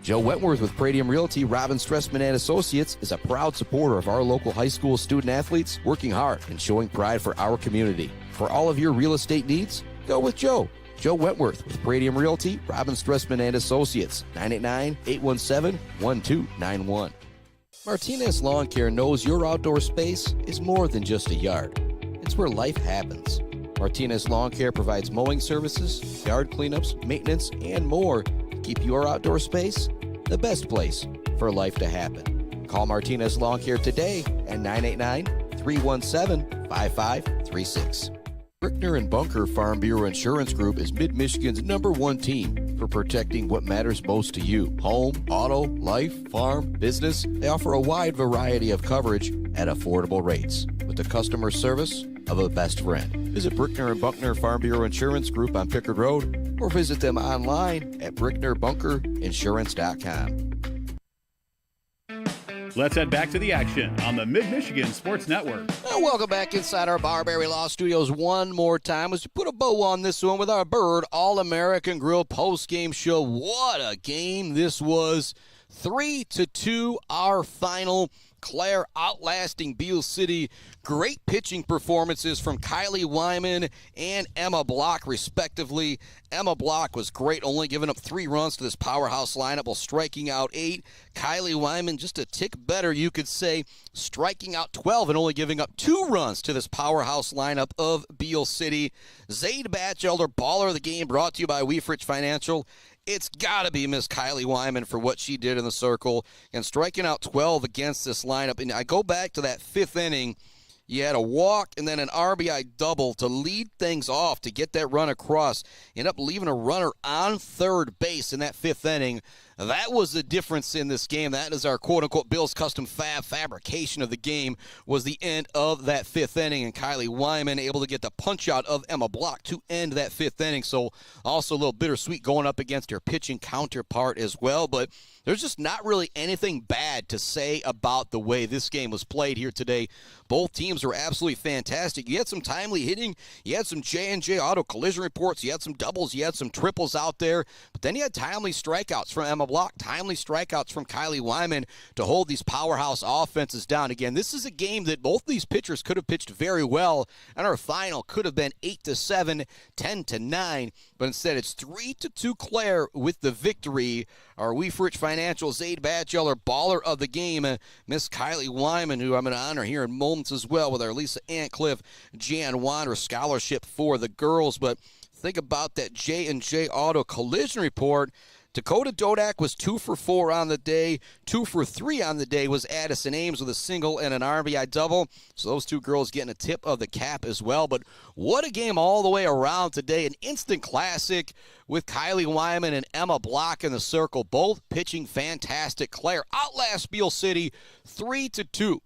Joe Wentworth with Pradium Realty, Robin Stressman and Associates is a proud supporter of our local high school student athletes, working hard and showing pride for our community. For all of your real estate needs, go with Joe. Joe Wentworth with Pradium Realty, Robin Stressman and Associates, 989-817-1291. Martinez Lawn Care knows your outdoor space is more than just a yard. It's where life happens. Martinez Lawn Care provides mowing services, yard cleanups, maintenance, and more to keep your outdoor space the best place for life to happen. Call Martinez Lawn Care today at 989-317-5536. Brickner and Bunker Farm Bureau Insurance Group is Mid-Michigan's #1 team for protecting what matters most to you. Home, auto, life, farm, business. They offer a wide variety of coverage at affordable rates with the customer service of a best friend. Visit Brickner and Buckner Farm Bureau Insurance Group on Pickard Road or visit them online at bricknerbunkerinsurance.com. Let's head back to the action on the Mid-Michigan Sports Network. Well, welcome back inside our Barbary Law Studios one more time as we put a bow on this one with our Bird All-American Grill post-game show. What a game this was. 3-2, our final. Clare outlasting Beal City. Great pitching performances from Kyley Wyman and Emma Block, respectively. Emma Block was great, only giving up 3 runs to this powerhouse lineup while striking out 8. Kyley Wyman just a tick better, you could say, striking out 12 and only giving up 2 runs to this powerhouse lineup of Beal City. Zade Bachelder Baller of the game, brought to you by Wieferich Financial. It's got to be Miss Kyley Wyman for what she did in the circle and striking out 12 against this lineup. And I go back to that 5th inning. You had a walk and then an RBI double to lead things off to get that run across. End up leaving a runner on third base in that 5th inning. That was the difference in this game. That is our quote-unquote Bill's Custom fabrication of the game, was the end of that 5th inning. And Kyley Wyman able to get the punch-out of Emma Block to end that 5th inning. So also a little bittersweet going up against her pitching counterpart as well. But there's just not really anything bad to say about the way this game was played here today. Both teams were absolutely fantastic. You had some timely hitting. You had some J&J auto collision reports. You had some doubles. You had some triples out there. But then you had timely strikeouts from Emma Block, timely strikeouts from Kyley Wyman to hold these powerhouse offenses down. Again, this is a game that both these pitchers could have pitched very well, and our final could have been 8-7, 10-9, but instead it's 3-2 Clare with the victory. Our Wieferich Financial Zade Bachelder Baller of the game, Miss Kyley Wyman, who I'm going to honor here in moments as well with our Lisa Antcliffe Jan Wander Scholarship for the girls. But think about that J&J Auto Collision Report. Dakota Dodak was 2 for 4 on the day. 2 for 3 on the day was Addison Ames with a single and an RBI double. So those 2 girls getting a tip of the cap as well. But what a game all the way around today. An instant classic with Kyley Wyman and Emma Block in the circle. Both pitching fantastic. Clare outlast Beal City 3-2.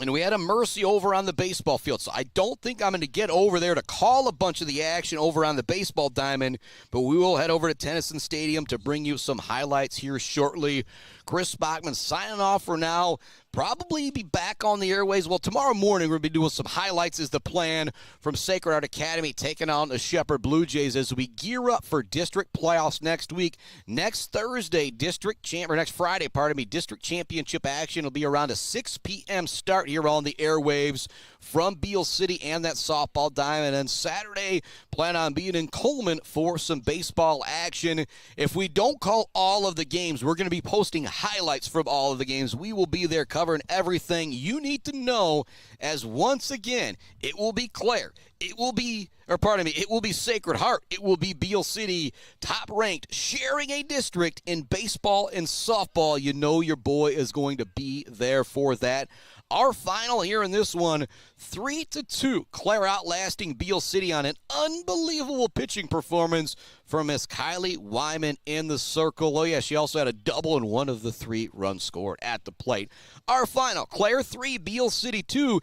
And we had a mercy over on the baseball field. So I don't think I'm going to get over there to call a bunch of the action over on the baseball diamond, but we will head over to Tennyson Stadium to bring you some highlights here shortly. Chris Bachman signing off for now. Probably be back on the airways. Well, tomorrow morning we'll be doing some highlights is the plan from Sacred Heart Academy taking on the Shepherd Blue Jays as we gear up for district playoffs next week. Next Friday, district championship action will be around a 6 p.m. start here on the airwaves from Beal City and that softball diamond. And Saturday, plan on being in Coleman for some baseball action. If we don't call all of the games, we're going to be posting highlights from all of the games. We will be there covering everything you need to know, as once again, it will be Clare. It will be Sacred Heart. It will be Beal City, top ranked, sharing a district in baseball and softball. You know your boy is going to be there for that. Our final here in this one, 3-2. Clare outlasting Beal City on an unbelievable pitching performance from Miss Kyley Wyman in the circle. Oh, yeah, she also had a double in one of the 3 runs scored at the plate. Our final, Clare 3, Beal City 2.